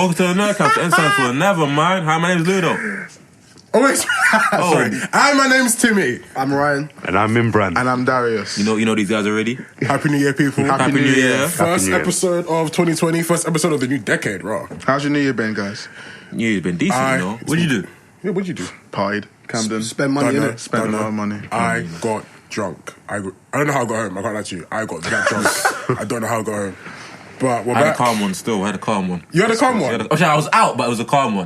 welcome to the Nerdcast. Ensign for never mind. Hi, my name's Ludo. Oh, wait. Sorry. Hi, my name's Timmy. I'm Ryan. And I'm Imbran. And I'm Darius. You know these guys already? Happy New Year, people. Happy New Year. First episode of 2020. First episode of the new decade, bro. How's your New Year been, guys? New Year's been decent, you know. What'd you do? Yeah, what'd you do? Partied. Camden. Spend money, innit? Spent a lot of money. I got drunk. I don't know how I got home. I can't lie to you. I got that drunk. I don't know how I got home. But we're I had back. a calm one still. I had a calm one. You had a calm one? I was out, but it was a calm one.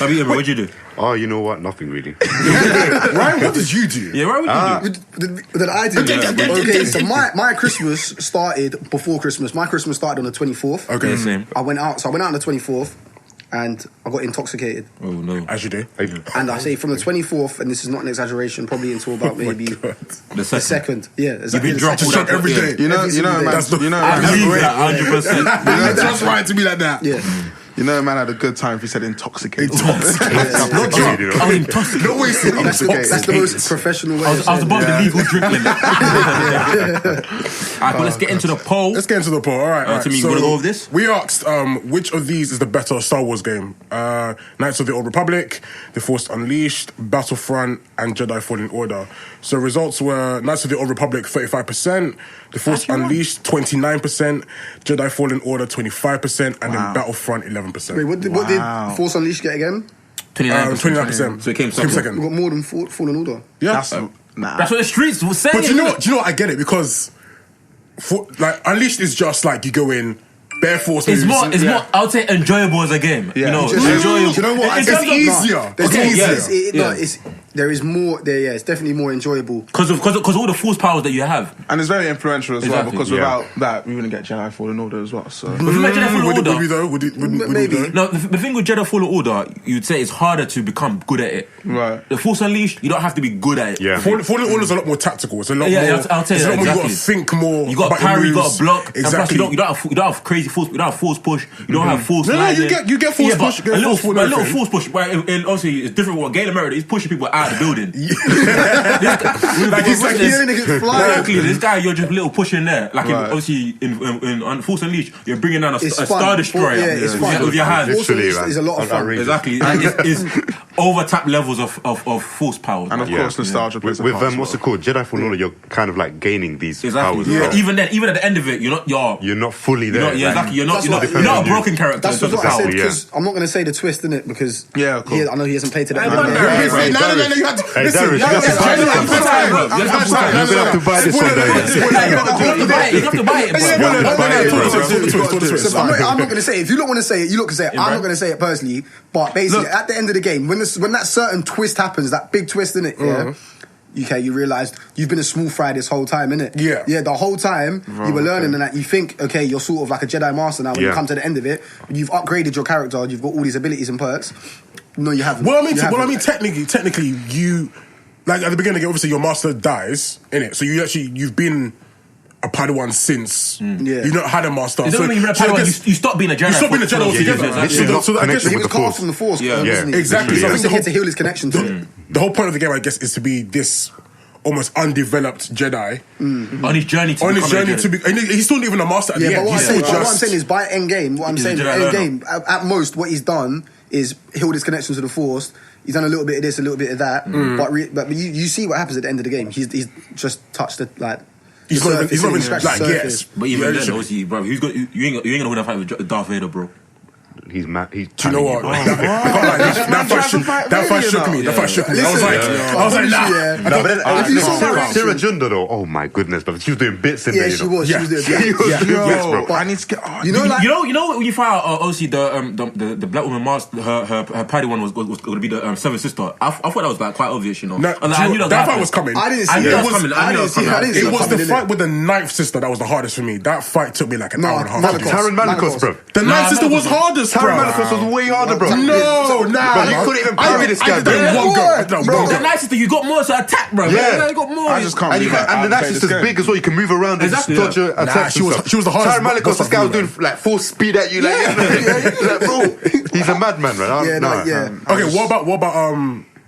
What'd you do? Oh, you know what? Nothing really. Ryan, what did you do? Yeah, Ryan, what did you do? That I did. Okay, so my Christmas started before Christmas. My Christmas started on the 24th. Okay. Yeah, same. I went out on the 24th and I got intoxicated. Oh, no. As you do. And I say from the 24th, and this is not an exaggeration, probably until about maybe The the second. Yeah, You've been drunk To shock every day. You know, Every man. single day. I believe that 100%. Just right to be like that. Yeah. You know, man had a good time if he said intoxicated. Not drunk. I mean, intoxicated. No way to That's the most professional way. I was above the legal drink limit. Alright, but let's get into the poll. Let's get into the poll. All right. Timmy, you wanna go with this? We asked which of these is the better Star Wars game? Knights of the Old Republic, The Force Unleashed, Battlefront, and Jedi Fallen Order. So results were Knights of the Old Republic 35%, The Force Unleashed 29%, Jedi Fallen Order 25%, and then Battlefront 11%. Wait, what did Force Unleashed get again? 29%. So it came We second. got more than Fallen Order. Yeah. That's what the streets were saying. But you know what? I get it because Unleashed is just like you go in, bare force moves. It's more, I would say, enjoyable as a game. Yeah. You know, Just- enjoyable. Do you know what? It's easier. There's It's easier. There is more. It's definitely more enjoyable. Because all the force powers that you have. And it's very influential as well, Exactly, because yeah. without that, we wouldn't get Jedi Fallen Order as well. So But if you make Jedi Fallen Would Order... we though? Would Maybe. we though? No, the thing with Jedi Fallen Order, you'd say it's harder to become good at it. Right. The Force Unleashed, you don't have to be good at it. Yeah. Fallen Order's a lot more tactical. It's a lot Yeah, more. I'll tell you it's a that, lot more. You got to exactly. think more. You got about your parry, you got moves. to block. Exactly. And plus you don't have crazy force. You don't have force push. You don't have force. No, sliding. you get force push. But a little everything. force push. But obviously, it's different. What Galen Merritt, he's pushing people out of the building. He's like, Hearing niggas fly. Exactly. This guy, you're just little pushing there. Like obviously in Force Unleashed, you're bringing down a It's Star fun. Destroyer. Yeah, it's fun. With your hands. Force Literally, Unleashed is a lot of fun. Exactly. It's over tap levels of force power. and of course, nostalgia plays a With part as what's well. it called? Jedi Fallen Order, you're kind of like gaining these Exactly. powers. Yeah. as well. Even then, even at the end of it, you're not fully there. Exactly. You're not That's a what- broken character. That's in terms of what I power. said, yeah. because I'm not going to say the twist in it because Yeah, cool. I know he hasn't played to that. Hey, game man, yet. right. No, you have to. Hey, Listen, Darius, you have to buy this one. You're gonna have to buy this one, Darius. You have to buy it, bro. So I'm not going to say it. If you don't want to say it, you look can say it. I'm not going to say it personally. But basically, at the end of the game, when that certain twist happens, that big twist in it, you realise you've been a small fry this whole time, innit? Yeah. The whole time you were learning and that you think, okay, you're sort of like a Jedi Master now when you come to the end of it. You've upgraded your character, you've got all these abilities and perks. No, you haven't. Well, I mean, technically, you like at the beginning of the game, obviously your master dies, innit? So you've been a Padawan since you've not had a master. It doesn't mean you're a Padawan. You stop being a Jedi. You stop being a Jedi altogether. Literally So I guess he with was the carved Force. from the Force, wasn't he? Exactly. So I Yeah. think he had to heal his connection to it. The whole point of the game, I guess, is to be this almost undeveloped Jedi On his journey to be. And he's still not even a master at the Yeah, end. but He's still what I'm saying is by end game, He's a Jedi learner. at most what he's done is healed his connection to the Force. He's done a little bit of this, a little bit of that. But you see what happens at the end of the game. He's just touched the like. He's not even scratched like the yes. surface. But even then, obviously, bro, you ain't gonna win a fight with Darth Vader, bro. He's mad. He's Do you know what? That fight shook me. That fight shook me. I was like, nah. No, but then Sarah Junda though. Oh my goodness, but she was doing bits in there. Yeah, she was. She was doing She was doing bits, bro. I need to get. You know, when you find out, obviously the black woman master, her Padawan was going to be the seventh sister. I thought that was like quite obvious, you know. I knew that fight was coming. I didn't see I knew it. that was coming. It was the fight with the ninth sister that was the hardest for me. That fight took me like an hour and a half. Taron Malicos, bro. The ninth sister was hardest, bro. Taron Malicos was way harder, bro. No, But you couldn't even parry this guy, Bro, the nice sister, you got more to attack, bro. Yeah. You got more. I just can't. And the nice sister's big as well. You can move around and just dodge your attacks. She was the hardest. Taron Malicos, this guy was doing like full speed at you, like bro. He's a madman, man. Yeah. Okay, what about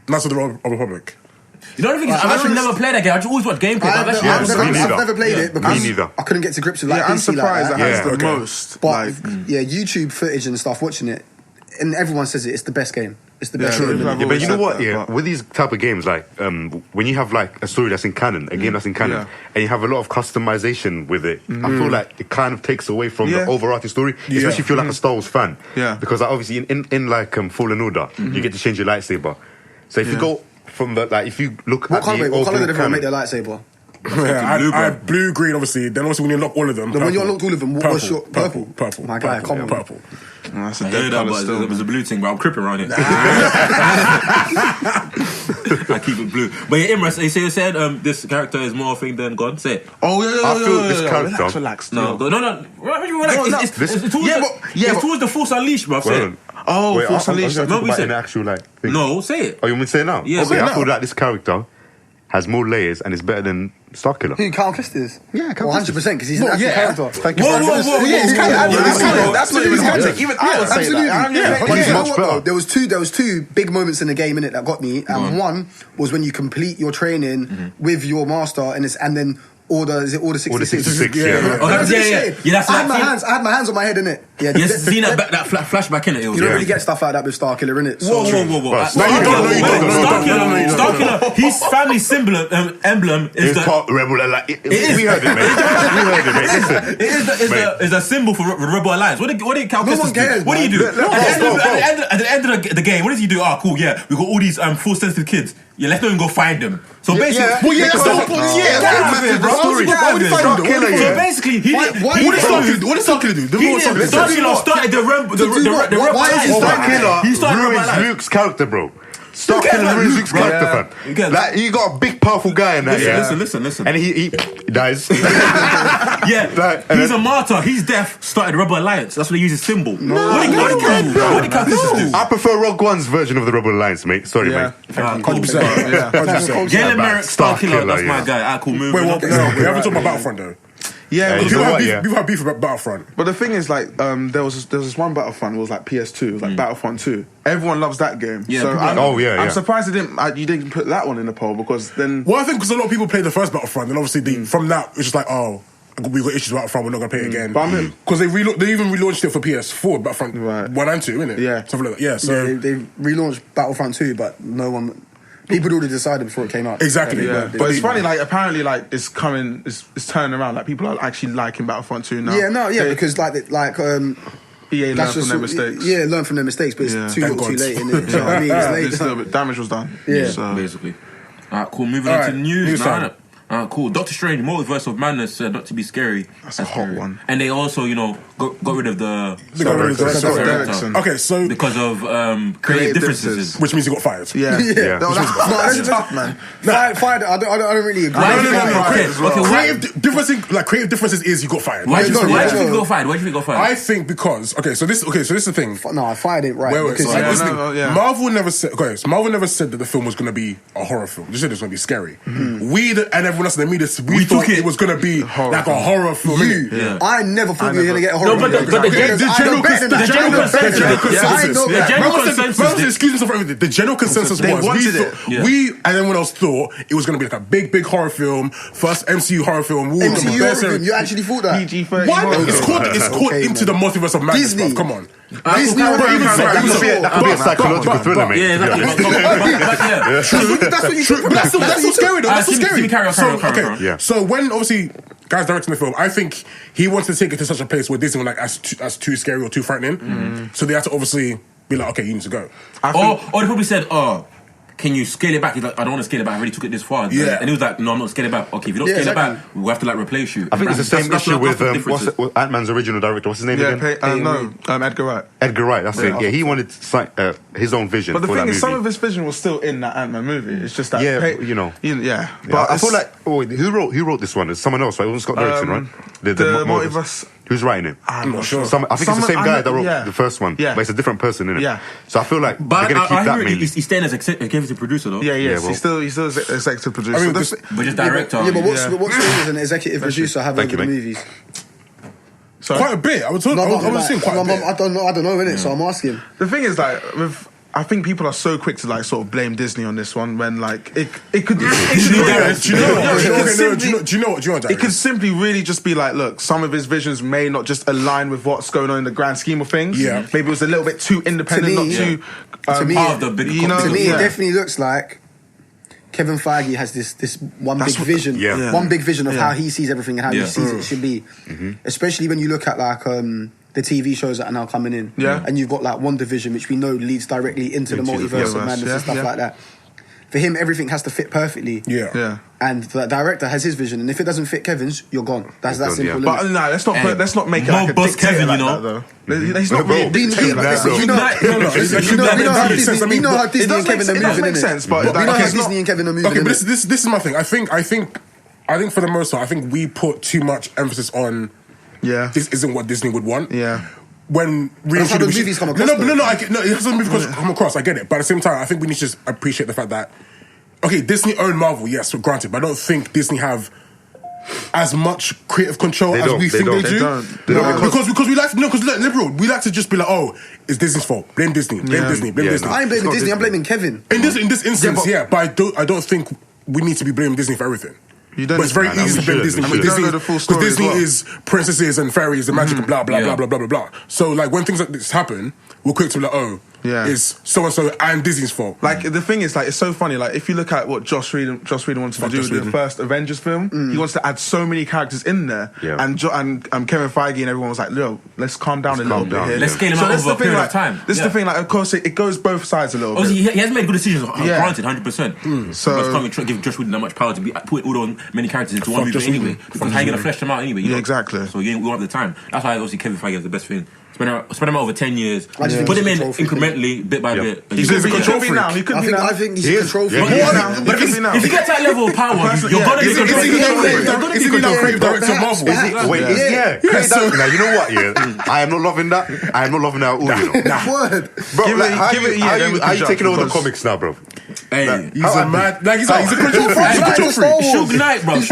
Knights of the Old Republic? You know the thing is, I've actually never played that game. I just always watch gameplay. I've never played it because Me neither. I couldn't get to grips with like I'm PC surprised like it that. has the most. But YouTube footage and stuff, watching it, and everyone says it's the best game. It's the best game. Yeah, but you know what? Yeah, with these type of games, like when you have like a story that's in canon, a game that's in canon, and you have a lot of customization with it, I feel like it kind of takes away from the overarching story, especially if you're like a Star Wars fan. Yeah. Because like, obviously in like Fallen Order, you get to change your lightsaber. So if you go from the if you look What at colour the did everyone make their lightsaber? Blue, green, obviously. Then also when you unlock all of them. When you unlocked all of them, what's your purple? Purple. My guy, come on. Purple. That's I a heard dead that, colour but still. it was a blue thing, but I'm cripping around it. I keep it blue. But yeah, Imran, you said this character is more thing than God. Say it. Oh yeah. I feel this character. Relax. No. Relax. It's towards the Force Unleashed, bro. Say it. Oh, Wait, Force Unleashed. I'm No, talking we about said- an actual like thing. No, say it. Oh, you want me to say it now? Yeah, okay, say it I now. feel like this character has more layers and is better than Starkiller. Who, Count Kestis? Yeah, Count 100% because he's an actual character. Thank you very much. That's not even content. Even I would say that. But He's you know much what, better. though? There was two big moments in the game in it that got me, and one was when you complete your training with your master, and then Order 66. Order 66, yeah. Oh, that's, that's I had my hands on my head in it. Yeah, Yes, seen that flashback in it. you don't really get stuff like that with Starkiller in it. Whoa. Starkiller, his family emblem is It's the. part Rebel Alliance. is. We heard it, mate. Listen. Is a symbol for Rebel Alliance. What did Cal No one Kestis do? cares, What do you do? man. At the end of the game, what does he do? Oh, cool, yeah, we got all these force sensitive kids. Yeah, let's not even go find them. So basically, that's the whole point. So basically, What did Starkiller do? Starkiller started the Rebel Why is he Starkiller He started Rebel ruins Alliance. Luke's character, bro. Starkiller ruins Luke's character, fam. Like, you got a big, powerful guy in that, Listen. And he dies. Yeah, he's a martyr. His death started the Rebel Alliance. That's what they use as symbol. What did Cal Kestis do? I prefer Rogue One's version of the Rebel Alliance, mate. Sorry, mate. Cool. 100%. Galen Merrick, Starkiller, that's my yeah. guy. Cool, moving Wait, on. we haven't talked about Battlefront though. Yeah, you know what, yeah. People have beef about Battlefront. but the thing is, like, there was this one Battlefront. It was like PS2. It was like Battlefront 2. Everyone loves that game. Yeah, so people I'm surprised you didn't put that one in the poll because then. Well, I think because a lot of people played the first Battlefront, and obviously from that it's just like, oh, we got issues with Battlefront, we're not gonna play it again. Because they even relaunched it for PS4, Battlefront 1 and 2, innit? Yeah. Something like that. Yeah. So they relaunched Battlefront 2, but no one. People had already decided before it came out. exactly. Yeah, but it's funny. Like, apparently, like it's coming. It's turning around. Like, people are actually liking Battlefront 2 now. Yeah, because EA learned from their mistakes. Yeah, learn from their mistakes, but it's too Thank little, too God. late. Innit? You know what I mean? It's late. It's a little bit damage was done. Yeah. So. Basically. Alright, cool. Moving All on to right, news news now. time. Cool. Doctor Strange, Multiverse of Madness, not to be scary. That's a hot one. And they also, got rid of the got rid of the story director. director Okay, so because of creative differences. which means he got fired. Yeah. Yeah. No, that's tough, man. Fired. I don't really agree. Creative differences is you got fired. Why do you think Yeah. he got fired? I think because so this is the thing. No, I fired it right. Wait, because so this thing, yeah. Marvel never said. Okay, so Marvel never said that the film was going to be a horror film. They said it was going to be scary. We and everyone else in the media, we thought took it. it was going to be like a horror film. innit? I never thought we were going to get a horror No, but movie. the general consensus. Marvel excuse himself for everything. The general consensus They was wanted we it. thought, we and everyone else thought it was going to be like a big horror film, first MCU horror film. MCU horror film. You actually thought that? PG-13. Why not? It's called Okay, Into man. the Multiverse of Madness. Disney. Bruv. Come on. Disney That That could be a psychological thriller, mate. Yeah, exactly. That's what you True, but that's still scary though. That's still scary. Carry on. Yeah. So when obviously guys directing the film, I think he wanted to take it to such a place where Disney were like as too scary or too frightening. So they had to obviously be like, okay, you need to go. Or they probably said, can you scale it back? He's like, I don't want to scale it back. I already took it this far. Yeah. And he was like, no, I'm not scaling it back. Okay, if you don't scale it back, we'll have to replace you. I think it's the same That's issue with differences. Ant-Man's original director. What's his name again? Edgar Wright. Edgar Wright. That's it. Yeah, he wanted his own vision. But the for thing that is, some movie. of his vision was still in that Ant-Man movie. It's just that, Yeah. But But I feel like, who wrote this one? It's someone else, right? It wasn't Scott Derrickson, right? the Multiverse. Who's writing it? I'm not sure. I think it's the same guy that wrote yeah. the first one, Yeah. but it's a different person, innit? Yeah. So I feel like But they're gonna keep that mainly. he's staying as executive producer though. Yeah, well. he's still executive producer. I mean, But just director. Yeah, but what's as an executive producer have Thank over you, the mate. movies? Sorry? Quite a bit. I was saying quite a bit. I don't know innit? So I'm asking. The thing is, like, with I think people are so quick to like sort of blame Disney on this one when like it could. Do you know what? It could simply really just be like, look, some of his visions may not just align with what's going on in the grand scheme of things. Yeah. Maybe it was a little bit too independent, To me, not too. to me, part of the big to me, it definitely looks like Kevin Feige has this one big vision, one big vision of how he sees everything and how he sees it should be. Especially when you look at like the TV shows that are now coming in, and you've got like WandaVision, which we know leads directly into the multiverse of madness and stuff like that. For him, everything has to fit perfectly. And the director has his vision, and if it doesn't fit Kevin's, you're gone. That's that simple. But no, let's not make it like a boss Kevin, like you know. That, though. He's not really a dictator like that. You know how Disney and Kevin are moving. It does make sense, but you know how Disney and Kevin are moving. Okay, but this is my thing. I think for the most part, I think we put too much emphasis on. This isn't what Disney would want. When really that's how the movies come across. No, it hasn't come across. I get it, but at the same time, I think we need to just appreciate the fact that Disney own Marvel, yes, granted, but I don't think Disney have as much creative control as we think they do. Because we like to because liberal, we like to just be like, oh, it's Disney's fault. Blame Disney. Blame Disney. I ain't blaming Disney. I'm blaming Kevin. In this instance, but I don't think we need to be blaming Disney for everything. But it's very easy to blame Disney because Disney is princesses and fairies and magic and blah blah blah blah blah blah blah. So like when things like this happen, we're quick to be like, it's so and so and Disney's fault. Like the thing is, like it's so funny. Like if you look at what Joss Whedon wanted to do with the first Avengers film, he wants to add so many characters in there, and Kevin Feige and everyone was like, "Yo, let's calm down a little bit here. Let's scale him out over a period of time." This is the thing. Like of course it goes both sides a little bit. He has made good decisions. Granted, 100%. So can't give Josh Whedon that much power to put all those many characters into one movie anyway. Because how you gonna flesh them out anyway? Exactly. So we won't have the time. That's why obviously Kevin Feige is the best thing. Spread them out over 10 years. Put them in incrementally, bit by bit. He's a control freak. He could be now. I think he's a control freak. But if you get to that level of power, you're gonna be control freak. Is he now creative director of Marvel? Now you know what? I am not loving that. I am not loving that at all. Word. Bro, how are you taking over the comics now, bro? Hey, he's a mad. Like he's a control freak. Suge Knight, bro. I'm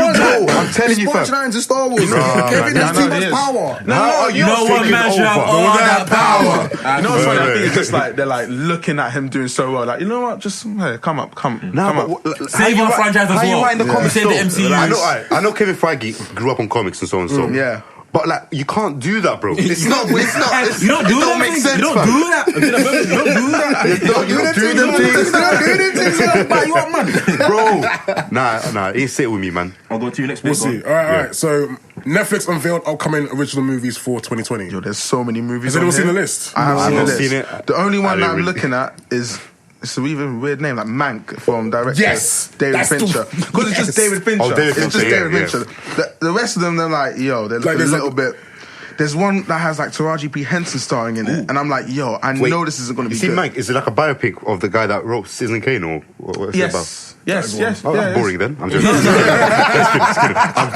telling you, fam. Branching into Star Wars. Kevin has too much power. No, one man should have all that power. You know what's funny? I think it's just like they're like looking at him doing so well. Like, you know what? Just come up. Save our franchise as well. How you writing the comics? Save the MCU. I know Kevin Feige grew up on comics and so on. So but like you can't do that, bro. It's not. You don't do that. Make sense, you don't do that. You don't do them things. You want man, bro? Nah. Ain't sit with me, man. I'll go to you next week. We'll see. All right. So Netflix unveiled upcoming original movies for 2020. Yo, there's so many movies. Has anyone seen the list? I haven't seen it. The only one that I'm looking at is. It's an even weird name, like Mank from director David Fincher. Because it's just David Fincher. It's just David Fincher. The rest of them, they're like, yo, they're like a little bit. There's one that has like Taraji P. Henson starring in it, and I'm like, yo, I know this isn't going to be good. You see Mank? Is it like a biopic of the guy that wrote Citizen Kane, or what's it about? Yes. Oh, that's boring then. I'm joking. I'm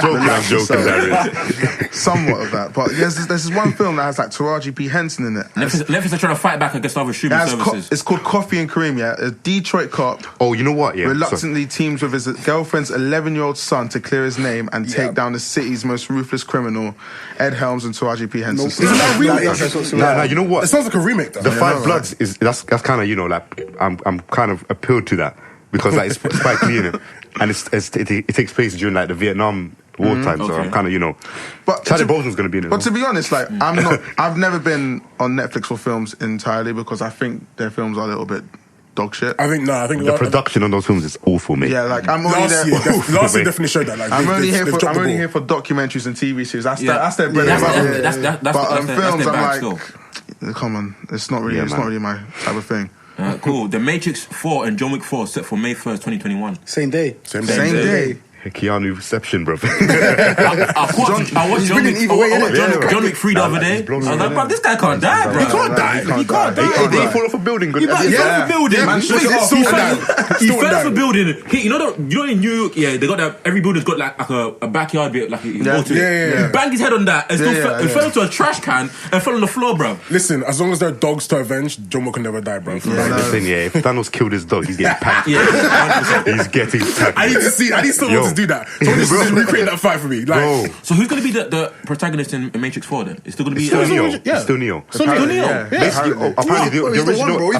joking. Darius. Somewhat of that, but there's this one film that has like Taraji P. Henson in it. Netflix are trying to fight back against other streaming services. It's called Coffee and Cream. A Detroit cop. Oh, you know what? Reluctantly teams with his girlfriend's 11-year-old son to clear his name and take down the city's most ruthless criminal, Ed Helms and Taraji P. Henson. Isn't that a remake? No, you know what? It sounds like a remake though. The Five Bloods that's kind of like I'm kind of appealed to that because like it's Spike Lee in it, and it takes place during like the Vietnam War time, so I'm kind of But Charlie Bolton's going to be in it. But to be honest, like I've never been on Netflix for films entirely because I think their films are a little bit dog shit. I think the production on those films is awful, mate. Yeah, like I'm only there. Last year definitely showed that. Like, I'm only here for documentaries and TV series. That's their bread and butter. But films, I'm like, come on, it's not really my type of thing. Cool. The Matrix 4 and John Wick 4 set for May 1st, 2021. Same day. Keanu reception, bro. I watched John Wick 3 the other day. I was like, bro, this guy can't die, bro. He can't die. Did he fall off a building? He fell off a building. He fell off a building. You know in New York, they got that. Every building's got like a backyard bit, like he banged his head on that and still fell into a trash can and fell on the floor, bro. Listen, as long as there are dogs to avenge, John Wick can never die, bro. Listen, if Thanos killed his dog, he's getting packed. He's getting packed. I need to still needs to do that. Someone needs to recreate that fight for me. Like, so who's going to be the protagonist in Matrix 4 then? It's still going to be Neo. It's still Neo. Apparently, the original.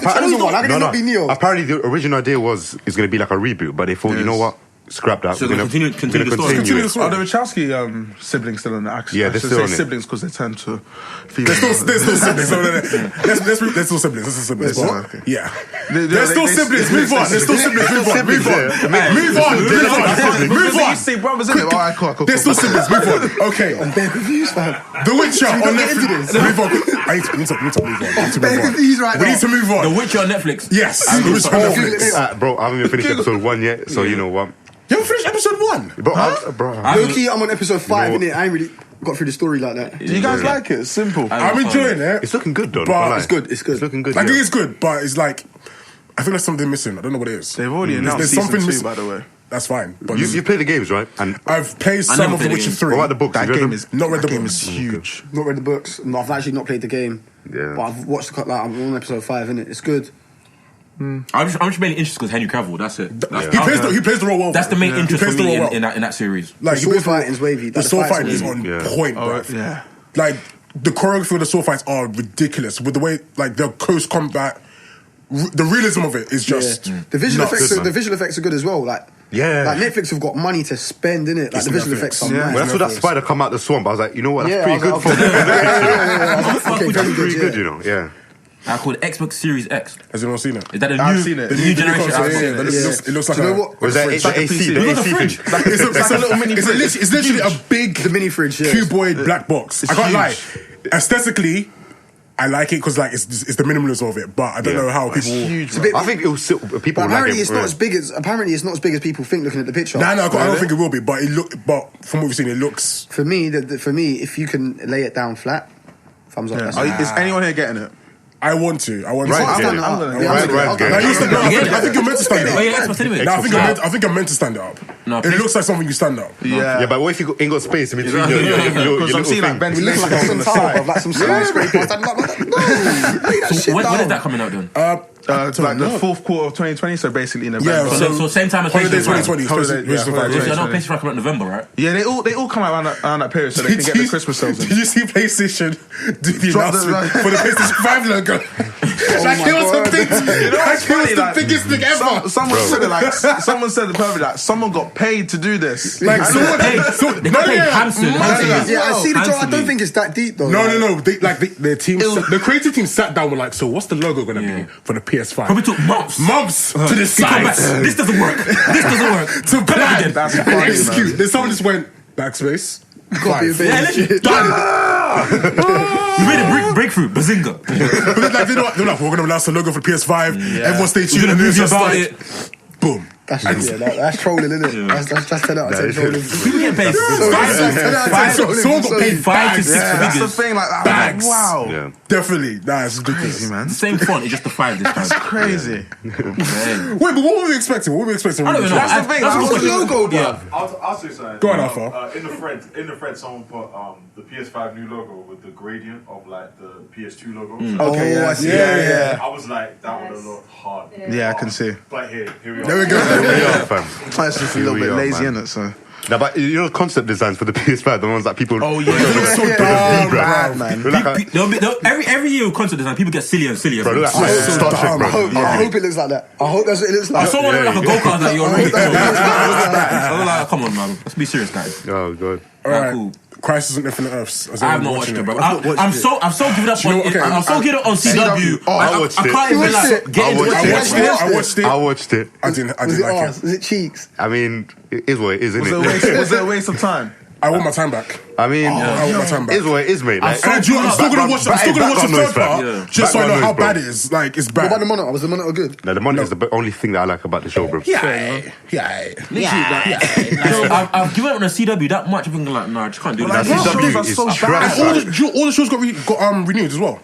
Apparently, the original idea was it's going to be like a reboot, but they thought, you know what? Scrap that. So we're going to continue the story. Are the Wachowski siblings still on the action? Yeah, they're still on it. Siblings because they turned to female. They're still siblings. They're still siblings. Yeah. They're still siblings. Move on. They're still siblings. Move on. You see brothers in it. Alright, cool. They're still siblings. Move on. Okay. I'm very confused, fam. The Witcher on Netflix. Move on. I need to move on. We need to move on. The Witcher on Netflix. Yes. The Witcher on Netflix. Bro, I haven't even finished episode 1 yet, so you know what? You haven't finished episode 1? Bro. Low-key, I'm on episode 5, innit? I ain't really got through the story like that. Do you guys like it? It's simple. I'm enjoying it. It's looking good, though. But it's good. It's looking good. I think it's good, but it's like, I think there's something missing. I don't know what it is. They've already announced season 2, by the way. That's fine. But you play the games, right? And I've played some of The Witcher 3. What about the books? That game is not read the game books. is huge. Not read the books. No, I've actually not played the game. Yeah. But I've watched I'm on episode 5, innit? It's good. I'm just mainly interested because Henry Cavill. That's it. He plays the role well. That's the main interest for me in that series. Like the sword fighting's wavy. The sword fighting is on point, bro. Yeah. Like the choreography of the sword fights are ridiculous with the way like the close combat. The realism of it is just the visual effects. The visual effects are good as well. Like Netflix have got money to spend in it. Like the visual effects are nice. Well, that's what that spider come out the swamp. I was like, you know what? That's pretty good for me. That's pretty good, you know. Yeah. I call it Xbox Series X. Has anyone seen it? Is that I've seen it. The new generation? It looks like you know what? Was that AC? It looks like a fridge. It's a little mini fridge. It's literally a big mini fridge, cuboid black box. I can't lie. Aesthetically, I like it because like it's the minimalism of it, but I don't know how people. I think it will sit. People. Apparently, it's not as big as. Apparently, it's not as big as people think looking at the picture. No, I don't think it will be. But But from what we've seen, it looks. For me, if you can lay it down flat, thumbs up. Is anyone here getting it? I want to. I think you're meant to stand it up. I think I'm meant to stand it up. No, it looks like something you stand up. Yeah, but what if you ain't got space in between because I'm seeing like ventilation on the side, like some skyscrapers. So when is that coming out then? Like the fourth quarter of 2020, so basically in November. So same time as Holiday PlayStation 2020. I know PlayStation 5 come out in November, right? Yeah, they all come out around that period, so they can get the Christmas sales in. Did you see PlayStation do the announcement for the PlayStation 5 logo? Like it was the biggest thing ever. Someone said it like someone said the perfect like someone got paid to do this. Like someone paid. They got paid handsomely. Yeah, I see the joke. I don't think it's that deep though. No. Their team, the creative team sat down with like, so what's the logo going to be for the PS5? Probably took months to decide. This doesn't work. To plan. That's and execute. Then someone just went backspace. You made a breakthrough, bazinga. They're like, we're going to announce the logo for PS5. Everyone stay tuned. We're going to about it. Boom. That's trolling, isn't it? That's 10 out of 10 trolling. People get paid. Someone got paid 5 to 6 figures. That's the thing. Like bags. Wow. Yeah. Definitely. That's ridiculous. Crazy, man. Same font, it's just the 5 this time. That's crazy. Wait, but what were we expecting? I don't know. That's the thing. What's the logo, bro? I'll say something. Go on, Alpha. In the thread, someone put the PS5 new logo with the gradient of like the PS2 logo. Okay, I see. I was like, that would have looked hard. Yeah, I can see. But here we are. There we go. That's just a little bit lazy, isn't it? So. No, but you know concept designs for the PS5, the ones that people. Oh yeah, so bad, man. Every year with concept design, people get sillier and sillier. Bro, I hope it looks like that. I hope that's what it looks like. I saw one like a go-kart that you're already. I was like, come on, man. Let's be serious, guys. Oh god. Alright. Cool. Crisis on Infinite Earths. I have not watched it, bro. I'm so given up on it. I'm so given up on CW. I watched it. I can't even like get into it. I watched it. I didn't like it. Was it cheeks? I mean, it is what it is, isn't it? Was it a waste of time? I want my time back. I mean, I want my time back. It is what it is, mate. I'm still gonna watch the third part just so I know how bad it is. Like, it's bad. What about the monitor? Was the monitor good? No, the monitor is the only thing that I like about the show, bro. Yeah. I've given up on the CW that much. I'm thinking like, nah, I just can't do that. CW is trash. All the shows got renewed as well.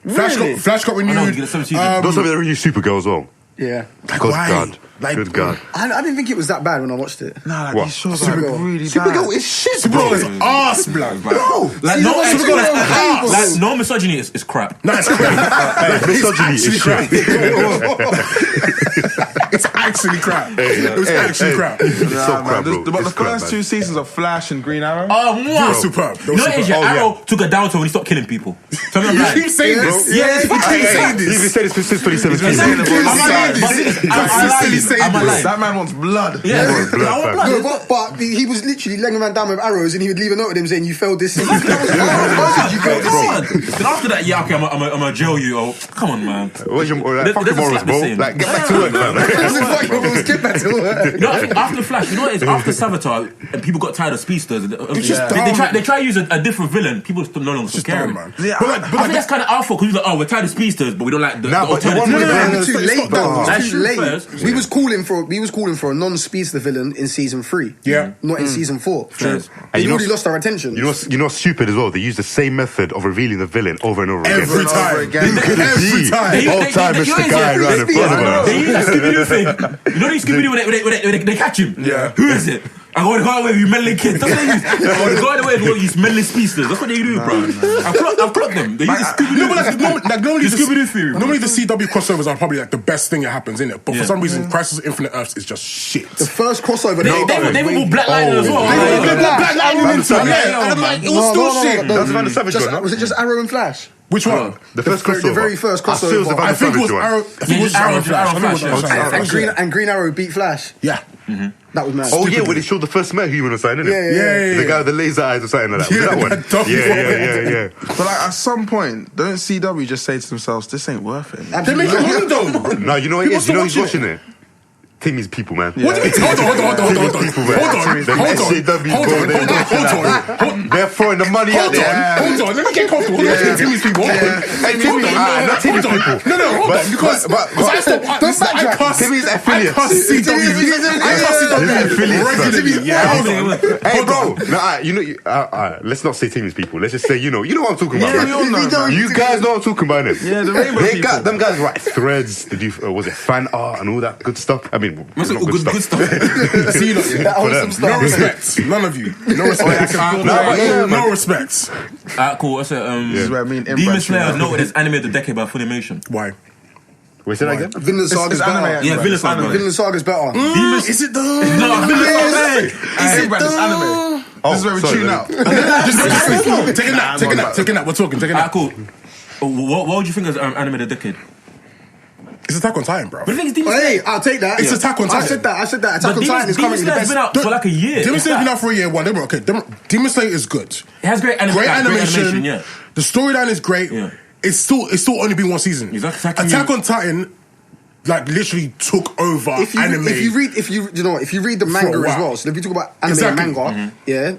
Flash got renewed. Don't tell me they renewed Supergirl as well. Yeah. God. Like, good God. I didn't think it was that bad when I watched it. Nah, What? these shows are really bad. Supergirl is shit, Supergirl bro. is ass, blood. Bro, Like, no, like, no misogyny is crap. No, it's crap. Misogyny is crap. It's actually crap. It was actually crap. It's so crap, bro. But the It's crap, first man. 2 seasons of Flash and Green Arrow. Oh, They were wow. superb. They You were know what it is? superb. Your Arrow took a downturn when he stopped killing people. So I'm You like, keep saying this. yes, You keep saying He's been this. saying this since 2017. He's been saying it for Am I lying? Am I lying? That man wants blood. Yeah, Yeah, blood, I want fam. blood. No, but he was literally laying a man down with arrows, and he would leave a note with him saying, "You failed this scene." That was hard. You failed this scene. Then after that, yeah, okay, I'm gonna jail you. Oh, come on, man. What's your fuck There's your a morals, slap bro? the same. Like, get back to work, man. Get back to work. No, I think after Flash, you know what it is? After Savitar, and people got tired of speedsters. They try to use a different villain. People still no longer Just care, dumb, man. man. Yeah, But I think that's kind of our fault because we're like, we're tired of speedsters, but we don't like the Nah, but the one alternative. with Too late, though. That's Too true, late. first. We was calling for a non-speedster villain in season 3. Yeah. Not in season 4. True. They you know- already lost our attention. You know what's stupid as well? They use the same method of revealing the villain over and over again. Every time. again. Every time. They- Whole time it's the guy right in front of us. They use that Scooby-Doo thing. You know the Scooby-Doo when they catch him? Yeah. Who is it? I got to go away with you meddling kids. That's what they use. I got to go away with you meddling speedsters. That's what they do, bro. I've clocked them. They use the Scooby-Doo. No, but normally The Scooby-Doo theory, bro. Normally the CW crossovers are probably like the best thing that happens, innit? But for Yeah. some reason, Crisis on Infinite Earths is just shit. The first crossover. They were Black Lightning as well. Black Lightning into it, yeah. And I'm like, it was still shit. That's Van the Savage one, no? Was it just Arrow and Flash? Which one? The first crossover. The very first I feel it's the crossover. Van I the think it was Savage one. Arrow. I think it was Arrow and Flash. I think it was Arrow and Flash. And Green Arrow beat Flash. Yeah. That was mad. Oh yeah, when they showed the first male human or something, innit? Yeah. The guy with the laser eyes or something like that. Yeah, Was that one? that dumb Yeah. But like at some point, don't CW just say to themselves, "This ain't worth it." They make it money though. No, you know what it People is? You know who's still watching it? Timmy's people, man. What do you mean? Hold on. They're throwing the money out there. Hold on. Let me get comfortable. Let me Timmy's people. Hey, Timmy, not Timmy's people. No, hold on. Because I stopped. Timmy's affiliates. I cuss CW regularly. Yeah, hold on. Hey, bro. No, you know, let's not say Timmy's people. Let's just say, you know what I'm talking about. Yeah, we all know, man. You guys know what I'm talking about, innit? Yeah, the rainbow They people. got them guys write threads. They do, was it fan art and all that good stuff? I mean, What's not it? Good stuff. See, look, That wholesome them. no stuff. respect. None of you. No respect. No respect. Alright, cool. What's it? This is where me and Imbran Demon should Slayer is know. noted as anime of the decade by Funimation. Why? Wait, say that again? Vinland Saga's It's anime, better. Yeah, Vinland Saga. Vinland Saga's better. Is it though? No, Vinland Saga. Imbran, it's anime. This is where we sorry, tune man. out. Take a nap. We're talking. Alright, cool. What would you think is anime of the decade? It's Attack on Titan, bro. But the thing is, Demon Oh, Slayer. hey, I'll take that. It's Attack on Titan. I said that. Attack But on Titan is currently the Slayer's best. been out for like a year. Demon It's Slayer's been that. out for a year. Demon Slayer is good. It has great animation. Yeah. The storyline is great. Yeah. It's still only been one season. Exactly. Attack on Titan, like literally took over anime. If you read the manga as well. So if you talk about anime Exactly. and manga, yeah.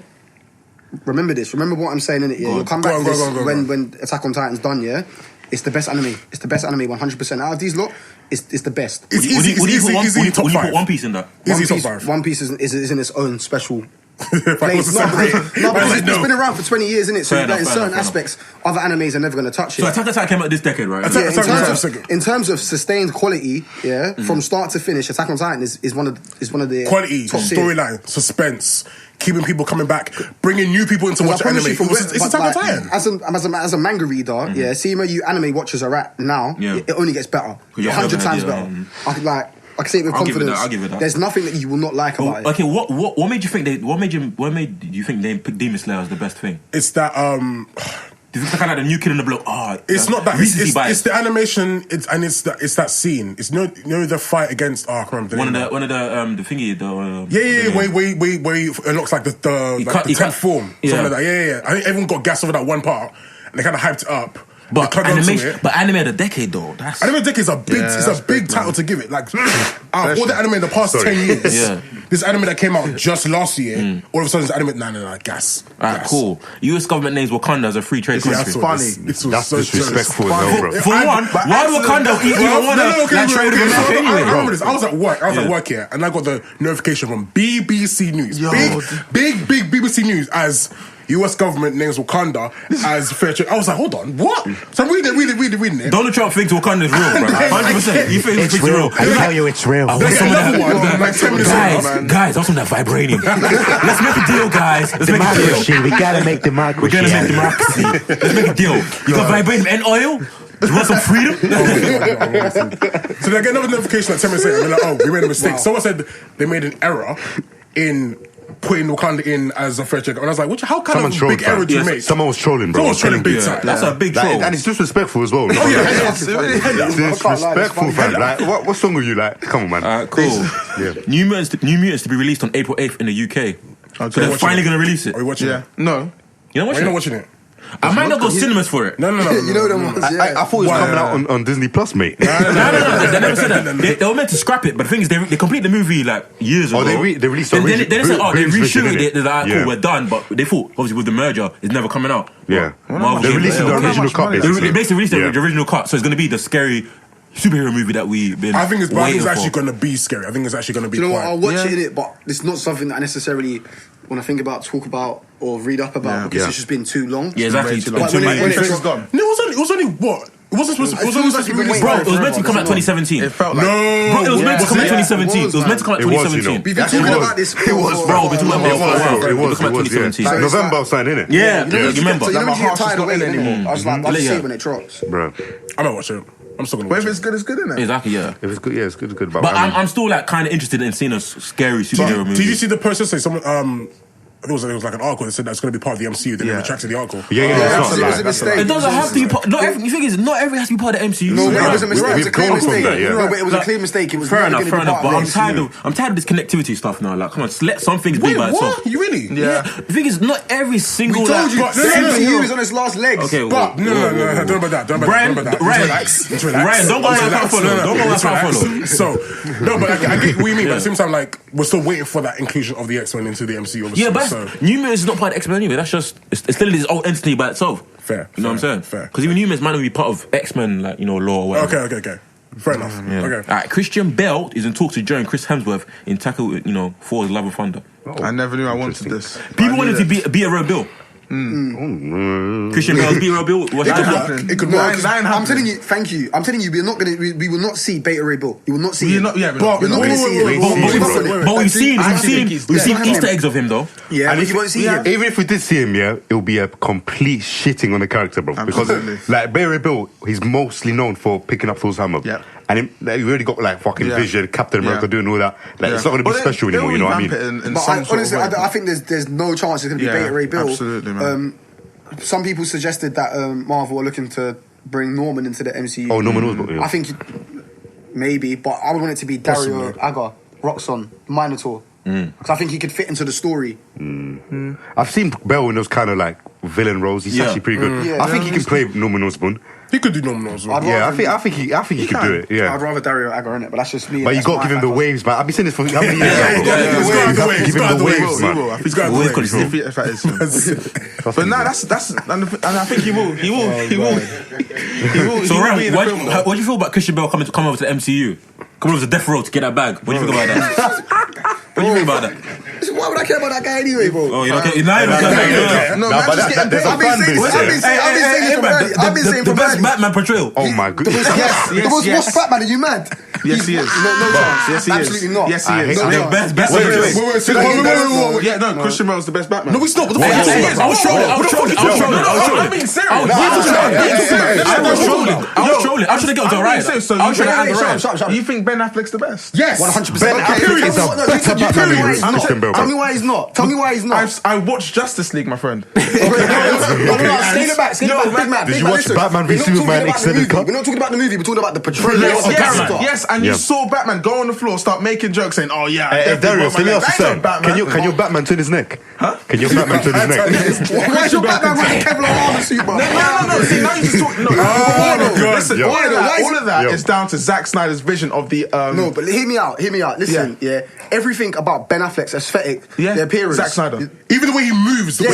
Remember this. Remember what I'm saying in it. Yeah, you'll come back to this when Attack on Titan's done. Yeah, it's the best anime. It's the best anime 100%. Out of these lot, it's the best. It's Would easy you top put five. One Piece in that? Easy top five. One Piece is in its own special If I was place. to separate it, No, I was because like, it's no. been around for 20 years, isn't it? So Fair like, in enough, certain fair enough. aspects, other animes are never going to touch it. So Attack on Titan came out this decade, right? Attack- Yeah, Attack- in terms of sustained quality, yeah, from start to finish, Attack on Titan is one of the Quality, top tier. storyline, suspense, keeping people coming back, bringing new people into watch I promise anime. you, It's Attack on Titan. As a manga reader, yeah, seeing where you anime watchers are at now, Yeah. it only gets better, Yeah, 100 times yeah, better. I can say it with I'll give it confidence. that, I'll give it that. There's nothing that you will not like about it. Okay, what made you think you think they picked Demon Slayer as the best thing? It's that Is it kind of like the new kid in the block? it's not that. recency bias. It's the animation. It's that scene. It's the fight against. I can't remember the name. one of the thingy. Where it looks like the he 10th cut- form. yeah. Something like that. Yeah. I think everyone got gas over that one part, and they kind of hyped it up. But They clung onto animation, it. but anime of the decade though. That's Anime Decade is a big, Yeah, it's that's a big big, title man. to give it. Like, out of all the anime in the past 10 years, Yeah. this anime that came out just last year, all of a sudden it's anime. Nah, gas. alright, Gas. cool. U.S. government names Wakanda as a free trade Yeah, I country. saw funny. This was That's so disrespectful jealous. as hell, bro. For one, why would Wakanda even want to trade with America I anyway? remember this. I was at work. Yeah. Here, and I got the notification from BBC News. Yo. Big BBC News as US government names Wakanda as fair trade. I was like, hold on, what? So I'm reading it. Donald Trump thinks Wakanda is real, bro. 100%. You think it's real? I tell you, it's real. I want some of that. Like 10 minutes ago, Guys, I want some of that vibranium. Let's make a deal, guys. Let's make a deal. We gotta make democracy. We're gonna make democracy. Let's make a deal. You got vibranium and oil? You want some freedom? So they get another notification like 10 minutes later. They're like, oh, we made a mistake. Wow. Someone said they made an error in putting Wakanda in as a fair trade. And I was like, how kind of big error do you make? Someone was trolling, bro. Someone was trolling big time. That's a big troll. And it's disrespectful as well. Oh, yeah. It's disrespectful, fam. Like, what song are you like? Come on, man. Cool. Yeah. New Mutants to be released on April 8th in the UK. So they're finally going to release it. Are you watching it? No. You're not Why are you not watching it? I might not go cinemas for it. No. You know them ones, yeah. I thought it was coming out on Disney Plus, mate. No. They never said that. They were meant to scrap it, but the thing is, they completed the movie like years ago. Oh, they released and then they said, they reshoot it. it. They're like, cool, we're done. But they thought, obviously, with the merger, it's never coming out. Yeah. They're releasing the original cut. They basically released the original cut, so it's going to be the scary superhero movie that we've been. I think it's actually for. going to be scary. I think it's actually going to be. Do you know what? quite. I'll watch it in it, but it's not something that I necessarily want to think about, talk about, or read up about because it's just been too long. Yeah, exactly. Like, when It's gone. No, it was only what? It wasn't supposed to. It was supposed to be released. Bro, it was meant to come out 2017. It felt like... Bro, it was meant to come out 2017. It was meant to come out 2017. We've been talking about this. It was, bro. We've been talking about it. It was 2017. November or something, innit? Yeah, you remember. So you know when you get tired of waiting anymore. anymore. I was like, I'll just see it when it drops. Bro. I'm not watching it. I'm still gonna But watch if it. it's good, it's good, innit? Exactly, yeah. If it's good, yeah, it's good. But I'm still like kind of interested in seeing a scary superhero movie. Did you see the person say someone? It was like an article that said that's going to be part of the MCU. Then they retracted the article. It was a mistake. It doesn't have to be part. You think not everything has to be part of the MCU. No, it was a mistake. It was a clear mistake. No, but it was a clear mistake. It was fair enough. But I'm tired of this connectivity stuff now. Like, come on, let some things be by itself. You really? Yeah. The thing is, not every single. We told you, But- the MCU is on its last legs. Okay, But no, don't about that. Don't about that. Relax. Ryan, don't go around follow. Don't go around follow. So no, but I get what you mean. But at the same time, like we're still waiting for that inclusion of the X-Men into the MCU. Obviously. Yeah, but New Mutants is not part of X-Men anyway. That's just it's literally this old entity by itself. Fair. You know what I'm saying? Fair. Because even New Mutants might not be part of X-Men, like lore or whatever. Okay. Fair enough. Okay. Alright, Christian Bale is in talks to join Chris Hemsworth in tackle, Thor's Love and Thunder. I never knew I wanted this. People wanted to be a real Bill. Christian Bale's be a real Bill. What's happening? It could No, work. 'cause I'm telling you, thank you. I'm telling you, we will not see Beta Ray Bill. You will not see it. But We're not going to see it. But we've seen Easter eggs of him though. Yeah, And but you won't see him. even if we did see him, it will be a complete shitting on the character, bro. Absolutely. Because like Barry Bill, he's mostly known for picking up Thor's hammer. Yeah. And you already got like fucking Vision, Captain America doing all that. Like it's not going to be special anymore. You know what I mean? But honestly, I think there's no chance it's going to be Beta Ray Bill. Absolutely, man. Some people suggested that Marvel are looking to bring Norman into the MCU. Oh, Norman Osborn. Yeah. I think maybe, but I would want it to be Dario Aga, Roxxon, Minotaur. Because I think he could fit into the story. I've seen Bell in those kind of like villain roles. He's actually pretty good. I think he can play Norman Osborn. He could do Norman Osborn. Yeah, I think he could do it. Yeah. I'd rather Dario Aga in it, but that's just me. But you got to give him the waves, man. I've been saying this for how many years now, bro? He's got the waves, man. He's got the waves. If that is. But no, that's and I think he will. He will. So Ryan, what do you feel about Christian Bale coming over to the MCU? Coming over to Death Row to get that bag. What do you think about that? What do you think about that? Why would I care about that guy anyway, bro? Oh, you don't care? No, man, just getting paid. I've been saying the best Batman portrayal. Oh my goodness. The most watched Batman, are you mad? Yes, he is. No chance. Yes, he is. Absolutely not. Yes, he is. The best portrayal. Yeah, no, Christian Bale's the best Batman. No, he's not. What the fuck? I was trolling. I'm being serious. I was trolling. I was trying to get onto Ryan. I was trying to add Ryan. You think Ben Affleck's the best? Yes. 100%. Ben Affleck is a better Batman than Christian Bale. Tell me why he's not. Tell me why he's not. I watched Justice League, my friend. Scale it back. Big man. Did you watch Batman v Superman extended cut? We're not talking about the movie. We're talking about the portrayal of Batman. Yes, and you saw Batman go on the floor, start making jokes, saying, "Oh yeah." Hey, Darius, let me ask you something. Can your Batman turn his neck? Huh? Can your Batman turn his neck? Why is your Batman wearing Kevlar armor suit, bro? No. See, now you just talk. No, listen. All of that is down to Zack Snyder's vision of the. No, but hear me out. Listen, yeah. Everything about Ben Affleck's aesthetic, the appearance, Zack Snyder. Even the way he moves, the way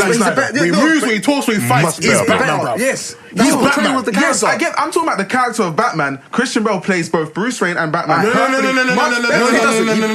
he moves, when he talks, when he fights, is Batman, bro. Yes. He's Batman. Was the character. Yes, I'm talking about the character of Batman. Christian Bale plays both Bruce Wayne and Batman. No.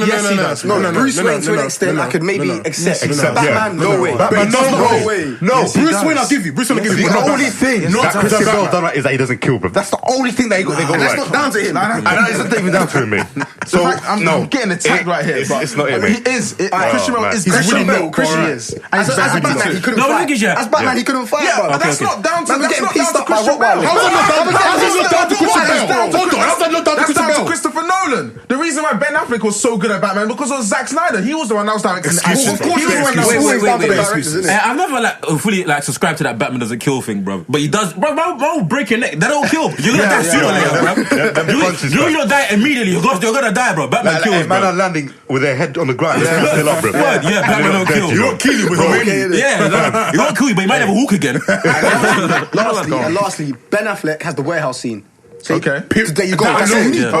Yes, he does. No, Bruce Wayne to an extent I could maybe accept. Batman, no way. Batman, no way. No, Bruce Wayne, I'll give you. Bruce Wayne, I'll give you. The only thing that Christian Bale done right is that he doesn't kill, bro. That's the only thing that they got right. That's not down to him. It's not even down to him, mate. So I'm getting attacked right here. It's not him, mate. He is. Christian Bale is. Christian is. As Batman, he couldn't fight. As Batman, he couldn't fight. Yeah, but that's not down to. That's not down to Christian Bale. How's that not down to Christian Bale? That's down to Christopher Nolan. The reason why Ben Affleck was so good at Batman because of Zack Snyder. He was the one that was directing. I've never fully subscribed to that Batman doesn't kill thing, bro. But he does, bro. Will break your neck. That don't kill. You're gonna die sooner or later, bro. You're gonna die immediately. You're gonna die, bro. Batman kills, bro. Man are landing with their head on the ground. Still up, bro. Yeah, Batman don't kill. You won't kill you with him. Yeah, he won't kill you, but he might never walk again. Lastly, Ben Affleck has the warehouse scene. So okay. There you go. That's unique.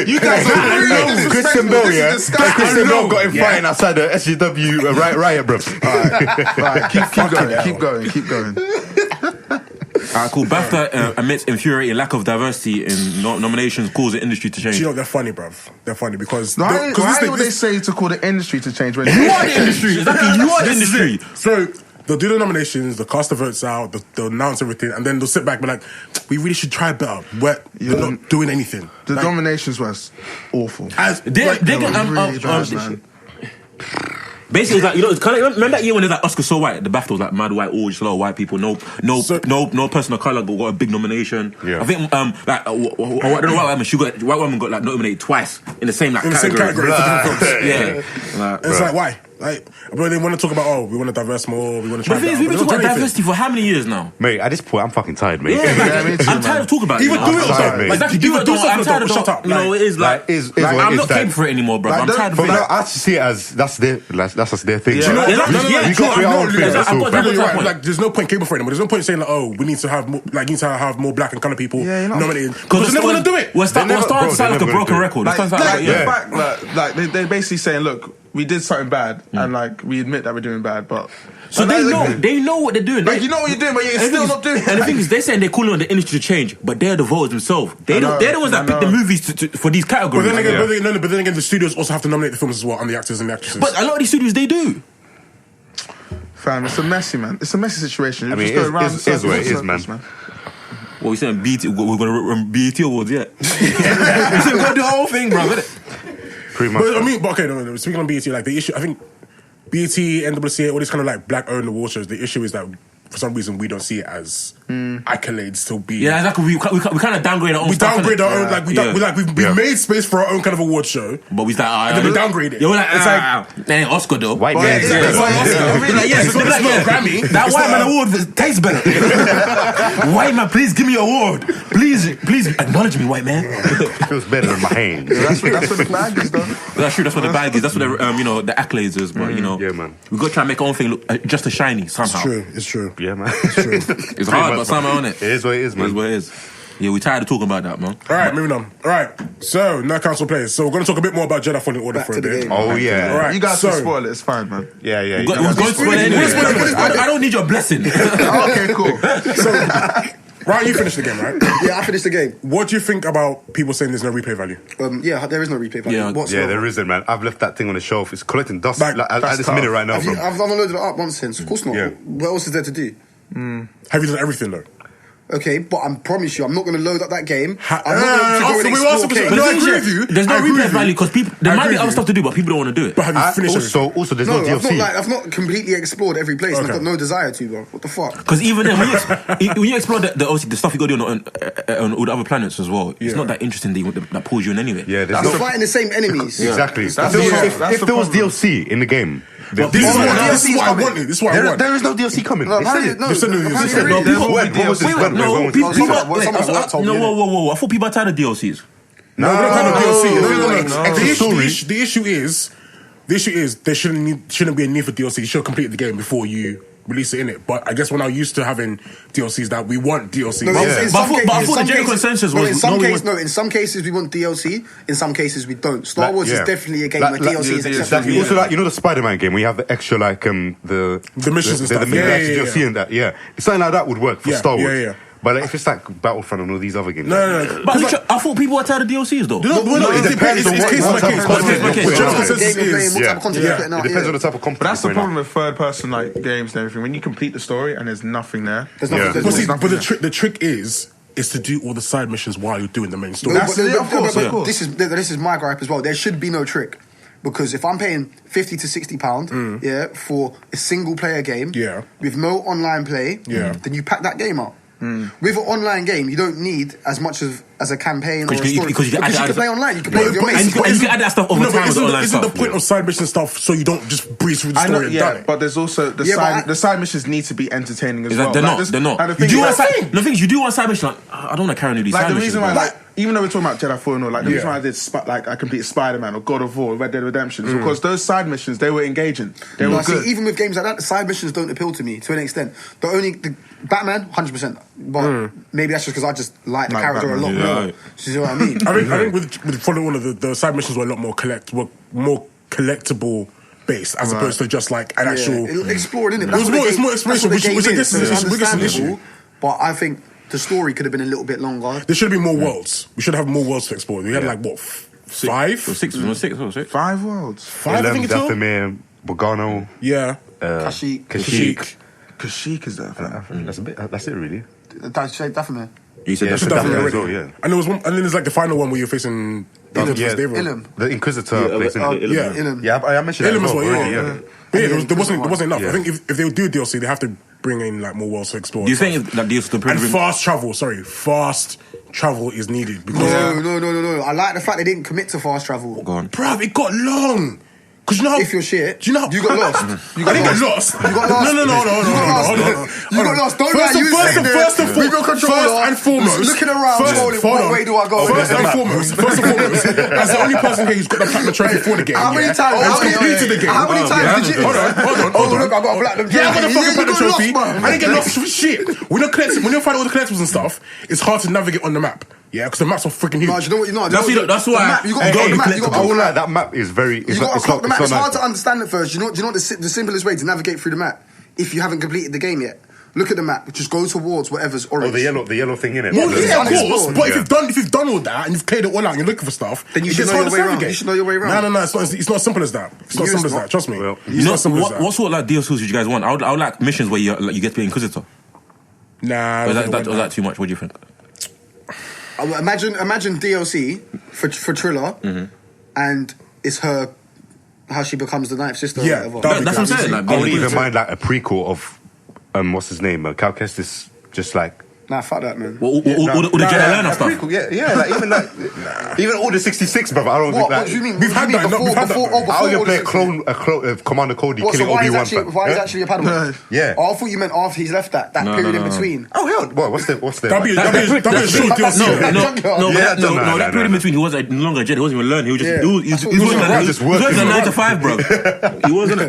You guys are Christian Bale, yeah. Christian Bale got him fighting outside the SGW riot, bro. Alright, keep going. Alright, cool. BAFTA admits infuriating lack of diversity in nominations cause the industry to change. You know, they're funny, bruv. They're funny because... Why would they say to call the industry to change when you are the industry? Exactly, you are the industry. So... They'll do the nominations, they'll cast the votes out, they'll announce everything, and then they'll sit back and be like, we really should try better. We're not doing anything. The nominations was awful. Basically, it's like, you know, it's kind of, remember that year when there's like Oscar So White? The BAFTA was like mad white, all just a lot of white people, no person of color got a big nomination. Yeah. I think I don't know white woman got like nominated twice in the same category. Yeah. It's like why? But they want to talk about we want to diverse more, we want to try. But the thing is, we've been talking about diversity for how many years now? Mate, at this point, I'm fucking tired, mate. Yeah, I'm tired of talking about it. Even do it, I'm tired of shut up. You know, it is like I'm not capable for it anymore, bro. I'm tired of it. I see it as that's their thing. There's no point capable for it anymore. There's no point saying we need to have more black and colour people nominated because they're never gonna do it. We're starting to sound like a broken record. The fact that they're basically saying, look, we did something bad, and we admit that we're doing bad, but so they know what they're doing. You know what you're doing, but you're still not doing it. And the thing is, they're saying they're calling on the industry to change, but they're the voters themselves. They're the ones that pick the movies for these categories. But then again, the studios also have to nominate the films as well, and the actors and the actresses. But a lot of these studios, they do. Fam, it's a messy, man. It's a messy situation. I mean, it's what it is, man. What we saying? BET? We're going to run BET awards, yeah. We're going to do the whole thing, bro. Pretty much. But no. Speaking on BET, the issue, I think BET, NWCA, all these kind of black-owned award shows. The issue is that for some reason we don't see it as accolades to be. Yeah, exactly. We kind of downgrade our own. We downgrade our own. We made space for our own kind of award show, but we start. And then we downgrade it. Yeah, we're like, that ain't Oscar though. White man. It's not Grammy. That white man award tastes better. White man, please give me an award. Please acknowledge me, white man. It feels better than my hand. That's what the bag is, though. That's true. That's what the bag is. That's what the accolades is. But yeah, man, we got to try and make our own thing look just as shiny somehow. It's true. Yeah, man. It's true. It's hard, but somehow on it. It is what it is, man. It is what it is. Yeah, we're tired of talking about that, man. Alright, moving on. Alright, so now council players. So we're going to talk a bit more about Jedi Fallen Order for a bit. Oh, yeah. Alright, you guys can spoil it, it's fine, man. Yeah. We're going to spoil it anyway. I don't need your blessing. Okay, cool. So, Ryan, you finished the game, right? Yeah, I finished the game. What do you think about people saying there's no replay value? Yeah, there is no replay value. Yeah, there isn't, man. I've left that thing on the shelf. It's collecting dust at this minute right now. I've downloaded it up once since. Of course not. Yeah. What else is there to do? Have you done everything though? Okay, but I promise you, I'm not going to load up that game. I'm not going to go and explore. I agree with you. There's no replay value because there might be other stuff to do, but people don't want to do it. But have you finished everything? Also, there's no DLC. I've not completely explored every place, and I've got no desire to, bro. What the fuck? Because even then, when you explore the stuff you got to do on all the other planets as well, it's not that interesting that pulls you in anyway. Yeah, that's fighting the same enemies. Exactly. If there was DLC in the game. This is what I wanted. This is what I want. There is no DLC coming. Whoa. I thought people are tired of DLCs. No, we're not tired of DLC. The issue is there shouldn't be a need for DLC. You should complete the game before you release it in it. But I guess we're now used to having DLCs that we want DLCs. No, but I thought the general consensus was in some cases we want DLC, in some cases we don't. Star Wars is definitely a game where DLC is acceptable. Also, like, you know the Spider-Man game where you have the extra like the missions and stuff. The DLC and that. Yeah, something like that would work for Star Wars. Yeah. But like, if it's like Battlefront and all these other games, no. But I thought people were tired of DLCs though. It depends on what case by case. It depends on the type of content. But that's the problem with third-person like games and everything. When you complete the story and there's nothing there, there's nothing. But the trick is to do all the side missions while you're doing the main story. This is my gripe as well. There should be no trick. Because if I'm paying £50 to £60, for a single player game, with no online play, then you pack that game up. With an online game, you don't need as much as a campaign or a story. Because you can play online, you can play with your mates. And you can add that stuff over time with the online stuff. Isn't the point of side mission stuff so you don't just breeze through the story and done it? But there's also the side missions need to be entertaining as well. They're not. The thing is, you do want side mission. I don't want to carry on with these side missions. The reason why, even though we're talking about Jedi Fallen Order, the reason why I completed Spider-Man or God of War, Red Dead Redemption, is because those side missions, they were engaging. They were good. Even with games like that, the side missions don't appeal to me to an extent. The Batman, 100%. But maybe that's just because I just like the character a lot more. You see what I mean? I think with Fallen Order, the side missions were a lot more collectible based as opposed to just like an actual exploring. It's more exploration, which is an issue. But I think the story could have been a little bit longer. There should have been more worlds. We should have more worlds to explore. We had like what, 5? Six. 5 worlds. 5, I think it's all. Dathomir, Bogano. Yeah. Kashyyyk. Kashyyyk is that? That's it really. Dathomir. You said that's Dathomir already. Well, yeah. And there was one, and then there's like the final one where you're facing Ilum. The Inquisitor place. Ilum. Yeah, I mentioned Ilum as well. Yeah. There wasn't enough. I think if they would do DLC, they have to bring in like more worlds to explore. Do you think that deals with the fast travel is needed? Because No. I like the fact they didn't commit to fast travel. Go on. Bruv, it got long. Because you know how... If you're shit, do you know how... you got lost. I didn't get lost. You got lost. No. You got lost. Don't lie. First and foremost. Looking around, what way do I go? First and foremost, as the only person here who's got the platinum trophy for the game. How many times? How many times did you... Hold on. Oh, look, I got a platinum trophy. Yeah, I got the fucking platinum trophy. I didn't get lost for shit. When you're finding all the collectibles and stuff, it's hard to navigate on the map. Yeah, because the maps are freaking huge. No, you know what? You know, that's why you got to go on the map. I won't lie, that map is very... You got to clock the map. It's hard to understand at first. You know the simplest way to navigate through the map if you haven't completed the game yet? Look at the map. Just go towards whatever's orange. Oh, the yellow thing in it. Well, yeah, of course. But if you've done all that and you've cleared it all out and you're looking for stuff, then you should know your way around. You should know your way around. No. It's not as simple as that. It's not as simple as that. Trust me. You know what sort of like DLCs would you guys want? I would like missions where you get to be Inquisitor. Nah. Was that too much? What do you think? Imagine DLC for Triller, and it's her how she becomes the Ninth Sister. Yeah, or whatever. That's what I'm saying. I wouldn't even mind like a prequel of what's his name, Cal Kestis, just like. Nah, fuck that, man. All the Jedi Learner stuff. Prequel, even Order 66, brother. I don't think that. What do you mean? We've had that. How you play Commander Cody killing Obi-Wan? Why is actually a Padawan? Yeah. Oh, I thought you meant after he's left that period in between. Oh hell, what's the? That'd be a short DLC. No, that period in between, he was no longer a Jedi. He wasn't even learning. He was working a 9 to 5, bro. He wasn't.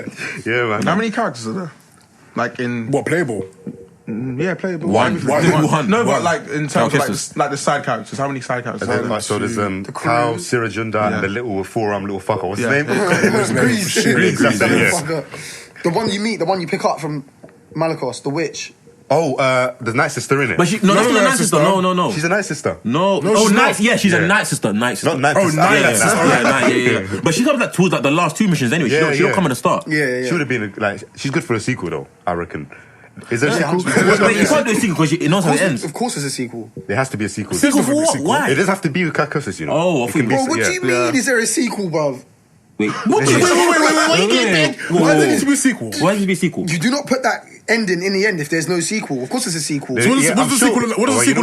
Yeah, man. How many characters are there? Like in what, playable? Yeah, playable. One. No, but like in terms of like the side characters, how many side characters? So there's Kyle, Sira Junda, and the little four-arm little fucker. What's his name? Grease. The one you meet, the one you pick up from Malakos, the witch. Oh, the Night Sister in it. But that's not a Night Sister. No. She's a Night Sister. No. Oh, Night. Yeah, she's a Night Sister. Night Sister. Not Night Sister. Yeah. But she comes like towards like the last 2 missions anyway. She don't come at the start. Yeah. She would have been like, she's good for a sequel though, I reckon. Is there a sequel? Wait, you can't do a sequel because it knows how it ends. Of course, there's a sequel. There has to be a sequel. Sequel for what? Why? It does have to be with Kakosis, you know. Oh, bro, what do you mean? Is there a sequel, bruv? Wait. Wait. Why does it need to be a sequel? Why does it need to be a sequel? You do not put that ending in the end if there's no sequel. Of course, there's a sequel. So what does the sequel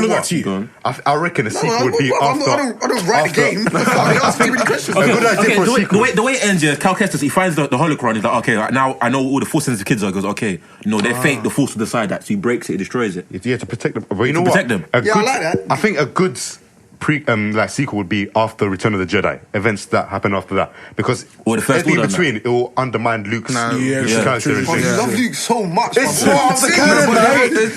look like to you? I reckon a sequel would be after. I don't write the game. I ask too many questions. A good idea for a sequel. The way it ends, Cal Kestis, he finds the holocron. He's like, okay, right, now I know all the Force sensitive kids are. He goes, okay, no, they're fake. The Force will decide that. So he breaks it, he destroys it. Yeah, to protect them. But you know what? Protect them. I like that. I think a good like sequel would be after Return of the Jedi. Events that happen after that, because anything in between it will undermine Luke's character. I love Luke so much. It's part of the canon, mate. It's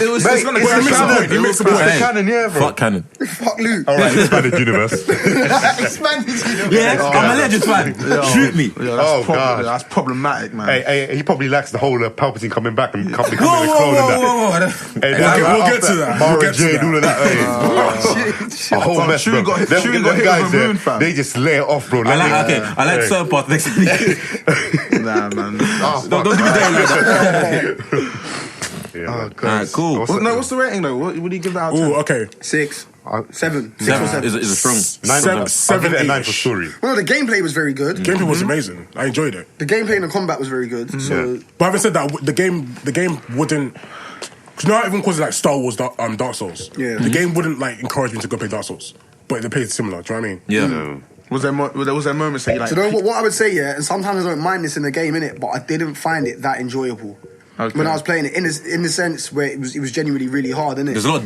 the canon, yeah, bro. Fuck canon. Fuck Luke. All right, expanded universe. Expanded universe. Yeah, I'm a Legends fan. Shoot me. That's problematic, man. Hey, he probably lacks the whole Palpatine coming back and becoming a clone Whoa. and that. We'll get to that. Mara Jade, all of that. A whole mess, bro. Them guys there, they just lay it off, bro. I like certain parts next to me. Nah, man. Don't do me down like that. Yeah, cool. What's the rating though? What do you give that out? Oh, okay. 6. 7. 6 or 7. Is a strong 7 and 9 for story. Well, the gameplay was very good. The gameplay was amazing. I enjoyed it. The gameplay and the combat was very good. So, but having said that, the game wouldn't. You know, even because like Star Wars, Dark Souls. Yeah. The game wouldn't like encourage me to go play Dark Souls, but they played similar. Do you know what I mean? Yeah. Was there moments that you like? So what I would say, and sometimes I don't mind this in the game, innit, but I didn't find it that enjoyable. Okay. When I was playing it, in the sense where it was genuinely really hard, innit? There's a lot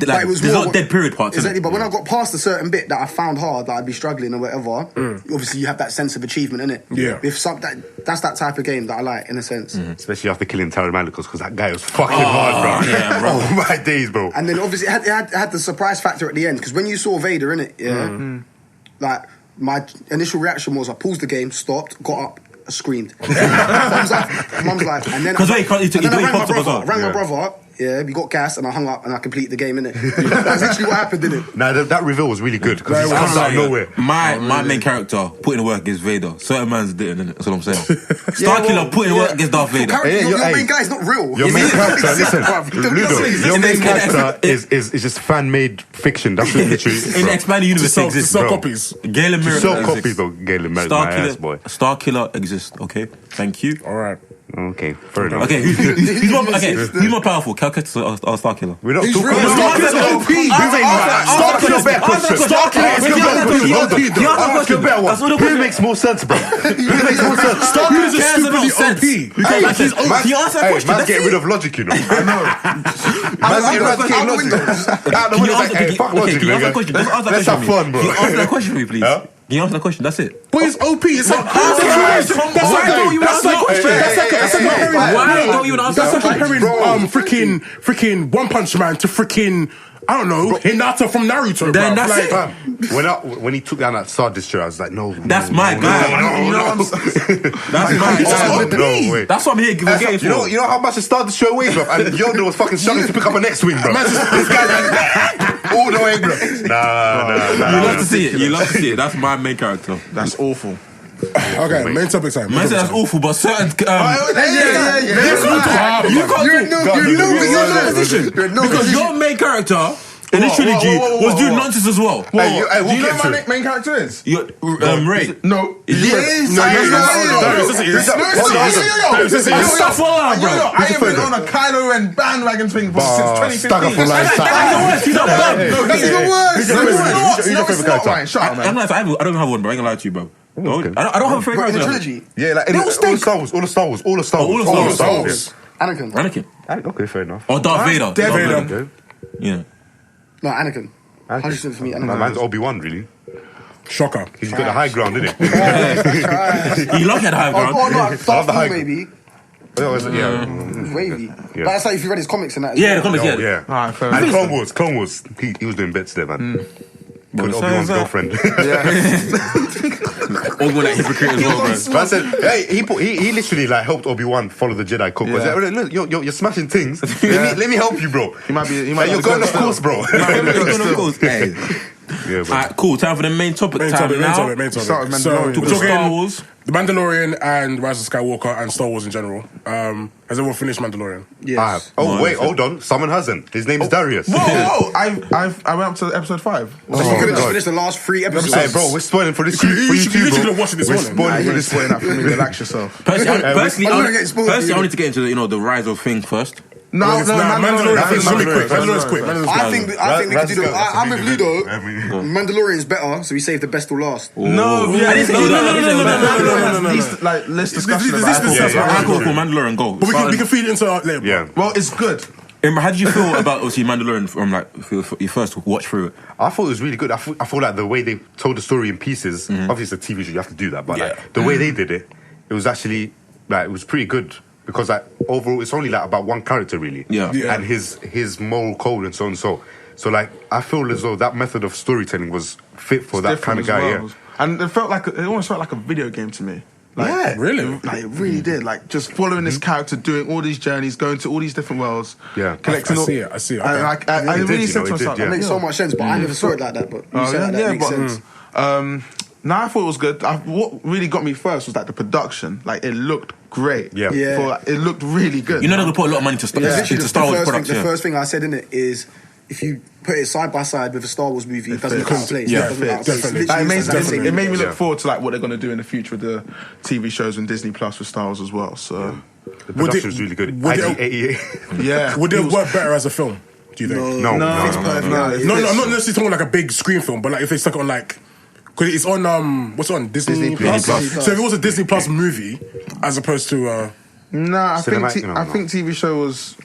of dead period parts. Exactly, but when I got past a certain bit that I found hard, that I'd be struggling or whatever, obviously you have that sense of achievement, innit? Yeah. That's that type of game that I like, in a sense. Especially after killing Taramandicus, because that guy was fucking hard, bro. Yeah, bro. Oh my days, bro. And then obviously it had the surprise factor at the end, because when you saw Vader, innit, like, my initial reaction was I paused the game, stopped, got up, screamed. Mum's like, and then I rang my brother. Yeah, we got gas and I hung up and I completed the game, innit? That's literally what happened, didn't it? Nah, that reveal was really good because it comes out of nowhere. My main character putting in work against Vader. Certain man's didn't, innit? That's what I'm saying. Starkiller putting in work against Darth Vader. Your main guy's not real. Your main character, listen, Ludo, your main character is just fan-made fiction. That's literally in the expanded universe to exists, sell bro. copies. Galen Mirror sell copies, though. Galen Mirror, my ass, boy. Starkiller exists. Okay, thank you. All right. Okay, fair enough. Okay, who's more powerful, Calcutta or Starkiller? We're not talking about OP. Starkiller better. Who makes more sense, bro? Who makes more sense? Starkiller is stupidly OP. He asked that question. Man's getting rid of logic, you know. I know. Man's eradicating logic. Out the window, like, hey, fuck logic, nigga. Let's have fun, bro. Can you answer that question for me, please? Can you answer that question? That's it. But it's OP. It's like Why don't you answer that question? comparing freaking One Punch Man to freaking I don't know Hinata from Naruto. Then that's it. When he took down that sword destroyer, I was like, no, that's my guy. That's my guy. No way. That's what I'm here giving games for. You know how much the Star Destroyer weighs, bro? And Yoda was fucking struggling to pick up an X-wing, bro. This guy's like, all the way, bro. Nah. You love to see it. You love to see it. That's my main character. That's awful. Okay, main topic time. Man said that's awful, but certain. You because your main character in this trilogy was doing nonsense as well. Do you know what my main character is? Ray. No. Yes. Stuff all out, bro. I ain't been on a Kylo Ren bandwagon thing since 2015. That's the worst. Who's your favorite character? Shut up, man. I don't have one, bro. I ain't gonna lie to you, bro. I don't have a favorite character. trilogy. Yeah, like all the Star Wars. Anakin. Okay, fair enough. Or Darth Vader. Yeah. No, Anakin. 100% for me, Anakin. Man's Obi-Wan, really. Shocker. He's got the high ground, isn't it? He loved the high ground. Darth Vader, maybe. Yeah. Wavy. But that's like if you read his comics and that. Yeah, the comics, yeah. Alright, fair And enough. Clone Wars. He was doing bits there, man. With Obi-Wan's girlfriend. Obi-Wan that hypocrite as well, bro. But I said, hey, he literally like helped Obi-Wan follow the Jedi code. Yeah. Like, look, you're smashing things. Let me help you, bro. He might You're going off course, bro. Yeah, Alright, cool. Time for the main topic. Main topic. Start with So Mandalorian. we're talking Star Wars. The Mandalorian and Rise of Skywalker and Star Wars in general. Has everyone finished Mandalorian? Yes. Wait, hold on. Someone hasn't. His name's Darius. Whoa! I went up to episode 5. So you could have just finished the last 3 episodes. Hey, bro, we're spoiling for this for You you too, literally bro. watched it this We're morning. spoiling for You're this. spoiling that for me. Relax yourself. Personally, I spoiled. need to get into the rise of thing first. Mandalorian's quick. I think we could do the. I'm with Ludo. Mandalorian's better, so we saved the best till last. No. Let's discuss it. Cool, Mandalorian, go. But we can feed it into our later. Yeah. Well, it's good. Imbran, how did you feel about obviously Mandalorian from like for your first watch through it? I thought it was really good. I feel like the way they told the story in pieces. Obviously, it's a TV show, you have to do that. But like the way they did it, it was actually like it was pretty good because like overall, it's only like about one character really. And his moral code and so on and so. So like I feel as though that method of storytelling was fit for that kind of guy. Well. And it almost felt like a video game to me. Like, really? Like, it really did. Like, just following this character, doing all these journeys, going to all these different worlds. Yeah. Collecting I see it. I really said to myself, it makes so much sense, but I never saw it like that. But you said that makes sense. Now I thought it was good. What really got me first was like the production. Like, it looked great. Yeah. It looked really good. You know they're going to put a lot of money into Star Wars production. The first thing I said in it is, if you put it side by side with a Star Wars movie, it doesn't look out of place. It made me look forward to like what they're going to do in the future with the TV shows and Disney Plus with Star Wars as well. So the production was really good. Would it work better as a film? Do you think? No. I'm not necessarily talking like a big screen film, but like if they stuck it on like. Because it's on, what's it on? Disney Plus. So if it was a Disney Plus movie, as opposed to... I think TV show was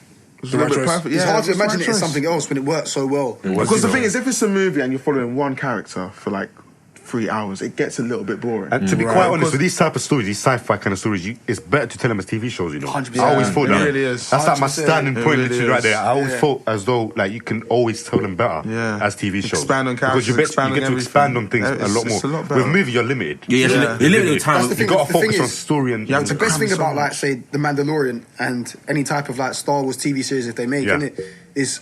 a little bit perfect. It's hard to imagine it as something else when it works so well. Because the thing is, if it's a movie and you're following one character for like 3 hours, it gets a little bit boring. And to be quite honest, with these type of stories, these sci-fi kind of stories, it's better to tell them as TV shows, you know. 100%. I always thought that. It really is. That's like my standing point really literally right there. I always thought as though like you can always tell them better as TV shows. Expand on characters, because you get to expand on things a lot more. It's a lot better. With movie, you're limited. You're limited with time. You've got to focus on story and... The best thing about, like, say, The Mandalorian and any type of, like, Star Wars TV series if they make, is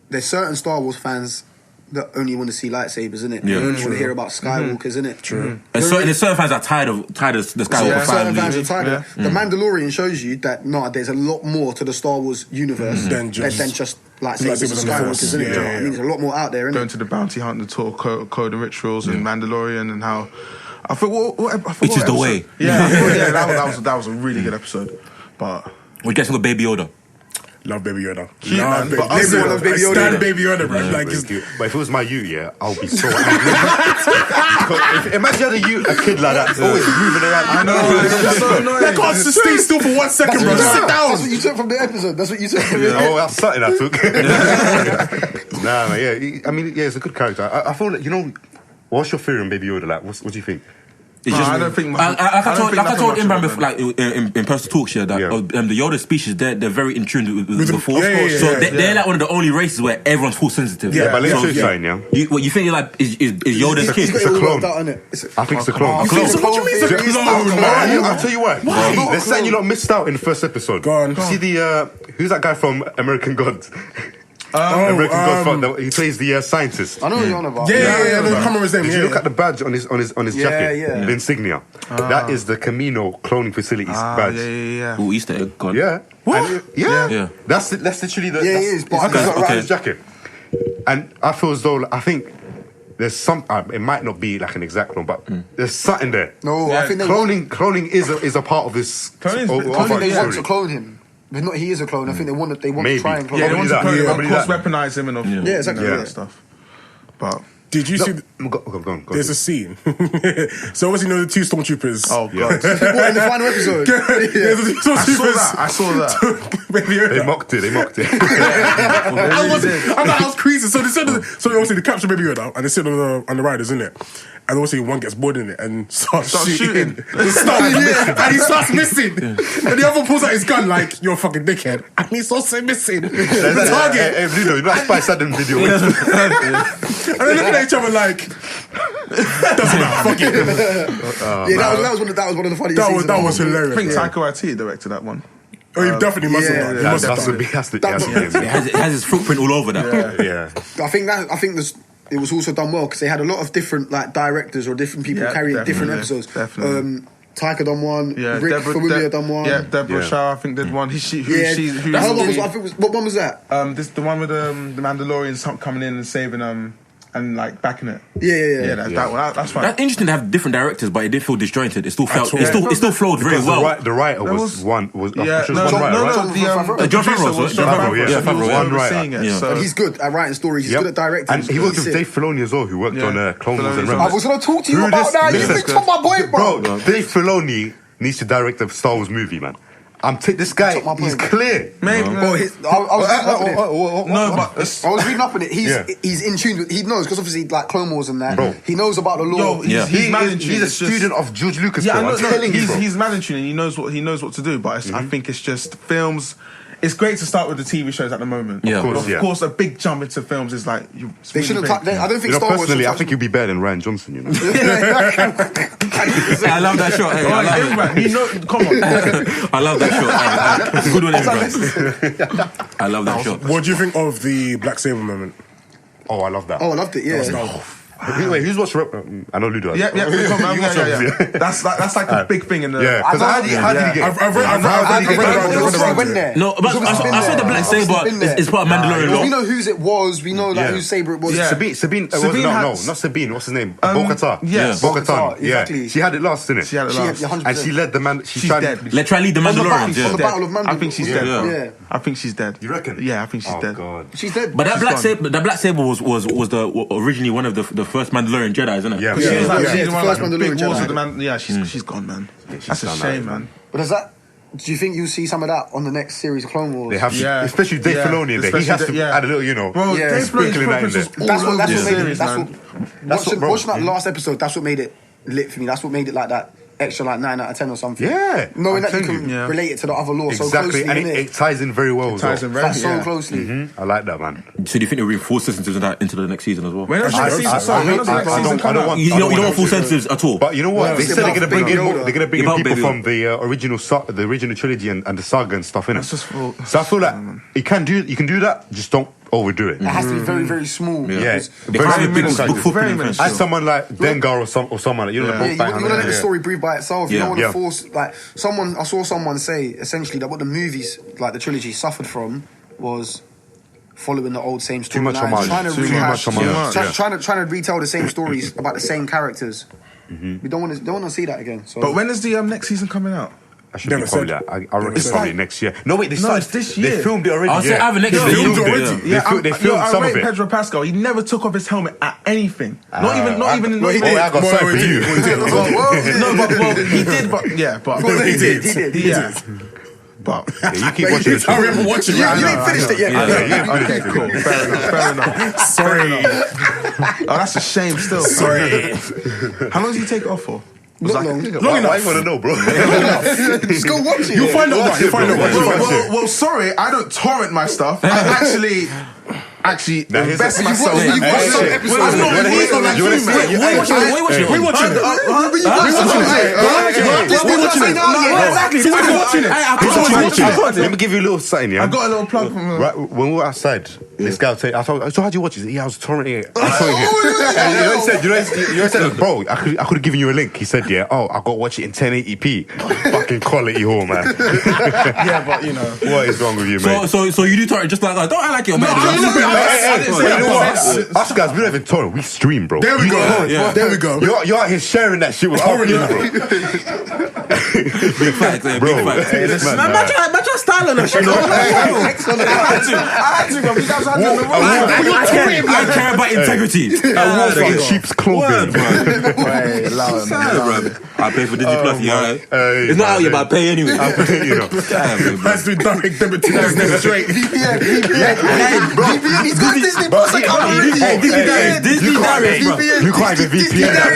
there's certain Star Wars fans that only want to see lightsabers, innit? They only want to hear about Skywalkers, innit? True. And there's certain fans that are tired of the Skywalker certain family. fans are tired of The Mandalorian shows you that, there's a lot more to the Star Wars universe than just lightsabers and Skywalkers, innit? I mean, there's a lot more out there, innit? Going to the bounty hunt, the tour code and rituals and Mandalorian and how... I thought, It is the way. That was a really good episode. But... We're getting with Baby Yoda. Love Baby Yoda. Everyone loves Baby Yoda. I stand Baby Yoda, bro. But if it was my youth, I'll be so angry. Imagine a kid like that, always moving around. I know. That's so annoying. They can't just stay still for 1 second, bro. Just sit down. That's what you took from the episode. Oh, that's something I took. Nah, man, I mean, it's a good character. I feel like, what's your theory on Baby Yoda? Like, what do you think? I don't think. I told Imbran before, like in personal talks here, that the Yoda species they're very in tune with the Force. So they're like one of the only races where everyone's Force sensitive. Yeah, but let's show you something. You think like is Yoda's kid? It's a clone. I think it's a clone. What do you mean it's a clone, man? I'll tell you why. There's something you lot missed out in the first episode. Go on. See who's that guy from American Gods? American Gods. He plays the scientist. I know what you're on about. I can't remember his name. Did you look at the badge on his jacket? Yeah. The insignia. That is the Camino cloning facilities badge. Yeah. Ooh, Easter egg. Gone. Yeah. What? Yeah. That's literally the. Yeah, it is. He's got around his jacket. And I feel as though I think there's some. It might not be like an exact one, but there's something there. No, I think cloning is a part of this. They want to clone him. But not he is a clone. I think they want to try and clone him. They want to clone him, of course, weaponize him and exactly that stuff. But did you see? Go There's a scene. So obviously, the two stormtroopers. Oh god! What, in the final episode? I saw that. They mocked it. I was crazy. So obviously the capture Baby Yoda and they sit on the riders, isn't it? And obviously one gets bored in it and starts shooting. And he starts missing. And the other one pulls out his gun like, you're a fucking dickhead. And he's also missing. The target. Hey, Bruno, you know that Spice Adam video? And they're looking at each other like, doesn't matter, fuck it. That was one of the funniest scenes. That was hilarious. I think Taika Waititi directed that one. Oh, he definitely must have done. It has his footprint all over that. Yeah. I think it was also done well because they had a lot of different like directors or different people carrying different episodes. Definitely. Taika done one. Rick Famuyiwa done one. Yeah, Deborah Shaw I think did one. What one was that? The one with the Mandalorians coming in and saving and like backing it. Yeah. That one. That's fine. That's interesting to have different directors, but it did feel disjointed. It still flowed very well. The writer was one. John Favreau. One writer. So he's good at writing stories. He's good at directing. And he worked with Dave Filoni as well, who worked on Clone Wars and Rebels. I was going to talk to you about that. You've been talking my boy, bro. Dave Filoni needs to direct a Star Wars movie, man. This guy, he's clear. Maybe. I was reading up on it. He's in tune with. He knows because obviously like Clone Wars and that. Bro. He knows about the law. He's a student of George Lucas. Yeah, I'm telling you, bro. he's managing and he knows what to do. But I think it's just films. It's great to start with the TV shows at the moment. Yeah, of course, a big jump into films is like they shouldn't. I don't think. Star Wars personally, I think you'd be better than Ryan Johnson. You know. I love that shot. Hey, I love it. Come on. I love that shot. It's a good one, Imbran. I love that shot. What do you think of the Black Saber moment? Oh, I love that. Oh, I loved it. Yeah. Wait, who's watched? I know Ludo. Yeah. That's like a big thing in the. Yeah, because how did he get? I've read there. No, but I said the Black Saber is part of Mandalorian law. We know whose it was. We know like whose saber it was. Sabine. No, not Sabine. What's his name? Bo-Katan. Yeah, Bo-Katan. Exactly. She had it last, didn't it? She had it last, and she led the man. She's dead. Let's try lead the Mandalorians. On the Battle of Mandalore. I think she's dead. Yeah. I think she's dead. You reckon? Yeah, I think she's dead. God. She's dead. But that Black Saber was originally one of the first Mandalorian Jedi, isn't it? Yeah. She's like the first big Mandalorian wars Jedi. of the man. Yeah, she's gone, man. That's a shame, man. But do you think you'll see some of that on the next series of Clone Wars? They have to, especially Dave Filoni. He has to add a little, Bro, Dave sprinkling that in there. That's what watching that last episode. That's what made it lit for me. That's what made it like that extra like 9 out of 10 or something. Yeah, knowing that you can relate it to the other law so closely. And it ties in very well. So closely. I like that, man. So do you think it'll reinforce sensitives into the next season as well? When does the next season come out? You don't want full sensitives at all. But you know what? They said they're going to bring in people from the original trilogy and the saga and stuff in it. So I feel like you can do that. Just don't overdo it. It has to be very, very small. Yeah, very minuscule. As someone like Dengar or someone like, you want to let the story breathe by itself. You don't want to force I saw someone say essentially that what the movies, like the trilogy, suffered from was following the old same story. Too much homage. Trying to retell the same stories about the same characters. We don't want to see that again. So. But when is the next season coming out? I should be probably that. I reckon it's probably next year. No, wait, they started. It's this year. They filmed it already. I'll say I have a next year. They filmed it already. They filmed some of it. Pedro Pascal, he never took off his helmet at anything. Not even. I got something for you. No, but he did. But yeah, but he did. Yeah. But you keep watching it. I remember watching it. You ain't finished it yet. Okay, cool. Fair enough. Sorry. Oh, that's a shame still. Sorry. How long did you take it off for? Not long. Long enough. I want to know, bro. Just go watch it. You'll find out. Well, sorry, I don't torrent my stuff. I actually invest myself. You watched some episodes. We watching it. Let me give you a little something. I got a little plug from right when we were outside. This guy said, "I thought, so how'd you watch it?" Yeah, I was torrenting it. I saw it. And you know, said, bro, I could have given you a link. He said, yeah. Oh, I got to watch it in 1080p. Fucking quality whore, man. Yeah, but you know what is wrong with you, mate? So you do torrent just like that? Don't I like it, man? You know what? Us guys, we don't even torrent. We stream, bro. There we go. There we go. You're out here sharing that shit with our people, bro. Big facts, bro. Man, just style on that shit. I had to, bro. You guys had to. I care about integrity. Sheep's clothing, bro. I pay for Disney Plus. It's not out yet, but I pay anyway. You know. That's doing direct debit to us straight. VPN. He's got Disney Plus account already. Disney Darius, bro. You can't even VPN that,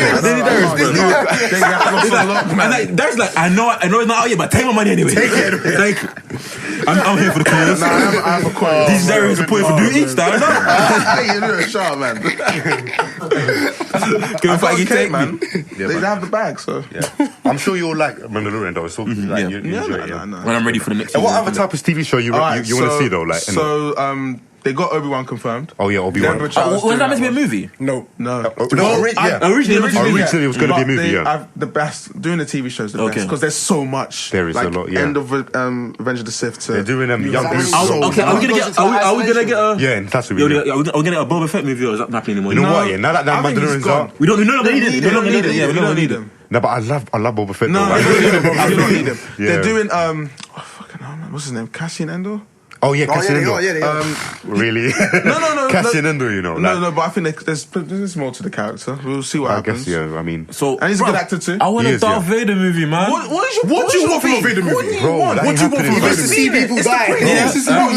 bro. That's like, I know it's not out yet, but take my money anyway. Take it. Thank you. I'm here for the cause. Nah, I have a coin. These Darius are putting for duty. Stand up. Hey, you're a sharp, man. Give a fight, you take, man. Yeah, they have the bag, so. Yeah. I'm sure you'll like Mandalorian, though. So, like, you enjoy it. When I'm ready for the next season. What other type of TV show you want to see, though? Like, so, they got Obi-Wan confirmed. Oh yeah, Obi-Wan. Was that meant to be a movie? No. Originally it was going to be a movie. Yeah. The best doing the TV shows the best because there's so much. There is a lot. Yeah. End of Revenge of the Sith. They're doing Young Bruce. Okay, are we gonna get a? Yeah, that's what we do. Are we gonna get a Boba Fett movie or is that not happening anymore? You know what? Yeah, now that Mandalorian's out, we don't need it. We don't need him. No, but I love Boba Fett. No, you don't need him. They're doing fucking hell, man. What's his name? Cassian Andor. Oh yeah, Cassian Andor. Yeah. Really? No. Cassian Andor, you know. No, but I think there's more to the character. We'll see what happens. I guess, yeah. I mean, So, and he's a good actor too. I want a Darth Vader movie, man. What do you want from a Vader movie? What do you Bro, want? What do you want from a Vader to see movie? people die.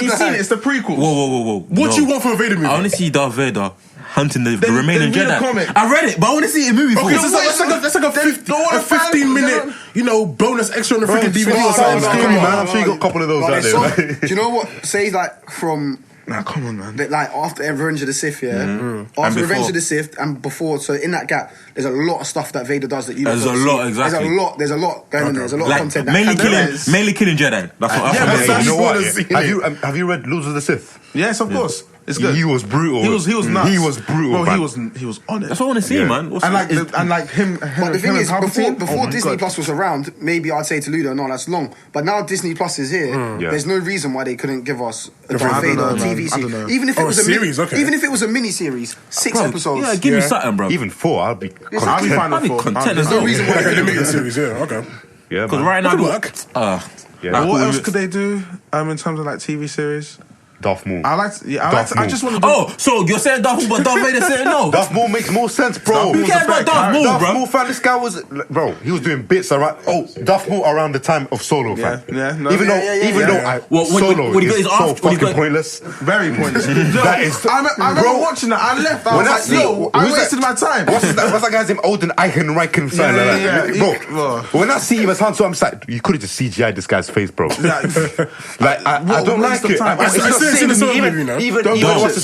You've seen it. It's the prequel. Whoa. What do you want from a Vader movie? I want to see Darth Vader hunting the remaining read the Jedi. comic. I read it, but I want to see it in movie form. Okay, so that's like a 15-minute, bonus extra on the freaking DVD or something. man. I'm sure you got a couple of those out there. Do you know what? Say like from. Nah, come on, man. Like after Revenge of the Sith, Mm-hmm. After Revenge of the Sith and before, so in that gap, there's a lot of stuff that Vader does that you. There's a lot, exactly. There's a lot going on there. There's a lot of content. Mainly killing Jedi. That's what I But you know what? Yeah. Have you read Lords of the Sith? Yes, of course. It's good. He was brutal. He was nuts. He was brutal. Bro, man. he was on it. That's what I want to see, man. And like him. But the thing is, before Disney God. Plus was around, maybe I'd say to Ludo, no, that's long. But now Disney Plus is here. There's no reason why they couldn't give us a Darth Vader TV series. Even if it was a series, even if it was a mini series, 6 episodes. Yeah, give me something, bro. Even 4, I'll be content. I'll be fine with 4. content. There's no reason why Like they a couldn't limited series, okay. Yeah, Because man. right now, Could work. Yeah. What else could they do in terms of like TV series? Darth Maul. I just want to. Oh, so you're saying Darth Maul, but Darth Vader saying no? Darth Maul makes more sense, bro. Who cares about Darth Maul, Darth bro? Maul, fam, this guy was, bro, he was doing bits around. Oh, Darth Maul around the time of Solo, fam. Even though Solo is so fucking pointless. Very pointless. That is, I remember watching that. I left. I was like, yo, I wasted my time. What's that guy's name? Odin Eichenreichen, something like that. Bro, when I see him as Han Solo, I'm just like, you could have just CGI'd this guy's face, bro. Like, I don't like it. Even Childish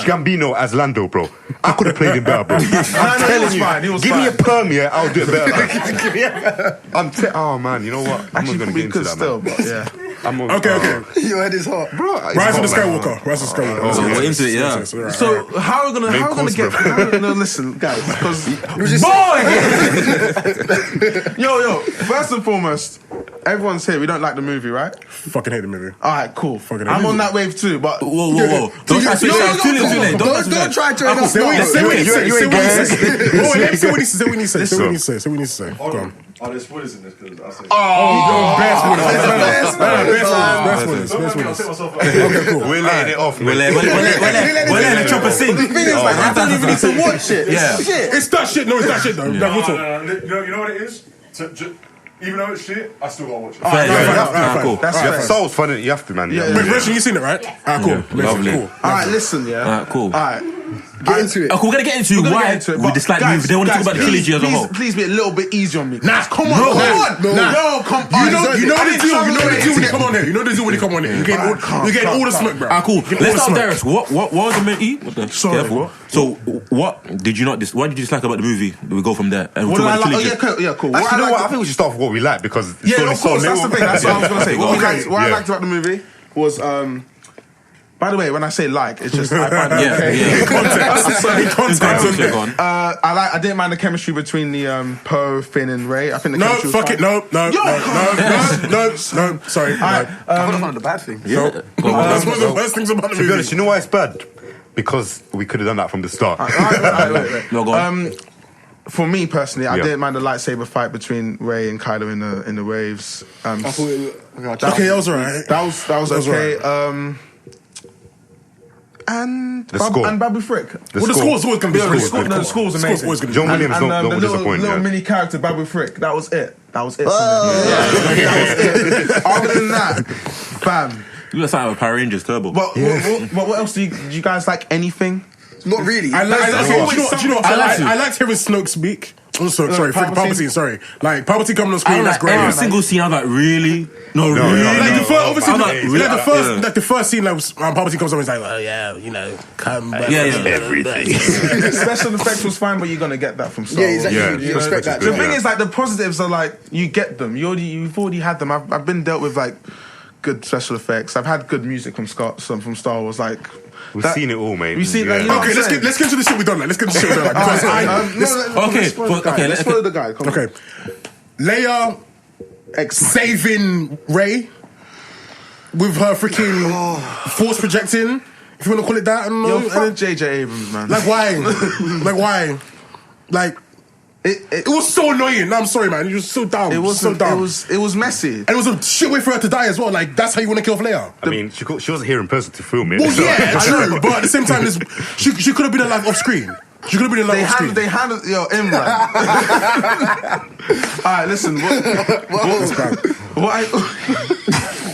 Gambino as Lando, bro. I could have played him better, bro. I'm telling you. Give me a perm, yeah, I'll do it better. Oh man, you know what? I'm not gonna get into that, man. Yeah. Okay. Your head is hot, bro. Rise of the Skywalker. We're into it, yeah. So how are we gonna get? No, listen, guys, because yo. First and foremost, everyone's here. We don't like the movie, right? Fucking hate the movie. All right, cool. Fucking I'm on that wave too, but Whoa. Don't try to say too late. Don't try to. Say what he says. Say what he says. Go on. Are there spoilers in this? Because I said. Best Okay, cool. We're laying it off. We're letting the chopper sing. the thing is, like, I don't even need to watch it. Yeah. It's that shit. No, it's that shit though. No, you know what it is? Even though it's shit, I still gotta watch it. Cool. That's fair. Soul's funny. You have to, man. Rachel, you seen it, right? Cool. Lovely. All right, listen, yeah. Cool. All right. Get into it. We're gonna get into why we dislike the movie. They want to talk about the trilogy as a whole. Please be a little bit easy on me. Nah, come on. No, come on. You know the deal. You know the deal when you come on here. You know the deal when you come on here. You're getting all the smoke, bro. Cool. Let's start with Darius. What was the movie? Sorry, what? So, what did you not? What did you dislike about the movie? We go from there. And What did I like? Yeah, cool. Actually, you know what? I think we should start with what we like because yeah, of course. That's the thing. That's what I was gonna say. What I liked about the movie was. By the way, when I say like, it's just I find it okay. Context. I didn't mind the chemistry between the Poe, Finn, and Rey. I think the chemistry was fine. No. Sorry. That's one of the bad things. Yeah. That's one of the worst things about the movie. To be honest, you know why it's bad? Because we could have done that from the start. Wait. No, go on. For me personally, I didn't mind the lightsaber fight between Rey and Kylo in the waves. Okay, that was alright. That was okay. And Babu Frick. The score's always going to be the score's amazing. John Williams don't the disappoint. little mini character Babu Frick. That was it. That was it. Other than that, fam. You look like a Power Rangers Turbo. What else do you guys like? Anything? Not really. I liked hearing Snoke speak. Also, sorry, Palpatine. Sorry, like Palpatine coming on screen. That's great. Every single scene, I'm like, really? No, really? Like the first scene, like Palpatine comes on, he's like, oh yeah, you know, come back. Yeah. Everything. Special effects was fine, but you're gonna get that from Star Wars. Yeah, exactly. You expect that. The thing is, like, the positives are like you get them. You've already had them. I've been dealt with like good special effects. I've had good music from Star Wars. Like. We've seen it all, mate. We've seen that. Okay, let's get to the shit we've done. Let's get to the shit we've done. Let's follow the guy. Okay, Leia saving Rey with her freaking force projecting. If you want to call it that, I don't know. Yo, fuck J.J. Abrams, man. Like why? Like It was so annoying. No, I'm sorry, man. It was so dumb. It was so dumb. It was messy. And it was a shit way for her to die as well. Like, that's how you want to kill off Leia. I mean, she wasn't here in person to film it. Well, yeah, true. But at the same time, she could have been alive off screen. She could have been alive off screen. They handled Imbran. All right, listen.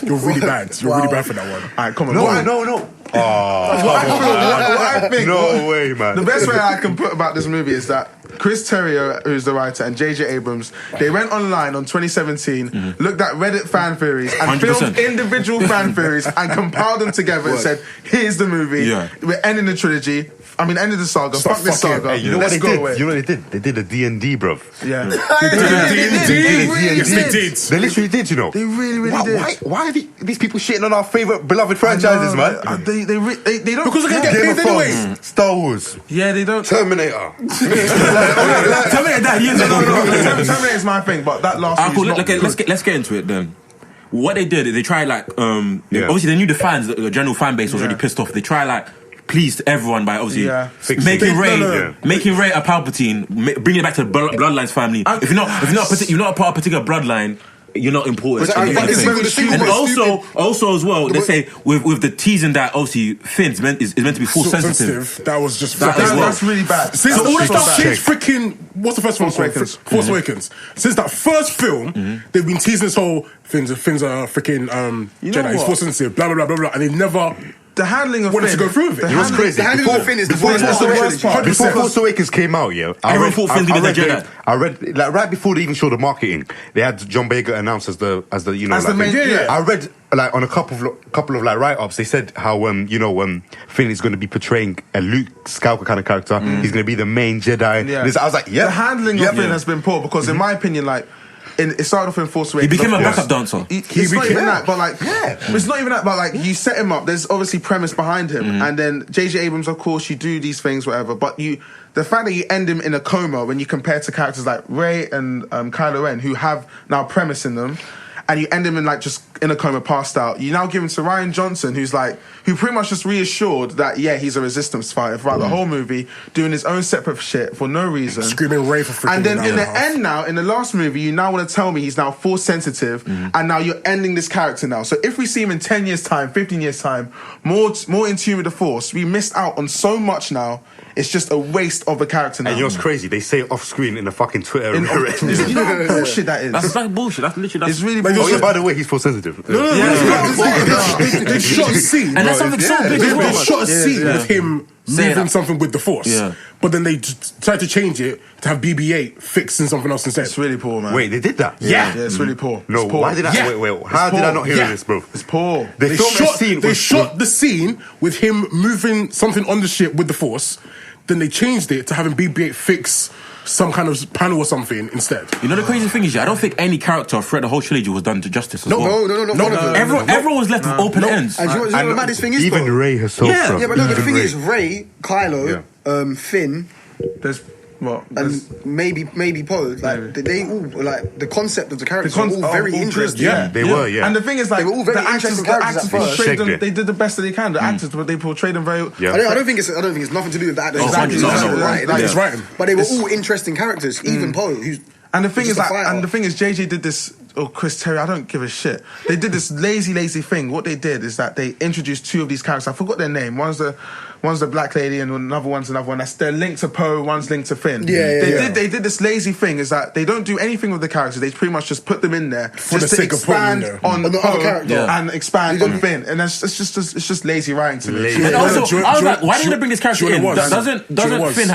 You're really bad. You're really bad for that one. All right, come on. No. What I think, no way, man. The best way I can put about this movie is that Chris Terrio, who's the writer, and J.J. Abrams, they went online on 2017, looked at Reddit fan theories, and 100%. Filmed individual fan theories and compiled them together and said, here's the movie. Yeah. We're ending the trilogy. I mean, ending the saga. Fuck this saga. Hey, you know what they did? You know what they did? They did a D&D, bruv. Yeah. They did. They literally did, you know. They really did. Why are these people shitting on our faivourite beloved franchises, man? They don't... Because they're going to get paid anyway. Star Wars. Yeah, they don't... Terminator. Terminator's my thing, but that last cool. Let's get into it then. What they did, they tried obviously they knew the fans, the general fan base was already pissed off. They tried pleased everyone by obviously making Rey a Palpatine, bringing it back to the Bloodlines family. If you're not a part of a particular bloodline, you're not important. And also as well, they say with the teasing that obviously Finn is meant to be Force sensitive. That was just that's really bad. Since all the stuff, freaking what's the first one? Force Awakens. Since that first film, they've been teasing this whole Finn's a freaking Jedi. He's Force sensitive. Blah blah blah blah blah, and they never. The handling of Finn. To go through with it. It was crazy. The handling of Finn is the worst part. Before Force Awakens came out, I read right before they even showed the marketing, they had John Boyega announced as the main. I read on a couple of write-ups, they said how Finn is going to be portraying a Luke Skywalker kind of character. He's going to be the main Jedi. Yeah. I was like, the handling of Finn has been poor because, in my opinion, it started off in Force Awakens. He became a backup dancer. It's not even that, but you set him up. There's obviously premise behind him, and then J.J. Abrams, of course, you do these things, whatever. But the fact that you end him in a coma when you compare to characters like Rey and Kylo Ren, who have now premise in them, and you end him in just in a coma, passed out. You now give him to Rian Johnson, who pretty much just reassured that he's a resistance fighter throughout the whole movie, doing his own separate shit for no reason, screaming Rey for freaking. And then in the end, now in the last movie, you now want to tell me he's now Force sensitive, and now you're ending this character now. So if we see him in 10 years' time, 15 years' time, more in tune with the Force, we missed out on so much now. It's just a waste of a character now. And you know what's crazy? They say it off screen in the fucking Twitter. You know how bullshit that is? That's bullshit. That's literally. It's really bullshit. By the way, he's Force sensitive. They shot a scene. And that's something so big as well. They shot a scene with him moving something with the Force. Yeah. But then they tried to change it to have BB-8 fixing something else instead. It's really poor, man. Wait, they did that? Yeah, it's really poor. No, why did I? Wait. How did I not hear this, bro? It's poor. They shot the scene with him moving something on the ship with the Force. Then they changed it to having BB-8 fix some kind of panel or something instead. You know the crazy thing is, I don't think any character throughout the whole trilogy was done to justice. No. Everyone was left with open ends. And you know what the maddest thing is? Even Rey herself. Yeah, but the thing is, Rey, Kylo, Finn. There's and maybe Poe. They all the concept of the characters were all very interesting. Yeah, they were. Yeah, and the thing is, they were all very interesting characters. They did the best that they can. The actors, but they portrayed them very. Yeah. I don't think it's nothing to do with the actors. It's right. But they were all interesting characters. Even Poe, who's. And the thing is, JJ did this. Or Chris Terry, I don't give a shit. They did this lazy thing. What they did is that they introduced two of these characters. I forgot their name. One's the black lady, and another one's another one. They're linked to Poe. One's linked to Finn. They did this lazy thing. Is that they don't do anything with the characters. They pretty much just put them in there for just the to sake of putting expand on the other character and expand on Finn. And it's just lazy writing to me. And also, I was like, why didn't they bring this character in? Doesn't Finn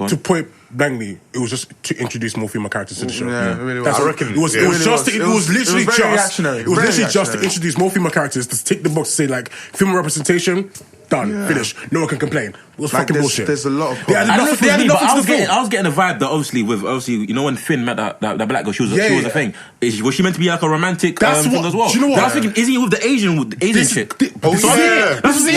to put blankly, it was just to introduce more female characters to the show. Yeah, it really was. I reckon it was literally just to introduce more female characters, to tick the box to say female representation. Done. Finish. No one can complain. It was fucking bullshit. There's a lot of. I was getting a vibe that obviously when Finn met that black girl, she was a thing. Was she meant to be like a romantic thing as well? Do you know what? I was thinking, isn't he with the Asian chick? This is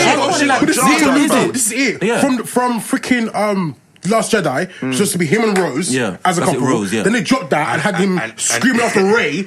it. From freaking Last Jedi, supposed to be him and Rose as a couple. Rose, Then they dropped that and had him screaming after Rey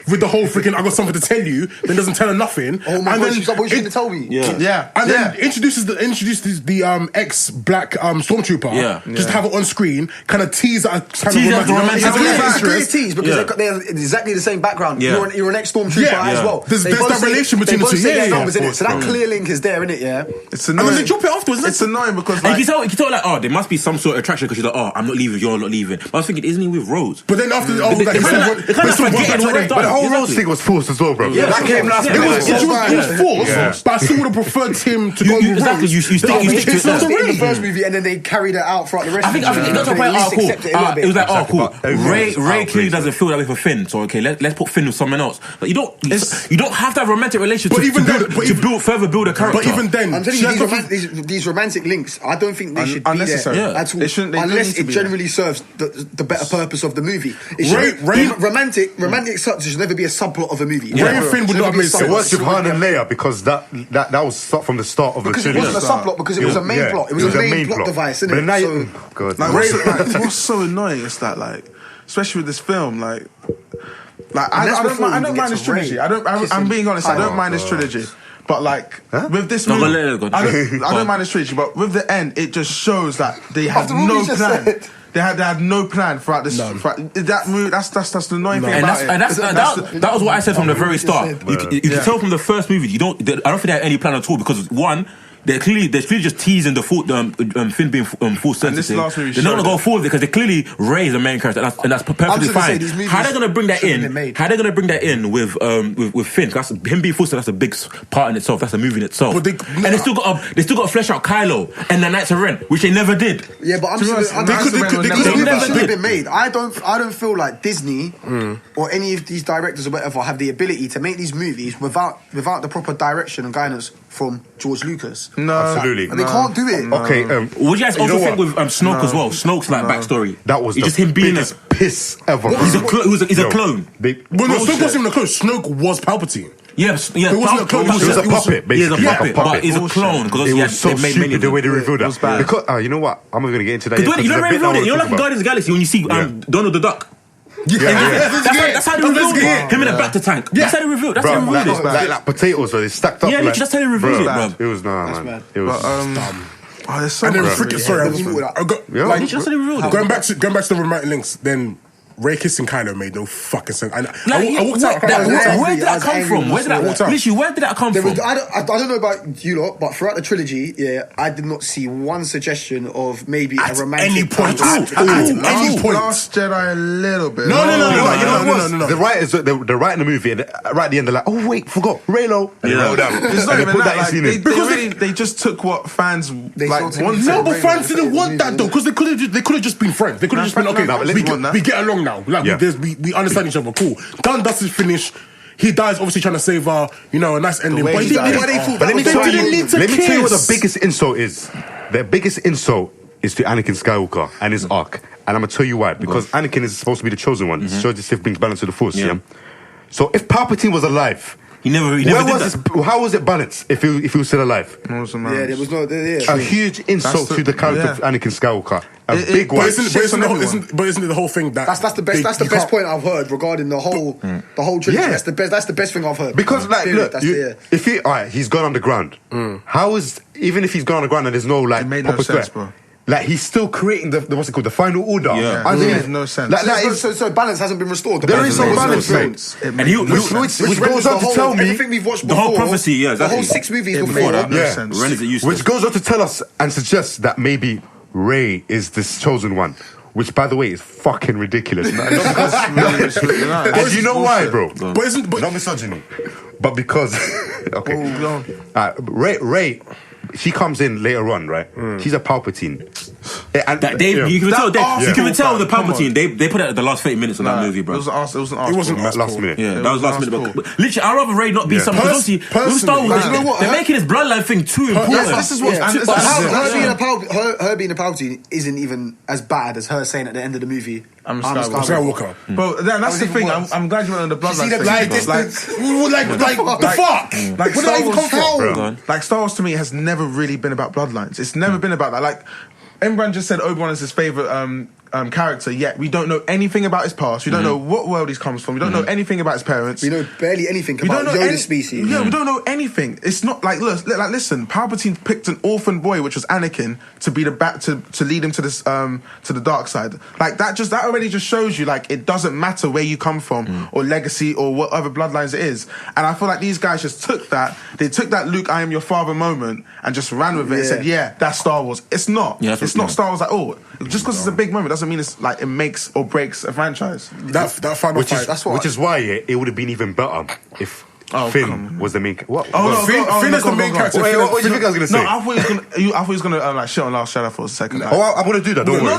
with the whole freaking "I got something to tell you." Then doesn't tell her nothing. Oh my god, she's like, "What you shouldn't tell me?" Then introduces the ex-black stormtrooper. Just to have it on screen, kind of tease that kind of romantic. It's a great tease because they're exactly the same background. You're an ex-stormtrooper as well. There's that relation between the two. So that clear link is there, isn't it? Yeah. It's annoying. And then they drop it afterwards. It's annoying because you can tell like, oh, there must be some sort of attraction because she's like, oh, I'm not leaving, you're not leaving. But I was thinking, isn't he with Rose? But then after they kind of forgetting what they've done. But the whole Rose thing was forced as well, bro. Yeah, that came last minute. It was forced, but I still would have preferred him to go with Rose. Exactly, you stick to it in the first movie and then they carried it out throughout the rest. I think it got to a point. Oh, cool. It was like, oh, cool. Ray clearly doesn't feel that way for Finn, so okay, let's put Finn with someone else. But you don't have that romantic relationship to further build a character. But even then, I'm telling you, these romantic links, I don't think they should be there at all, unless it generally serves the better purpose of the movie. Romantic such should never be a subplot of a movie. Ray and Finn would not have made sense. It works with Han and Leia because that was from the start of the trilogy. Because it wasn't a subplot, because it was a main plot. It was a main plot device, isn't it? What's so annoying is that, like, especially with this film, I don't mind this trilogy. I'm being honest. I don't mind this trilogy. But like with this movie, I don't mind this trilogy. But with the end, it just shows that they had no plan. They had no plan throughout this. That movie, that's the annoying thing about it. That was what I said from the very start. You can tell from the first movie. I don't think they had any plan at all because one. They're clearly just teasing the Finn being force sensitive. They're not gonna go forward because they clearly raise the main character, and that's perfectly fine. How they gonna bring that in? How they gonna bring that in with Finn? That's him being force. That's a big part in itself. That's a movie in itself. And they still got to flesh out Kylo and the Knights of Ren, which they never did. Yeah, but they never have been made. I don't feel like Disney or any of these directors or whatever have the ability to make these movies without the proper direction and guidance from George Lucas. No, absolutely. And they can't do it. Okay. What do you guys also think with Snoke as well? Snoke's like backstory. That was just him being biggest piss ever. He's a clone. Snoke wasn't even a clone. Snoke was Palpatine. Yeah. It wasn't a clone. He was a puppet, basically. He's a puppet, but he's a clone because it was so stupid the way they revealed that. Because you know what? I'm not going to get into that. You know they revealed it. You know, like in Guardians of the Galaxy when you see Donald the Duck. That's how they revealed it. Him in a BAFTA tank. That's how they revealed. That's how they revealed it. Like potatoes, they stacked up. Yeah, that's how they revealed it, bro. It was man. It was dumb. Oh, there's so and then much. freaking going back to the romantic links. Then Ray kissing Kylo made no fucking sense. I walked out. Where did that come from? Where did that come from? I don't know about you lot, but throughout the trilogy, I did not see one suggestion of maybe a romantic. Any point. At any point. Last Jedi a little bit. No. The writers, they're writing the movie, and right at the end, they're like, "Oh wait, forgot Raylo." And they roll down. It's not even that. They just took what fans wanted. No, but fans didn't want that though, because they could have just been friends. They could have just been okay. We get along now. Like we understand each other. Cool. Done. Dust is finished. He dies, obviously trying to save her. A nice ending. But let me tell you what the biggest insult is. The biggest insult is to Anakin Skywalker and his arc. And I'm gonna tell you why. Because Anakin is supposed to be the chosen one. So the Sith brings balance to the Force. Yeah. So if Palpatine was alive. He never did that. How was it balanced if he was still alive? There was no. A huge insult to the character of Anakin Skywalker. A big one. But isn't it the whole thing that that's the best? That's the best point I've heard regarding the whole trilogy. Yeah. That's the best thing I've heard. Because if he's gone underground, how is even if he's gone underground and there's no like proper threat? Bro. Like he's still creating the what's it called, the final order. Yeah, it makes no sense. So balance hasn't been restored. There is no balance, mate. And which goes on to tell me everything we've watched before. The whole prophecy, the whole 6 movies before. Which goes on to tell us and suggest that maybe Rey is this chosen one. Which, by the way, is fucking ridiculous. And you know why, bro? But not misogyny, but because Rey. She comes in later on, right? She's a Palpatine. And you can tell the Palpatine. They put it at the last 30 minutes of that movie, bro. It wasn't last minute. Yeah, that was last minute. But literally, I'd rather Rey not be something. Obviously, with Star Wars, they're making this bloodline thing too important. This is what. Her being a Palpatine isn't even as bad as her saying at the end of the movie, I'm Skywalker. But that's the thing. I'm glad you went on the bloodline thing. Like the fuck? Like where did that even come from? Like Star Wars to me has never really been about bloodlines. It's never been about that. Like Imbran just said Obi-Wan is his favourite character, yet we don't know anything about his past. We don't know what world he comes from. We don't know anything about his parents. We know barely anything about Yoda's species. Yeah, we don't know anything. It's not like listen. Palpatine picked an orphan boy, which was Anakin, to be to lead him to this to the dark side. Like that already just shows you like it doesn't matter where you come from or legacy or whatever bloodlines it is. And I feel like these guys just took that. They took that Luke, I am your father moment and just ran with it and said, yeah, that's Star Wars. It's not. Yeah, it's not Star Wars at all. Just because it's a big moment doesn't mean it's like it makes or breaks a franchise. That final fight, which is why it would have been even better if Finn was the main. What? Finn is the main character. What do you think I was going to say? No, I thought he was going to like shit on Last Shadow for a second. Oh, I'm going to do that. Don't worry.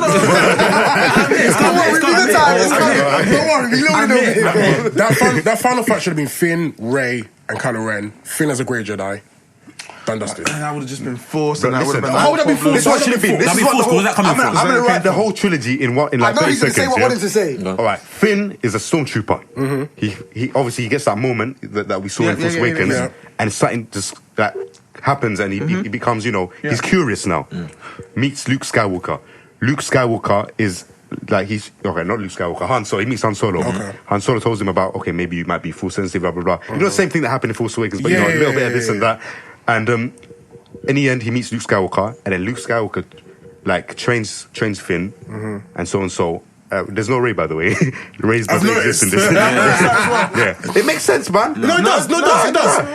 That final fight should have been Finn, Rey, and Kylo Ren. Finn as a Grey Jedi. Done dusted. That would have just been forced. And how would that be forced? This one should have been. This is what I'm going to write the whole trilogy in like 30 seconds. Say what I wanted to say. All right, Finn is a stormtrooper. He obviously gets that moment that we saw in Force Awakens, and something just that happens, and he becomes, he's curious now. Meets Luke Skywalker. Luke Skywalker is. Like not Luke Skywalker, Han Solo. He meets Han Solo. Han Solo tells him about, maybe you might be force sensitive, blah blah blah. The same thing that happened in Force Awakens, but a little bit of this and that. And in the end, he meets Luke Skywalker, and then Luke Skywalker like trains Finn, and so and so. There's no Rey, by the way. Rey doesn't exist in this. Yeah, it makes sense, man. No, it does.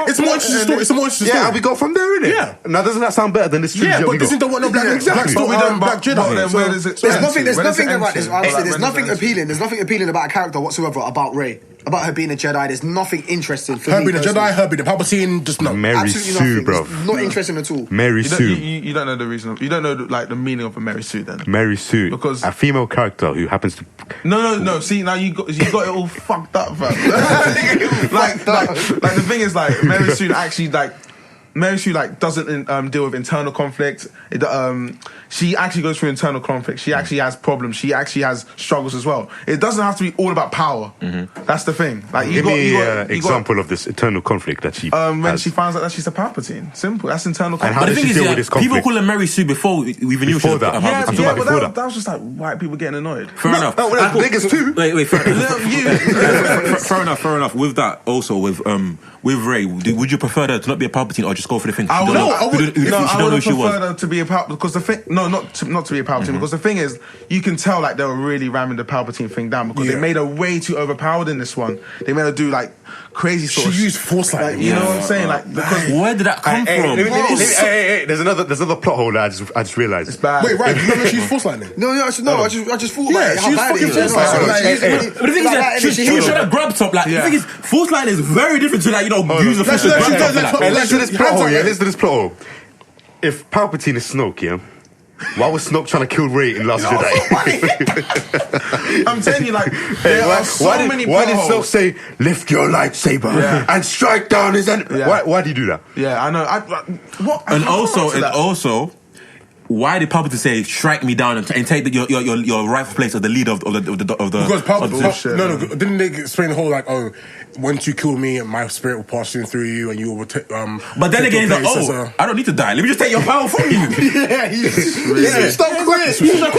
It's more interesting story. It's a more interesting story. Yeah, we go from there, innit? Yeah. Now, doesn't that sound better than this trilogy? Yeah, but this don't want no black Jedi. There's nothing about this. Honestly, there's nothing appealing. There's nothing appealing about a character whatsoever about Rey. About her being a Jedi, there's nothing interesting for me. Her being a Jedi, her being a Palpatine, just no. Mary Sue, bro. Not interesting at all. Mary Sue. You don't know the reason. You don't know like the meaning of a Mary Sue then. Mary Sue, because a female character who happens to. No. See, now you got it all fucked up, fam. like the thing is like Mary Sue actually doesn't deal with internal conflict. She actually goes through internal conflict. She actually has problems. She actually has struggles as well. It doesn't have to be all about power. That's the thing. Like, give me an example of this internal conflict that she when she finds out that she's a Palpatine. Simple. That's internal conflict. And how does she deal with this conflict? People call her Mary Sue before we even knew she was a Palpatine. But that was just like white people getting annoyed. Fair enough. Niggas too. Wait. Fair enough. With that, also with Rey, would you prefer her to not be a Palpatine or just go for the thing? I would have preferred her to be a Palpatine because the thing. No, not to be a Palpatine because the thing is, you can tell like they were really ramming the Palpatine thing down because they made her way too overpowered in this one. They made her do like crazy sort of. She used force lightning. You know what I'm saying? Like, because where did that come from? Hey, there's another plot hole that I just realised. It's bad. Wait, right? You know she used force lightning? I just thought like she used fucking force lightning. But the thing is that she was trying to grab top. Like the thing is, force lightning is very different to use the force to grab top. Listen to this plot hole. Listen to this plot hole. If Palpatine is Snoke, why was Snoke trying to kill Rey in Last Jedi? I'm telling you, like, there are so many why did Snoke say, lift your lightsaber and strike down his enemy? Why did he do that? Yeah, I know. And also, why did Palpatine say, strike me down and take your rightful place as the leader of the because Palpatine, didn't they explain the whole like, once you kill me, my spirit will pass through you, and you will. But then again, he's like, I don't need to die. Let me just take your power from you. Stop quick. He's like,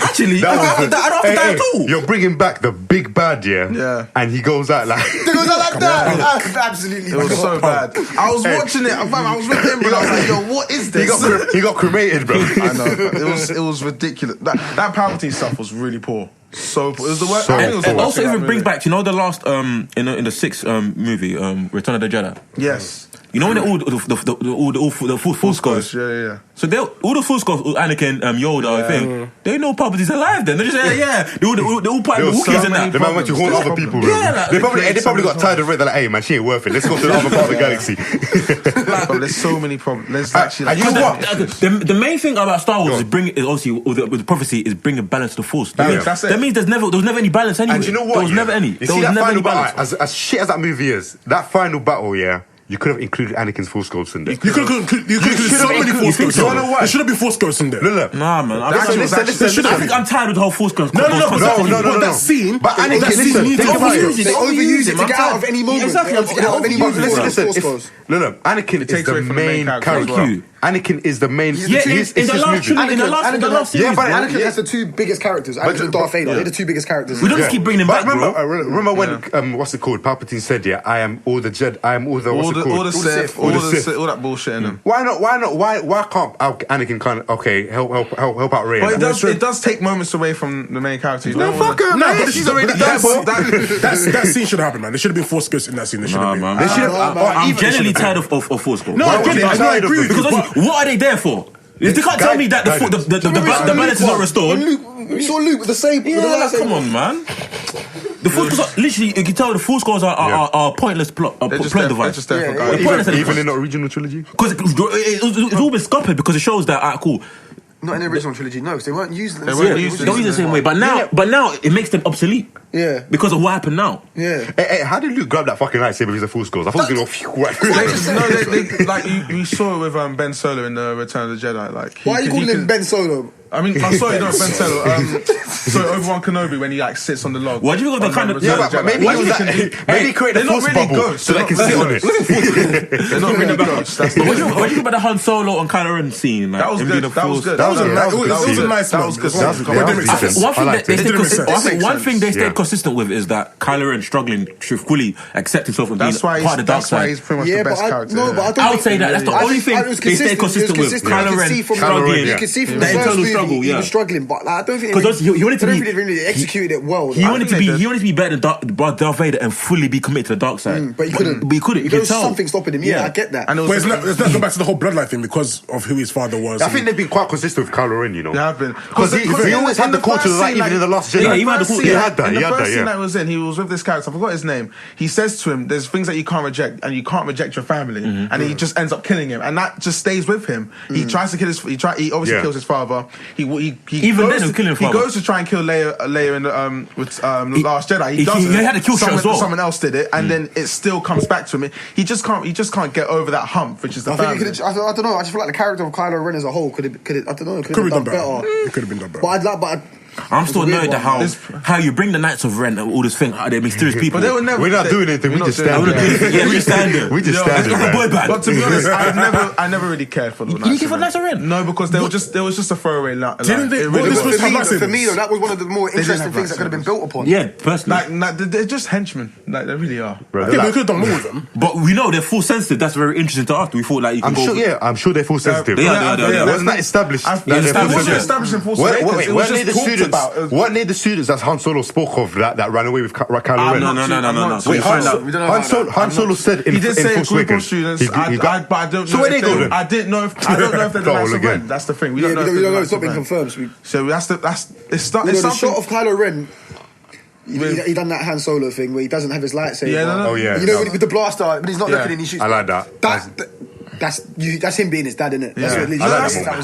actually, I don't have to die at all. You're bringing back the big bad, yeah. And he goes out like that. Absolutely, it was so bad. I was watching it. I was with him, but I was like, yo, what is this? He got cremated, bro. I know. It was ridiculous. That Palpatine stuff was really poor. So it was the worst. It also even brings back, the last in the sixth movie, Return of the Jedi. Yes. You know when all the Force Ghosts? Yeah. So all the Force Ghosts, Anakin, Yoda, thing, they know Palpatine's alive then. They're just they all part of the Wookiees and that. They might want to haunt other people, bro. They probably got tired of it. They're like, hey man, she ain't worth it. Let's go to the other part of the galaxy. There's so many problems. There's actually the main thing about Star Wars is obviously with the prophecy is bring a balance to the Force. That means there was never any balance anyway. And you know what? There was never any. You see that final battle, as shit as that movie is, that final battle, you could have included Anakin's Force Ghosts in there. You could have included so many Force Ghosts. There should have been Force Ghosts in there. Look. Nah, man. I think I'm tired with the whole Force Ghosts. No. That scene, but Anakin, listen. They overuse it to get out of any moment. Exactly. Listen. Anakin is the main character. Anakin is the main. Yeah, in the last series. Yeah, but Anakin has the two biggest characters. Anakin and Darth Vader. They're the two biggest characters. We don't just keep bringing them back, remember when what's it called? Palpatine said, "Yeah, I am all the Jedi. I am all the what's it called? All the Sith, all that bullshit in them. Why not? Why can't Anakin kind of help out Rey? But it does take moments away from the main character. No, fuck her. No, but she's already that scene should have happened, man. There should have been Force Ghosts in that scene. There should have been. I'm generally tired of Force Ghosts. No, I get it. I agree with you. Because what are they there for? If they can't tell me that the balance is not restored. You saw Luke with the same. Yeah, come on, man. The Force Ghosts, literally, you can tell the Force Ghosts are pointless plot device. Even in the original trilogy, because it's all been scuppered because it shows that cool. Not in the original trilogy, no, because they weren't used. They don't use it the same way. But now it makes them obsolete. Yeah, because of what happened now. Yeah. Hey, how did Luke grab that fucking lightsaber with the Force Ghost? I thought it was gonna go right through. No, like you saw it with Ben Solo in the Return of the Jedi. Like, why are you calling him Ben Solo? I mean, I'm sorry, not Ben Solo. Sorry, Obi-Wan Kenobi when he like sits on the log. Why do you think of the kind of? Yeah, but maybe he created a force bubble so they can sit on it. They're not really ghosts. What do you think about the Han Solo and Kylo Ren scene? That was good. That was good. That was a nice. That was good. One thing they stayed consistent with is that Kylo Ren struggling to fully accept himself and being part of the dark side. That's why he's pretty much the best character. No, but I would say that that's the only thing they stayed consistent with. Kylo Ren struggling. You can see from the first movie he was struggling, but I don't think because he wanted to be really executed it well. He wanted to be better than Darth Vader and fully be committed to the dark side. But he couldn't. There was something stopping him. Yeah, I get that. But let's not go back to the whole bloodline thing because of who his father was. I think they've been quite consistent with Kylo Ren, you know. They have been. Because he always had the core to the light, even in the last Jedi. Yeah, he had that. In the first scene that was in, he was with this character. I forgot his name. He says to him, "There's things that you can't reject, and you can't reject your family." And he just ends up killing him, and that just stays with him. He tries to kill his. He obviously kills his father. He goes to try and kill Leia in with Last Jedi. He doesn't. He had a kill shot as well. Someone else did it, and then it still comes back to him. He just can't get over that hump, which is the family. I don't know. I just feel like the character of Kylo Ren as a whole could have. I don't know. Could have been done better. It could have been done better. I'm still annoyed at how you bring the Knights of Ren and all this thing. They're mysterious people. But we're not doing anything. We just stand there. Yeah, we just stand there. We just stand there. Boy band. But to be honest, I never really cared for the Knights. You didn't care for the Knights of Ren? No, because there was just a throwaway. Didn't they? For me, though, that was one of the more interesting things that could have been built upon. Yeah, personally. Like they're just henchmen. Like they really are. Yeah, we could have done more with them. But we know they're force sensitive. That's very interesting to us. We thought like you can go. I'm sure they're force sensitive. They are. Wasn't that established? Established in Force Awakens. It was just talked about. Weren't the students that Han Solo spoke of that ran away with Kylo Ren? No. Wait, Han Solo said in he did say a Force group of Awakens. students. But I don't know. So where they go then? I don't know if they're the Knights of Ren. That's the thing. We don't know. It's not been confirmed. So that's the shot of Kylo Ren. He done that Han Solo thing where he doesn't have his lightsaber. Yeah, Oh yeah. You know, with the blaster, but he's not looking and he shoots. I like that. That's him being his dad, isn't it? Yeah.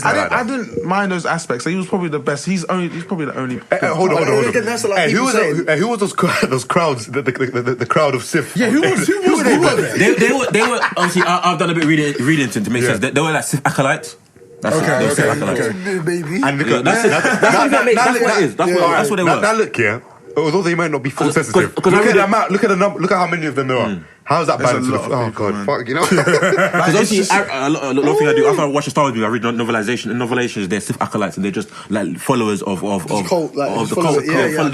I didn't mind those aspects. He was probably the best. He's probably the only. Hold on. Again, that's like who was those crowds? The crowd of Sith. Yeah, who was they? They were obviously. I've done a bit reading to make sense. They were like Sith acolytes. Okay. Baby. And that's what they were. Now look here. Although they might not be force sensitive, look at the amount. Look at how many of them there are. How's that balanced? Oh god, fuck, you know. Because obviously, a lot of things I do after I watch a Star Wars movie, I read novelization. In novelations, they're Sith acolytes, and they're just like followers of the cult, the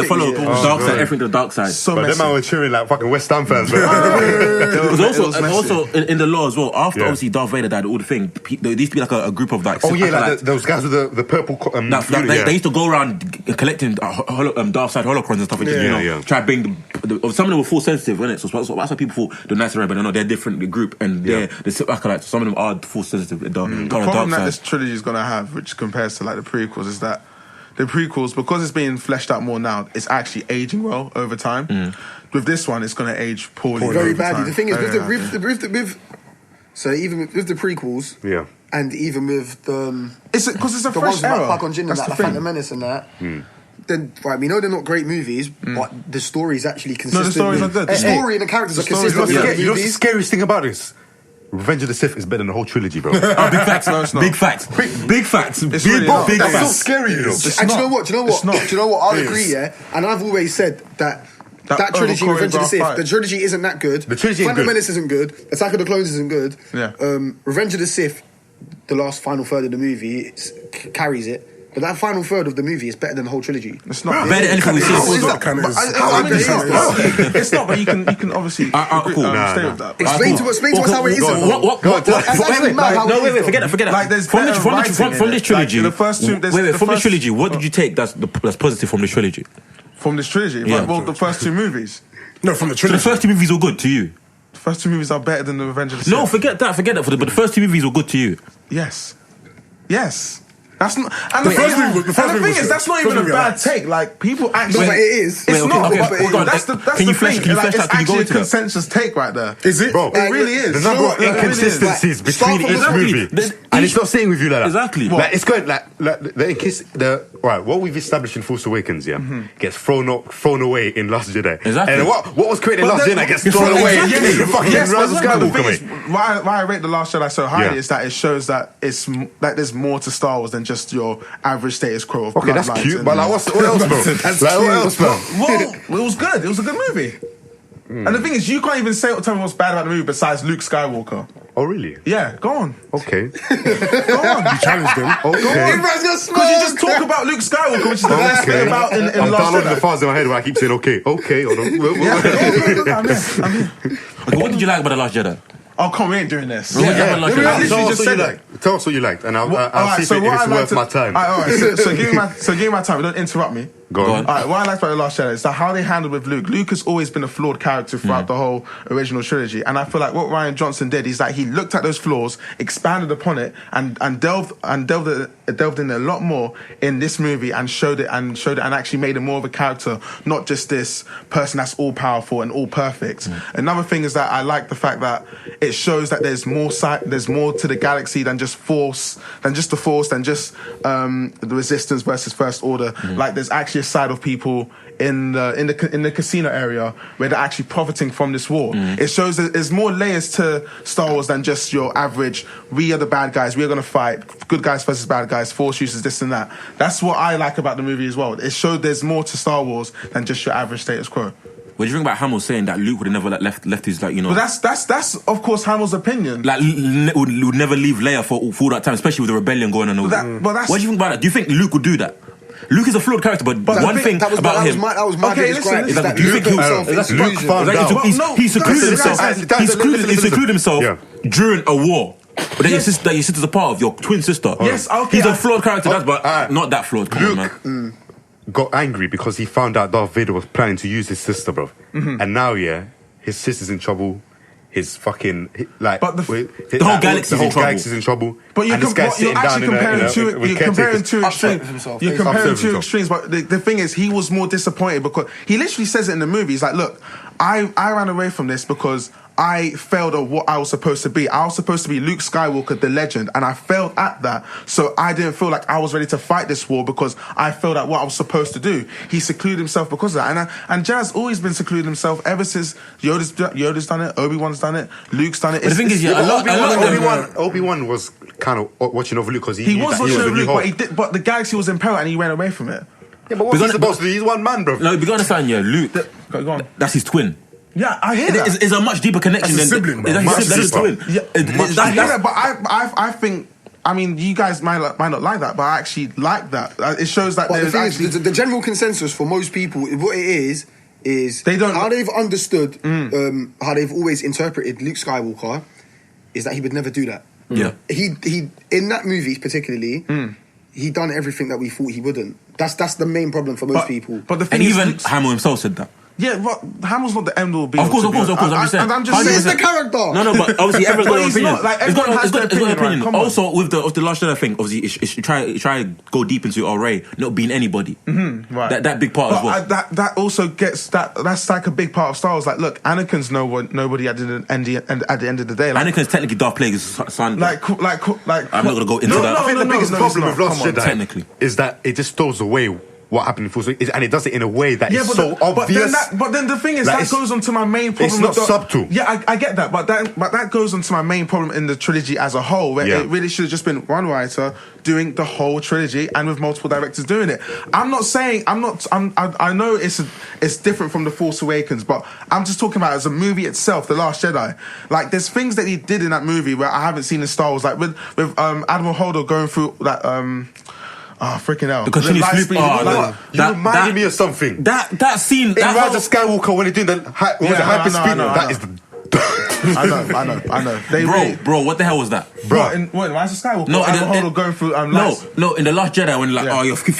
follow of the dark side, everything to the dark side. But them man were cheering like fucking West Ham fans. Because also in the law as well. After obviously Darth Vader died, all the thing, there used to be like a group of like. Oh yeah, like those guys with the purple. They used to go around collecting dark side holocrons and stuff, and try to bring some of them were force sensitive, wasn't it? So that's why people thought the Knights of Ren, but no, they're different group, and they're Sith acolytes. Some of them are force sensitive. The problem that this trilogy is going to have, which compares to like the prequels, is that the prequels, because it's being fleshed out more now, it's actually aging well over time. With this one, it's going to age poorly, very badly. The thing is, with even with the prequels, and even with the it's because it's a fresh era. Like Jin and that, the Phantom Menace and that. Then, right, we know they're not great movies, but the story is actually consistent. No, the stories are good. The story and the characters are consistent. You know the scariest thing about this? Revenge of the Sith is better than the whole trilogy, bro. Big facts. No, it's not. Big facts. Big facts. It's really not. That's so scary, you know. And do you know what? Do you know what? I'll agree, yeah. And I've always said that trilogy, Revenge of the Sith, the trilogy isn't that good. The trilogy ain't Phantom good. Menace isn't good. Attack of the Clones isn't good. Yeah. Revenge of the Sith the last final third of the movie carries it. But that final third of the movie is better than the whole trilogy. It's not better than anything we've seen. It's not, but you can obviously stay with that. Explain to us how it isn't. Wait, forget that. Like, there's from this trilogy, the first two. From this trilogy, what did you take that's positive from this trilogy? From this trilogy? Yeah. Well, the first two movies. No, from the trilogy. So the first two movies were good to you? The first two movies are better than the Revenge of the Sith. No, forget that. But the first two movies were good to you? Yes. That's not. And the thing is, that's not even a bad take. Like, people actually. No, but it is. It's not. That's the thing. It's actually a consensus take right there. Is it? Bro, it really is. The number of inconsistencies between each movie, and it's not staying with you like that. Exactly. Like, it's going like right. What we've established in Force Awakens, gets thrown away in Last Jedi. Exactly. And what was created in Last Jedi gets thrown away in fucking Rise of Skywalker. Why I rate the Last Jedi so highly is that it shows that there's more to Star Wars than just your average status quo of okay, that's cute, but like, what else, bro? What else, bro? Well, it was good. It was a good movie. And the thing is, you can't even tell me what's bad about the movie besides Luke Skywalker. Oh, really? Yeah, go on. Okay. Go on. You challenged him. Okay. Because you just talk about Luke Skywalker, which is the best thing about in I'm Last downloading Jedi. the files in my head where I keep saying, okay. I'm here. Okay, what did you like about The Last Jedi? Oh, come on, we ain't doing this. Yeah. I literally just said that. Tell us what you liked, and I'll see if it's worth my time. All right, so give me my time. Don't interrupt me. Go on. All right, what I liked about The Last Jedi is that how they handled with Luke. Luke has always been a flawed character throughout the whole original trilogy, and I feel like what Rian Johnson did is that he looked at those flaws, expanded upon it, and delved in a lot more in this movie, and showed it, and actually made him more of a character, not just this person that's all powerful and all perfect. Another thing is that I like the fact that it shows that there's more to the galaxy than just the Force, than just the Resistance versus First Order. Like, there's actually a side of people in the casino area where they're actually profiting from this war. It shows that there's more layers to Star Wars than just your average, we are the bad guys, we are going to fight, good guys versus bad guys, Force users, this and that. That's what I like about the movie as well. It showed there's more to Star Wars than just your average status quo. What do you think about Hamill saying that Luke would have never left his, like, you know... But that's of course Hamill's opinion. Like, would never leave Leia for all that time, especially with the rebellion going on. What do you think about that? Do you think Luke would do that? Luke is a flawed character, but one thing about him... That was my biggest gripe. Do you think he secluded himself during a war that your sister's a part of, your twin sister? Yes, okay. He's a flawed character, but not that flawed. Come on, man. Got angry because he found out Darth Vader was planning to use his sister, bro. And now, his sister's in trouble. His fucking the whole galaxy's in trouble. But you're comparing two extremes. But the thing is, he was more disappointed because he literally says it in the movie. He's like, look, I ran away from this because I failed at what I was supposed to be. I was supposed to be Luke Skywalker, the legend, and I failed at that. So I didn't feel like I was ready to fight this war because I failed at what I was supposed to do. He secluded himself because of that. And Jazz always been secluding himself ever since Yoda's done it, Obi-Wan's done it, Luke's done it. But the thing is, Obi-Wan was kind of watching over Luke because he was watching over Luke, but the galaxy was in peril and he ran away from it. Yeah, but what's he supposed to do? He's one man, bro. No, you gotta understand, Luke, go on. that's his twin. Yeah, I hear that. It's a much deeper connection than sibling, bro. That's his twin. I hear that, but I think, I mean, you guys might not like that, but I actually like that. It shows that there's actually... The general consensus for most people, what it is they don't... how they've understood, how they've always interpreted Luke Skywalker, is that he would never do that. Yeah. He in that movie particularly, he done everything that we thought he wouldn't. That's the main problem for most people. But the thing is, even Hamill himself said that. Yeah, but Hamill's not the end all be. Of course. I'm just saying. He's the character. No, but obviously everyone's got an opinion. Not, like, it's got an opinion. Right? Also, with the Last Jedi thing, obviously, it try to go deep into Ray not being anybody. Right. That big part as well. That also gets that's like a big part of Star Wars. Like, look, Anakin's nobody at the end of the day. Like, Anakin's technically Darth Plague's son. Like, I'm not gonna go into that. I think the biggest problem with Last Jedi technically is that it just throws away what happened in Force Awakens, and it does it in a way that is so obvious. But then the thing is, that goes on to my main problem. It's not subtle. Yeah, I get that, but that goes on to my main problem in the trilogy as a whole, where it really should have just been one writer doing the whole trilogy and with multiple directors doing it. I know it's different from The Force Awakens, but I'm just talking about as a movie itself, The Last Jedi. Like, there's things that he did in that movie where I haven't seen in Star Wars, like with Admiral Holdo going through that. Freaking hell. The continuous loop. You reminded me of something. That scene. In Rise of Skywalker, when they're doing the hyper speed, that is the... I know. Bro, what the hell was that? Bro, in Rise of Skywalker, Admiral Holdo going through... No, in The Last Jedi, when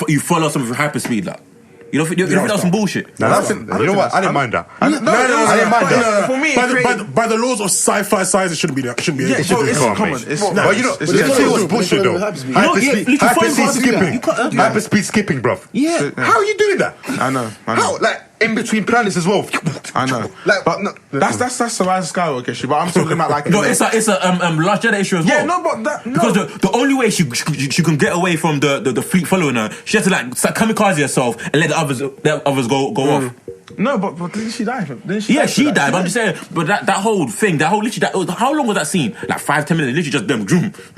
you follow some of your hyperspeed, like... You don't think that was some bullshit? You know what? I didn't mind that. I didn't mind that. For me, by the laws of sci-fi size, it shouldn't be that. It shouldn't be. It's common. But you know, it was bullshit though. Hyperspeed skipping, bruv. Yeah. How are you doing that? I know. How? Like in between planets as well. I know. Like, but no, that's the Rise of Skywalker issue. But I'm talking about like no, it's a Last Jedi issue as well. Yeah, no, but because the only way she can get away from the fleet following her, she has to like kamikaze herself and let the others go off. No, but didn't she die? She died. But I'm just saying. But that whole thing, how long was that scene? Like 5-10 minutes. Literally just them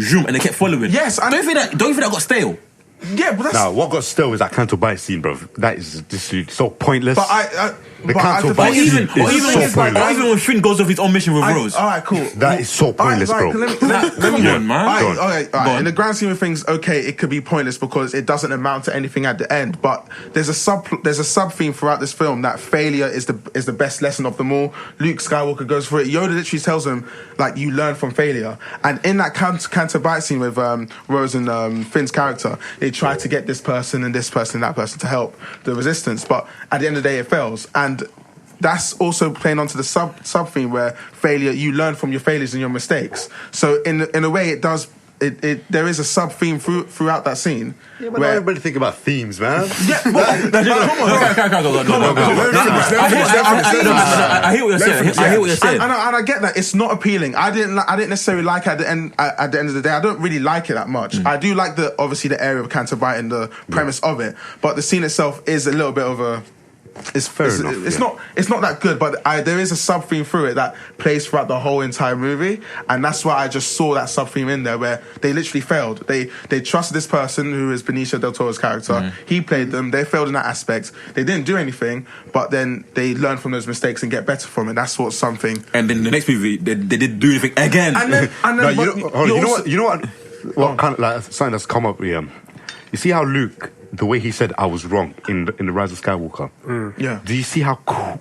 zoom, and they kept following. Yes, don't you think that got stale? Yeah, but that's... what got stale is that canto bite scene, bro. That is just so pointless. But the canto bite scene is so pointless. Or even when Finn goes off his own mission with Rose. Alright, cool. That is so pointless, bro. Come on, man. Alright. In the grand scheme of things, okay, it could be pointless because it doesn't amount to anything at the end. But there's a sub theme throughout this film that failure is the best lesson of them all. Luke Skywalker goes for it. Yoda literally tells him, like, you learn from failure. And in that canto bite scene with Rose and Finn's character, they try to get this person and this person and that person to help the resistance, but at the end of the day it fails. And that's also playing onto the sub theme where failure, you learn from your failures and your mistakes. So in a way it does there is a sub theme throughout that scene. Yeah, but not everybody think about themes, man. Yeah, come on. I hear what you're saying. And I get that it's not appealing. I didn't necessarily like it at the end of the day. I don't really like it that much. I do like obviously the area of canto bite and the premise of it, but the scene itself is a little bit of a... It's not that good, but there is a sub theme through it that plays throughout the whole entire movie, and that's why I just saw that sub theme in there where they literally failed. They trusted this person who is Benicio del Toro's character. He played them. They failed in that aspect. They didn't do anything, but then they learn from those mistakes and get better from it. That's what's something. And then the next movie, they didn't do anything again. You know what? What kind of like something that's come up here? You see how Luke, the way he said I was wrong in the Rise of Skywalker. Yeah. Do you see how cool?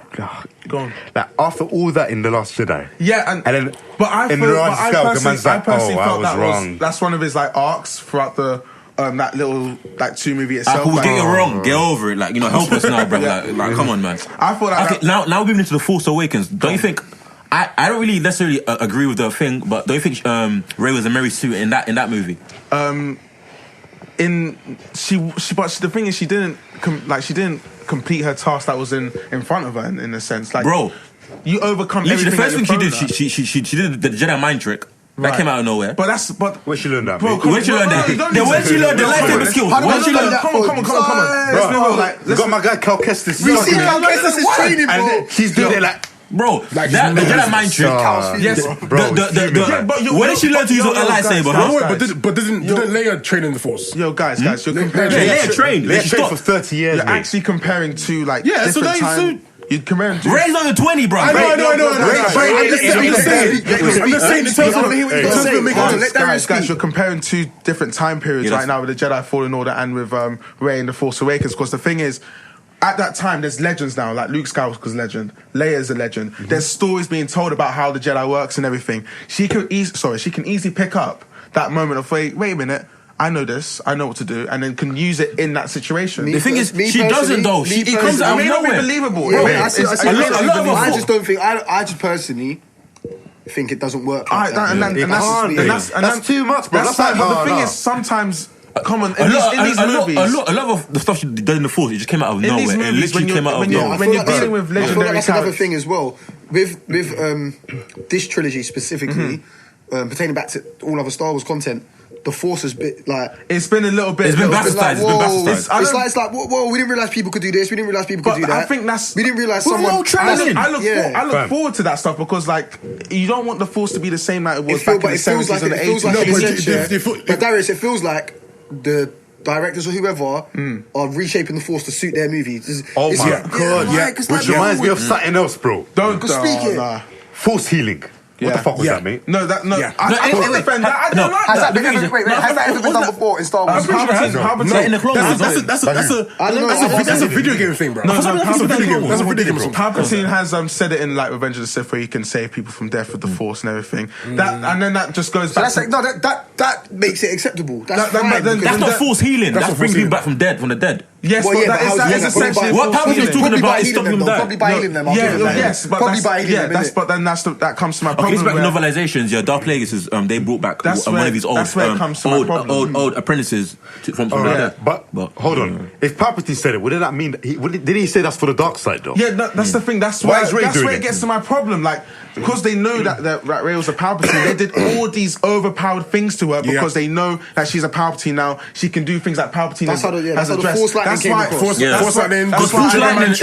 Go on. Like after all that in The Last Jedi. Yeah, and then I personally felt that wrong. That's one of his like arcs throughout the that little like 2 movie itself. Get it wrong. Get over it. Like, you know, help us now, bro. Like come on, man. I thought that. Okay, now we're moving into The Force Awakens. Don't you think? I don't really necessarily agree with the thing, but don't you think Rey was a Mary Sue in that movie? But the thing is, she didn't complete her task that was in front of her in a sense. Like, bro, you overcome literally everything. The first thing she did, she did the Jedi mind trick. That came out of nowhere. But where she learned that? Where she learned that? Where she learned the lightsaber skills? Where she learned that? Come on. Let's got my guy Cal Kestis. We see Cal Kestis' training, bro. And she's doing it like. Bro, like the Jedi mind trick. Yes, bro. Where did she learn to use a lightsaber? But didn't Leia train in the Force? Yo, guys, you're comparing. Leia trained for 30 years. You're actually comparing to like different time. You'd compare him to... Rey's under 20, bro. I know. I'm just saying in terms of... Guys, you're comparing 2 different time periods right now with the Jedi Fallen Order and with Rey and the Force Awakens, because the thing is, at that time, there's legends now, like Luke Skywalker's legend, Leia's a legend. There's stories being told about how the Jedi works and everything. She can easily pick up that moment of, wait a minute, I know this, I know what to do, and then can use it in that situation. The thing is, she doesn't though. It comes out of nowhere. Believable. I just don't think. I just personally think it doesn't work. That's too much, bro. But the thing is, sometimes. Common in these movies. A lot of the stuff she did in the Force, it just came out of nowhere. It literally came out of nowhere. When you're dealing with legendary characters. I feel like that's another thing as well. With this trilogy specifically, pertaining back to all other Star Wars content, the Force has been like it's been a little bit. It's been bastardized. It's like whoa, we didn't realize people could do this. We didn't realize people could do that. I think that's we didn't realize someone. I look forward to that stuff because like you don't want the Force to be the same like it was back in the 70s and the 80s. But Darius, it feels like the directors or whoever are reshaping the Force to suit their movies. Oh my god! Which reminds me of something else, bro. Don't speak it. Force healing. What the fuck was that, mate? I don't defend that. I don't like that. Has that ever been done before in Star Wars? That's a video game thing, bro. That's a video game. Palpatine has said it in like Revenge of the Sith where you can save people from death with the Force and everything. And then that just goes back. That makes it acceptable. That's not Force healing. That's bringing people back from the dead. Yes, but that is essentially what Palpatine is talking about is stopping them dying. Probably by healing them. But then that comes to my problem. It's like novelizations. Dark Plagueis is they brought back one of his old apprentices from the dead. But hold on, if Palpatine said it, wouldn't that mean did he say that's for the dark side though? Yeah, that's the thing. That's why it gets to my problem. Like because they know that Rey was a Palpatine, they did all these overpowered things to her because they know that she's a Palpatine now. She can do things like Palpatine has addressed. That's why Force lightning is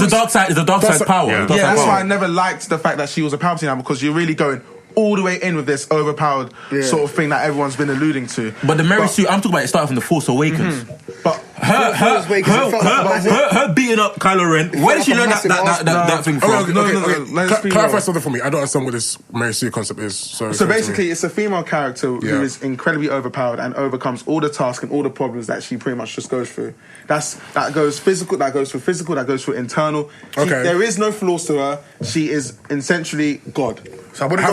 a dark side. Is a dark side power. That's why I never liked the fact that she was a Palpatine now because you're really going all the way in with this overpowered sort of thing that everyone's been alluding to. But the Mary Sue I'm talking about, it started from the Force Awakens. But her beating up Kylo Ren. Where did she learn that thing from? Clarify something for me. I don't understand what this Mary Sue concept is. So basically, it's a female character who is incredibly overpowered and overcomes all the tasks and all the problems that she pretty much just goes through. That goes physical, that goes through internal. There is no flaws to her. She is essentially God. So I wouldn't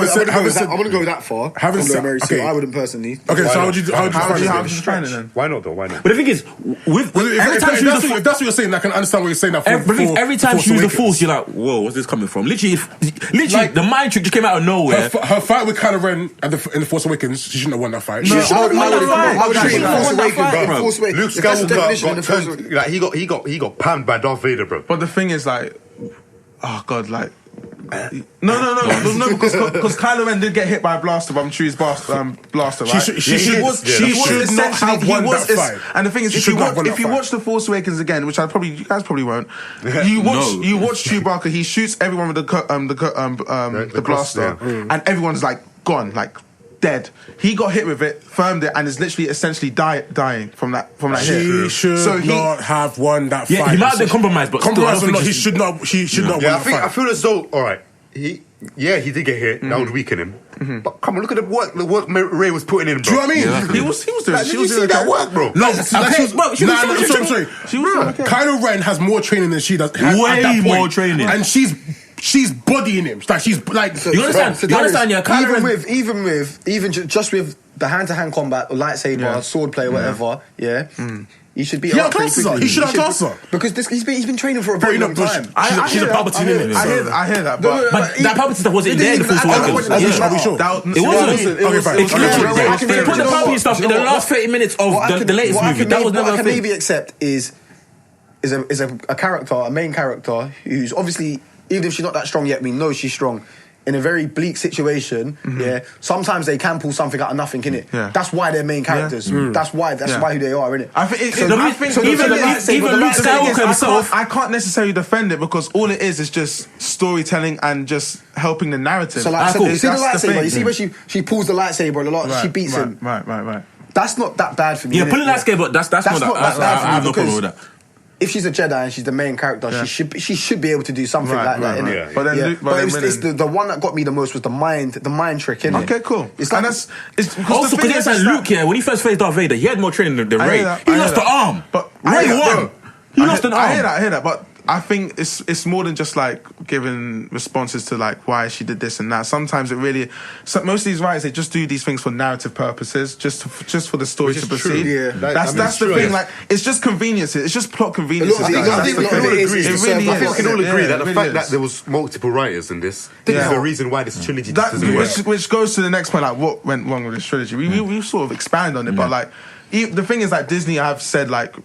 go that far. I wouldn't personally. Okay, so how would you find it then? Why not though? Why not? But the thing is, if that's what you're saying, I can understand what you're saying. Every time she used the Force, you're like, whoa, where's this coming from? Literally, the mind trick just came out of nowhere. Her fight with Kylo Ren in the Force Awakens, she shouldn't have won that fight. I would treat Force Awakens. Luke Skywalker, he got panned by Darth Vader, bro. But the thing is, like, oh god, like. No, because Kylo Ren did get hit by a blaster, but I'm sure he's blaster, right? She should not have won that fight. And the thing is, if you watch The Force Awakens again, which you guys probably won't, you watch Chewbacca, he shoots everyone with the blaster, and everyone's like gone, like dead. He got hit with it, firmed it, and is literally essentially dying from that hit. She should not have won that fight. Yeah, he might have been compromised, but he should not win that fight. I feel as though, all right, he did get hit. That would weaken him. But come on, look at the work Rey was putting in, bro. Do you know what I mean? Yeah. He was doing. She was doing that work, bro. No, sorry. Kylo Ren has more training than she does. Way more training, and she's bodying him. Like she's like. You understand? Yeah, even just with the hand-to-hand combat, or lightsaber, sword play, whatever. Yeah. He should be. He should have classed her because he's been training for a very long time. She's a Palpatine. I hear that, but that Palpatine stuff wasn't there in the Force Awakens. Are we sure? It wasn't. They put the Palpatine stuff in the last 30 minutes of the latest movie. That was never a thing. What I can maybe accept is a character, a main character who's obviously, even if she's not that strong yet, we know she's strong. In a very bleak situation, sometimes they can pull something out of nothing, innit? Yeah. That's why they're main characters. That's why who they are, innit? I think even Luke Skywalker himself, I can't necessarily defend it because all it is just storytelling and just helping the narrative. So like, you see the lightsaber, you see where she pulls the lightsaber a lot, she beats him. Right. That's not that bad for me. Yeah, pulling lightsaber, that's not that bad. I have no problem with that. If she's a Jedi and she's the main character, she should be able to do something like that, innit? Yeah. But it's the one that got me the most was the mind trick, innit? Okay, cool. It's like also because it's like Luke here. When he first faced Darth Vader, he had more training than Rey. He lost the arm, but Rey won. He lost an arm. I hear that, but I think it's more than just like giving responses to like why she did this and that. Sometimes most of these writers, they just do these things for narrative purposes, just for the story to proceed. Yeah, that's the thing. Like it's just convenience. It's just plot convenience. I think we can all agree that the fact that there was multiple writers in this is the reason why this trilogy doesn't work. Which goes to the next point, like what went wrong with this trilogy. We sort of expand on it, but like. the thing is that Disney have said like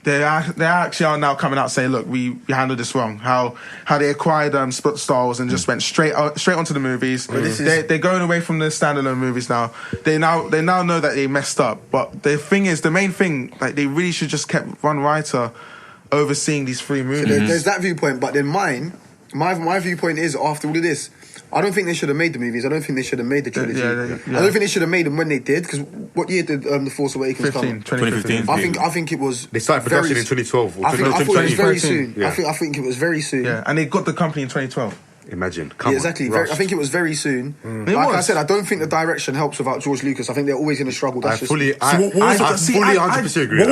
they actually are now coming out saying, look, we handled this wrong. How they acquired Star Wars and just went straight onto the movies. They're going away from the standalone movies now. They now know that they messed up. But the thing is, the main thing, like they really should just kept one writer overseeing these 3 movies. So there's that viewpoint, but then my viewpoint is, after all of this, I don't think they should have made the movies. I don't think they should have made the trilogy. I don't think they should have made them when they did. Because what year did The Force Awakens come? 2015. I think it was. They started production in 2012. I thought it was very soon. Yeah. I think it was very soon. Yeah, and they got the company in 2012. Imagine. Exactly. I think it was very soon. Like I said, I don't think the direction helps without George Lucas. I think they're always going to struggle. That's I fully 100% agree.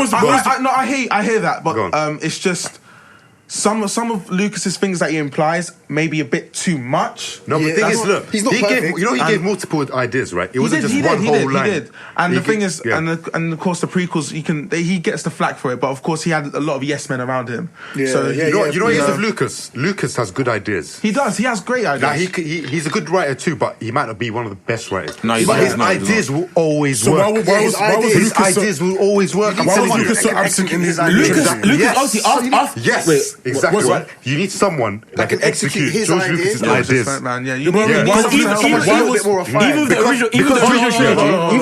I hear that, but it's just. Some of Lucas's things that he implies may be a bit too much. No, but the thing is, look, he's not perfect. He gave multiple ideas, right? It wasn't just one whole line. He did. And the thing is, and of course the prequels, he gets the flack for it, but of course he had a lot of yes men around him. Yeah, so you know what it is with Lucas? Lucas has good ideas. He does. He has great ideas. Now, he's a good writer too, but he might not be one of the best writers. No, but his ideas will always work. His ideas will always work. Why was Lucas so absent in his Lucas obviously yes, exactly. You need someone that can execute George Lucas's ideas. Even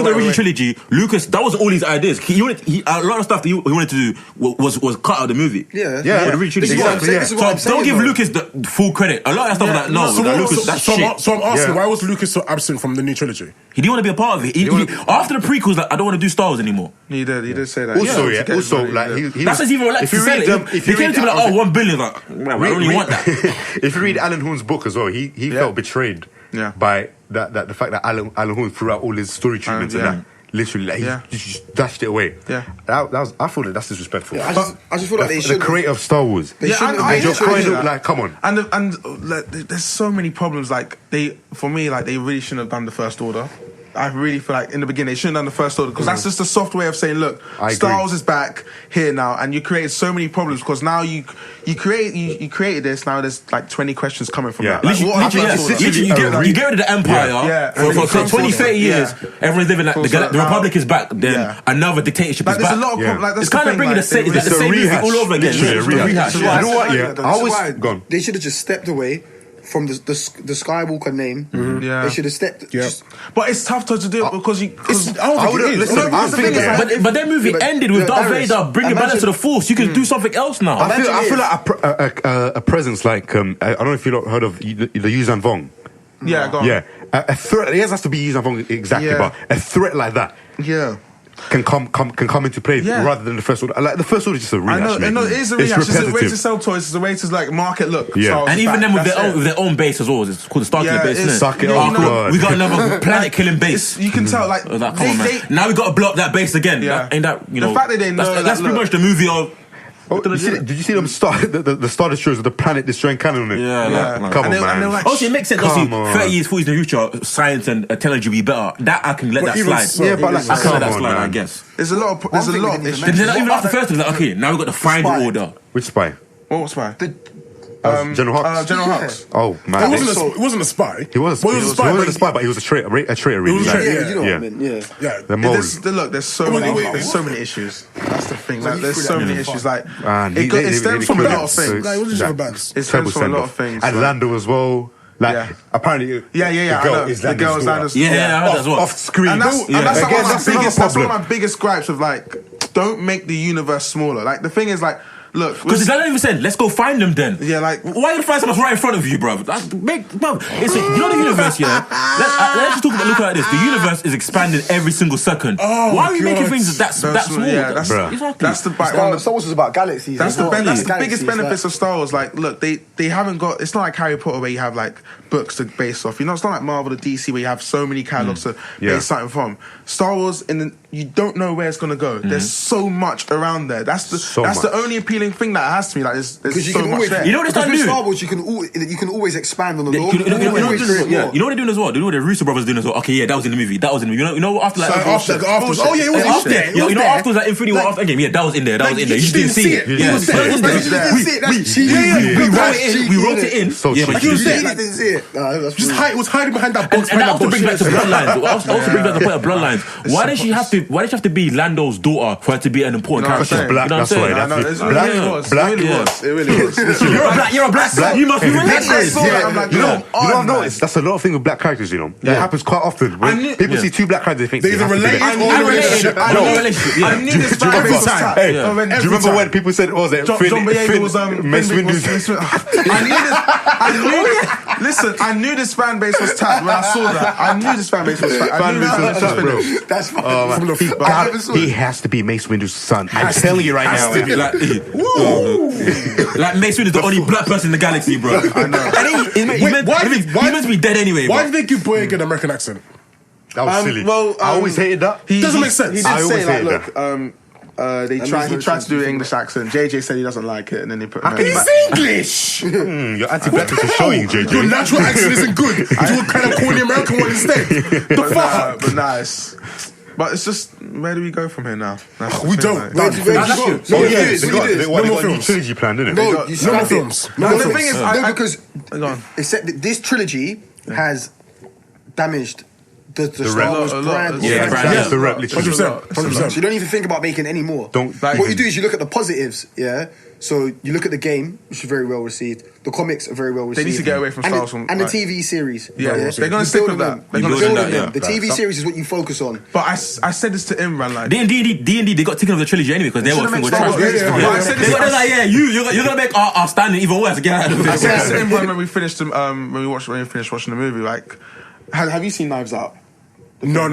the original trilogy, Lucas, that was all his ideas. A lot of stuff that he wanted to do was cut out of the movie. Yeah. The original trilogy. So don't give Lucas the full credit. A lot of stuff like Lucas, that's shit. So I'm asking, why was Lucas so absent from the new trilogy? He didn't want to be a part of it. After the prequels, like, I don't want to do Star Wars anymore. He did say that. Also, like that's as even relaxed to say it. If you came to me like, 1 billion, like, I don't really want that. If you read Alan Horn's book as well, he felt betrayed by the fact that Alan Horn threw out all his story treatments and that. Literally, like, he just dashed it away. Yeah, I thought that's disrespectful. I just feel like they should. The creator of Star Wars. They shouldn't have. Like, come on. And there's so many problems. Like they really shouldn't have done the First Order. I really feel like in the beginning they shouldn't have done the First Order because that's just a soft way of saying, look, Star Wars is back here now, and you created so many problems because now you created this. Now there's like 20 questions coming from that. Like, you get rid of the Empire for 20, 30 years. Everyone's living like the Republic is back. Then another dictatorship is back. There's a lot of problems. It's kind of bringing the same movie all over again. You know what? Yeah, I was gone. They should have just stepped away from the Skywalker name. They should have stepped. But it's tough to do it because but their movie ended with Darth Vader bringing balance to the Force. You can do something else now. I feel like a presence like I don't know if you've heard of the Yuzhan Vong. Yeah, go on. Yeah, a threat. It has to be Yuzhan Vong exactly, but a threat like that. Yeah. Can come into play rather than the First Order. Like the First Order is just a rehash. I know, it is a rehash. It's a way to sell toys. It's a way to like market look. Yeah, and even them with their own base as well. It's called the Starkiller base. We got another planet killing base. You can tell like come on, man. Now we got to blow up that base again. Ain't that the fact that they know that's pretty much the movie of. Did you see them start the Star Destroyers with the planet destroying cannon on it? Yeah. Come on, man. Obviously, it makes sense. Obviously, 30 years, 40 years in the future, science and technology will be better. That I can let that slide. But like, I can let that slide, I guess. There's a lot of issues. Then even after the first, like, okay, now we've got the final order. Which spy? What spy? General Hux. General Hux. Oh man, it wasn't a spy. He was a spy, but he was a traitor. Really. You know what I mean? Yeah. The mole. Look, there's so many issues. That's the thing. Like, there's so many issues. Like, it stems from a lot of things. It wasn't just about. It stems from a lot of things. And Lando as well. Like, apparently, the girl is Lando's. Yeah, I heard that as well. Off screen. And that's one of my biggest gripes of like, don't make the universe smaller. Like, the thing is like. Look, because they don't even say, let's go find them then. Yeah, like, why are you gonna find someone right in front of you, bro? It's you know the universe, let's just talk about, look at this. The universe is expanding every single second. Why are you making things that small? Yeah, that's the Star Wars is about galaxies. That's the biggest benefits of Star Wars. Like, look, they haven't got. It's not like Harry Potter where you have like books to base off. You know, it's not like Marvel or DC where you have so many catalogs to base something from. Star Wars, you don't know where it's gonna go. There's so much around there. That's the only appealing thing that has to me. Like, there's so much there. You know what they're doing? Star Wars, you can always expand on the lore. You know what they're doing as well? You know what the Russo brothers doing as well? Okay, yeah, that was in the movie. You know after like afterwards. Oh yeah, it was there. You know afterwards like Infinity War after Endgame. Yeah, that was in there. You just didn't see it. He was there. We wrote it in. Yeah, but you didn't see it. It was hiding behind that box. And that also brings back to bloodlines. Also brings back the point of bloodlines. Why does she have to you have to be Lando's daughter for her to be an important character? She's black. That's why. It really was. You're a black. You must be related. You know what I've noticed? That's a lot of things with black characters. You know, it happens quite often. When people see two black characters, they think they either relate or relationship. I knew this every time. Do you remember when people said, "Oh, that John Wick was Mace Windu's"? I knew this fan base was tagged when I saw that. I knew this fan base was tagged. Bro. That's fine. He has to be Mace Windu's son. I'm telling you right now. Like Mace Windu's the only black person in the galaxy, bro. I know. He meant to be dead anyway. Why do they give Boyega an American accent? That was silly. Well, I always hated that. Doesn't make sense. He did say, like, look, he tried to do an English accent. JJ said he doesn't like it, and then he put. He's English. Your anti-blackness is showing, JJ. Your natural accent isn't good. You kind of call the American one instead. The fuck? But nice. But it's just, where do we go from here now? We don't. Where do you go? They got a new trilogy planned, didn't it? No more films. No, the thing is, because this trilogy has damaged the Star Wars brand. Yeah, that's the rep, literally. 100%. So you don't even think about making any more. What you do is you look at the positives, yeah? So you look at the game, which is very well received. The comics are very well received. They need to get away from Star Wars. And the TV series. Yeah, they're going to stick with that. They're going to build them. The TV series is what you focus on. But I said this to Imbran, like... D&D, they got taken off the trilogy anyway because they were trash. They got like, you're going to make our standing even worse. Get out of it. I said this to Imbran when we finished, when we finished watching the movie, like... Have you seen Knives Out? No.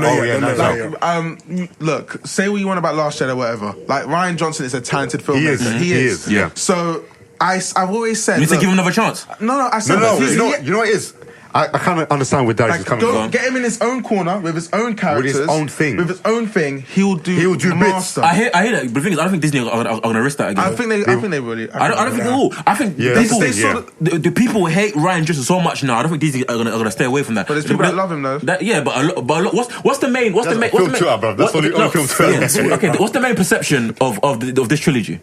Look, say what you want about Last Jedi or whatever. Like, Rian Johnson is a talented filmmaker. He is. Yeah. So, I've always said... You need to give him another chance. No, I said... You know what it is? I kind of understand where Darius is coming from. Get him in his own corner with his own characters, with his own thing. He'll do master. I hear that. But the thing is, I don't think Disney are going to risk that again. I think they really. I don't think they will. I think the people hate Ryan Johnson so much now. I don't think Disney are going to stay away from that. But there's people that love him though. But what's the main? What's the main? That's only film Twitter. Okay, what's the main perception of this trilogy?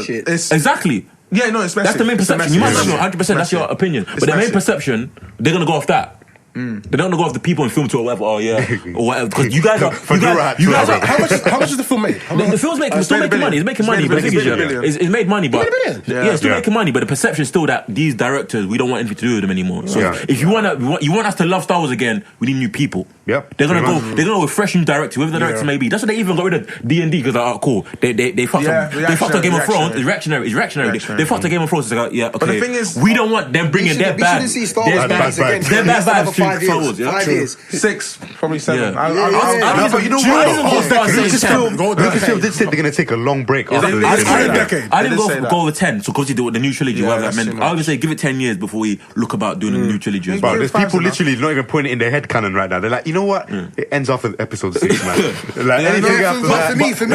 Shit. Exactly. Yeah, no, it's messy. That's the main perception. You might not know 100%, that's your opinion. But the main perception, they're going to go off that. They're not going to go off the people in film to or whatever. Oh, yeah. Or whatever. Because you guys are... How much is the film made? The film's still making money. It's making money. But the thing is, it's made money. But it's still making money. But the perception is still that these directors, we don't want anything to do with them anymore. So if you want us to love Star Wars again, we need new people. Yep. They're gonna go with fresh new directors, whoever the director may be. That's why they even got rid of D&D because cool. They fucked up. They fucked up Game of Thrones. It's reactionary. They fucked up Game of Thrones. It's like, yeah, okay. But the thing is, we don't want them bringing their bad. We shouldn't see Star Wars again. Their bad vibes to Star Wars. 5 years. 6, probably 7. But you know what? Lucasfilm did say they're going to take a long break after this. I didn't go with 10. So because you do the new trilogy, whatever that meant. I would say give it 10 years before we look about doing a new trilogy. But there's people literally not even putting it in their head canon right now. They're like, you know what? It ends off at episode 6, man. Like anything after that. For me,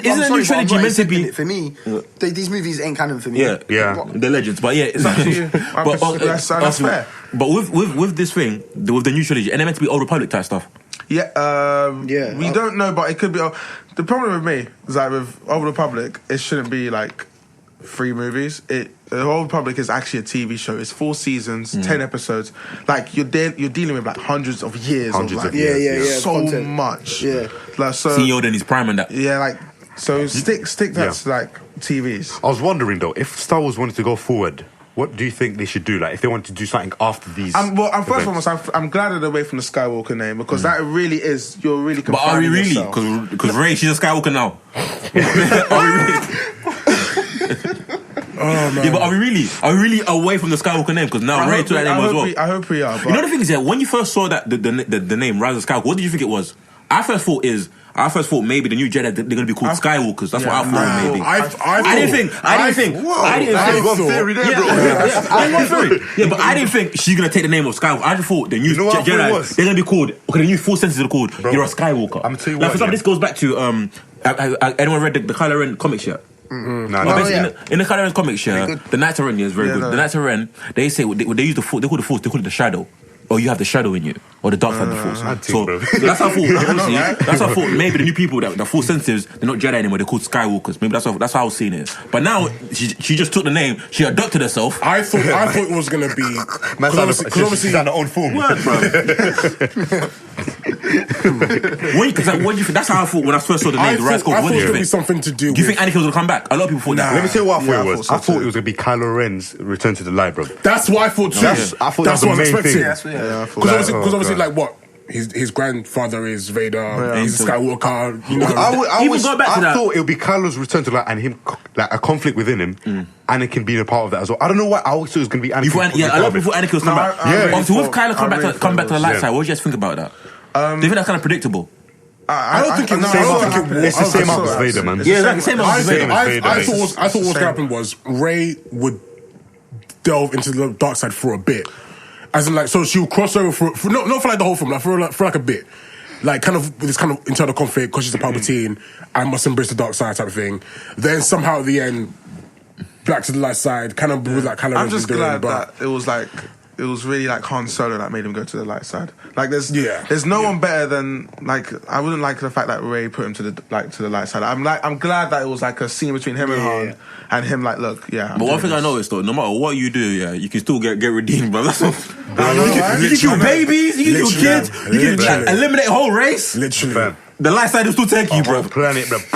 isn't a new trilogy meant to be? For me, these movies ain't canon for me. Yeah, they're legends. But yeah, it's up to you. That's fair. But with this thing, with the new trilogy, and they're meant to be Old Republic type stuff. Yeah, we don't know, but it could be. The problem with me is that with Old Republic, it shouldn't be like 3 movies. The Old Republic is actually a TV show. It's 4 seasons, 10 episodes. Like you're dealing with like hundreds of years. So content. Much. Yeah. Like, so seeing Yoda in his prime and that. Yeah, like so. Stick that to like TVs. I was wondering though, if Star Wars wanted to go forward, what do you think they should do? Like, if they want to do something after these? First of all, I'm glad they're away from the Skywalker name because that really is you're really. But are we really? Because Rey, she's a Skywalker now. Are we really? Oh, man. Yeah, but are we really away from the Skywalker name? Because now Rey took that name as well. I hope we are. You know the thing is that when you first saw that the name Rise of Skywalker, what did you think it was? I first thought maybe the new Jedi they're going to be called Skywalkers. That's what I thought maybe. I didn't think. Yeah, but I didn't think she's going to take the name of Skywalker. I just thought the new Jedi they're going to be called. Okay, the new Force senses are called. You're a Skywalker. I'm telling you like, for example, this goes back to anyone read the Kylo Ren comics yet? In the Kylo Ren comics, the Knights of Ren is very good. The Knights of Ren, they say they use the Force. They call the Force. They call it the Shadow. Or you have the shadow in you, or the dark side of the Force. So that's how I thought. That's how I thought. Maybe the new people that the Force sensitives, they're not Jedi anymore. They're called Skywalkers. Maybe that's how I was seeing it. But now she just took the name. She adopted herself. I thought it was gonna be because obviously she's on her own form. Word, bro. Because what do you think? That's how I thought when I first saw the name, the Rise Squad. I What thought do it you was going to be think? something to do Do you with... think Anakin was going to come back? A lot of people thought that. Let me tell you what I thought it was. I I thought it was going to be Kylo Ren's return to the light, bro. That's what I thought too. I thought That's that what was I the was main expecting. thing. Because obviously, like what? His grandfather is Vader. He's a Skywalker. You know, I thought it would be Kylo's return to light and him, like a conflict within him. Anakin being a part of that as well. I don't know why. I always thought it was going to be Anakin. A lot of people thought Anakin was coming back. Obviously, with Kylo come back to the light side, what do you guys think about that? Do you think that's kind of predictable? I don't think it was. It's the same as Vader, man. Yeah, it's like the same as Vader. I thought what was going to happen was Rey would delve into the dark side for a bit. As in, like, so she'll cross over for not for like the whole film, like for like a bit. Like, kind of with this kind of internal conflict because she's a Palpatine and must embrace the dark side type of thing. Then somehow at the end, back to the light side, kind of with that kind of. I'm just glad that it was like. It was really like Han Solo that made him go to the light side. Like there's no one better than like I wouldn't like the fact that Rey put him to the light side. I'm glad that it was like a scene between him and Han and him like look But one thing I noticed though, no matter what you do, you can still get redeemed, bro. That's all. You can kill babies, you can kill kids, you can eliminate a whole race. Literally. The light side will still take you, bro. Planet, bro. Isn't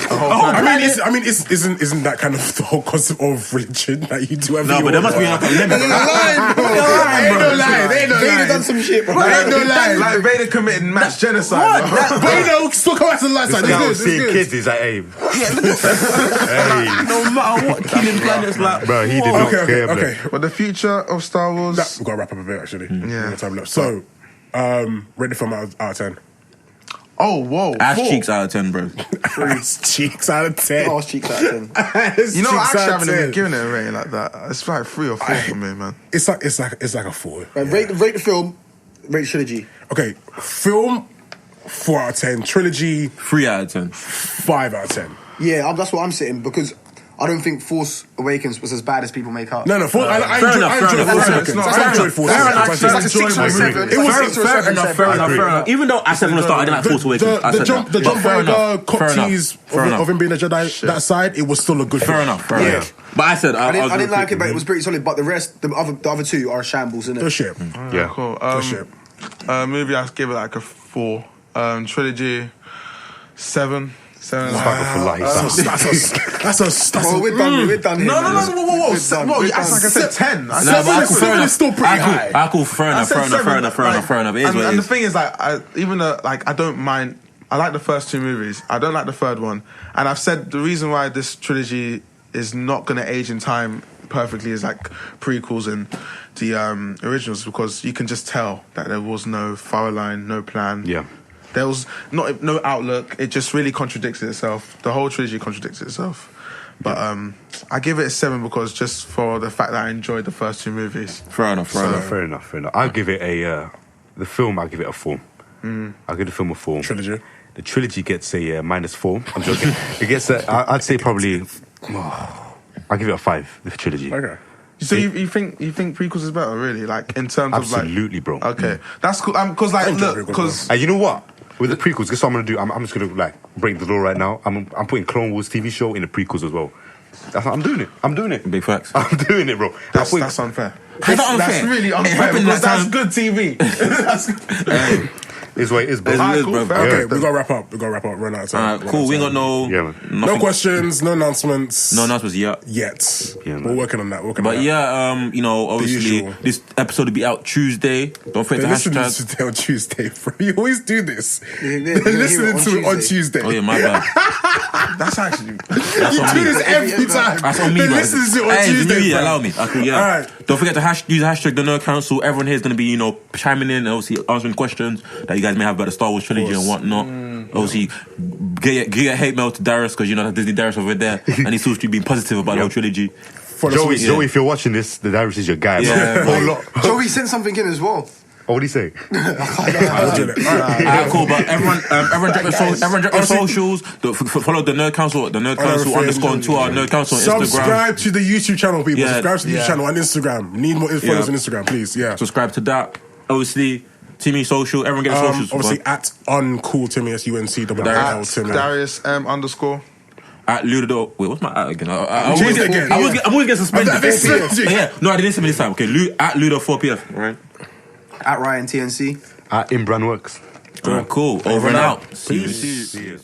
that kind of the whole concept of religion that you do every No, but there must be like a limit. Ain't no lie. Vader done some shit, bro. Ain't no lie. Like Vader committed mass genocide. Vader still come out to the light side. Seeing kids, he's like, hey. No matter what, killing planets like. Bro, he did not care. Okay. But the future of Star Wars. We've got to wrap up a bit actually. Yeah. Time left. So, rate the film out of 10. Oh, whoa. Ass cheeks out of 10, bro. Ass cheeks out of 10. Ass cheeks out of 10. You know, I actually haven't even given it a rating like that. It's like 3 or 4 for me, man. It's like a 4. Rate the film. Rate the trilogy. Okay, film 4 out of 10. Trilogy 3 out of 10. 5 out of 10. Yeah, that's what I'm sitting because I don't think Force Awakens was as bad as people make out. No, I enjoyed Force Awakens. I enjoyed Force Awakens. It's like a 6 or 7. It was 6 or 7. Fair enough. Even though I said from the start I didn't like Force Awakens. The John Boyega cop tease of him being a Jedi, that side, it was still a good film. Fair enough. But I said I didn't like it, but it was pretty solid. But the rest, the other two are shambles, innit? Good shit. Yeah, cool. Good shit. Movie, I give it like a 4. Trilogy, 7. That's we're done. No. Whoa. It's like I said 10. Seven is still pretty high. Cool. Fair enough. It is what it And the is. thing is, like, I don't mind. I like the first 2 movies. I don't like the third one. And I've said the reason why this trilogy is not going to age in time perfectly is like prequels and the originals, because you can just tell that there was no thorough line, no plan. Yeah. There was no outlook. It just really contradicts itself. The whole trilogy contradicts itself. But I give it a 7 because just for the fact that I enjoyed the first 2 movies. Fair enough. I'll give it a the film. I'll give it a 4. I'll give the film a 4. Trilogy. The trilogy gets a -4. I'm joking. It gets I'd say probably. I'll give it a 5. The trilogy. Okay. So you think prequels is better, really? Like in terms absolutely, of bro. Okay, that's cool. Because you know what? With the prequels, guess what I'm gonna do? I'm just gonna like break the law right now. I'm putting Clone Wars TV show in the prequels as well. I'm doing it. Big facts. I'm doing it, bro. That's unfair. That's really unfair because that's good TV. It's what it is, bro. Okay, we gotta wrap up. Run out of time. Cool. We ain't got no questions, no announcements. No announcements yet. Yeah, we're working on that. Obviously, this episode will be out Tuesday. Don't forget to hashtag. Today on Tuesday, bro. You always do this. They're listening to it on Tuesday. Oh yeah, my bad. That's actually. You do this every time. That's on me, bro. Listen to it on Tuesday. Allow me. Okay, All right. Don't forget to use the hashtag the Nerd Council. Everyone here is going to be, chiming in and obviously answering questions that you guys may have about the Star Wars trilogy and whatnot. Obviously, get your hate mail to Darius because that Disney Darius over there, and he's supposed to be positive about the whole trilogy. Joey, if you're watching this, the Darius is your guy. Yeah, Joey sent something in as well. Oh, what did he say? Alright, cool. But everyone drop your socials. Follow the Nerd Council. The Nerd Council _ on Twitter. Nerd Council on Instagram. Subscribe to the YouTube channel, people. Yeah. Subscribe to the YouTube channel on Instagram. Need more followers on Instagram, please. Yeah. Subscribe to that. Obviously, Timmy social. Everyone get socials. Obviously, at uncool Timmy SUNC Timmy. Darius _ At Ludo. Wait, what's my at again? I'm always getting suspended. I didn't say me this time. Okay, at Ludo 4PF, right? At Ryan TNC. At Imbran Works. Cool. Cool. Over and out. Peace. See you.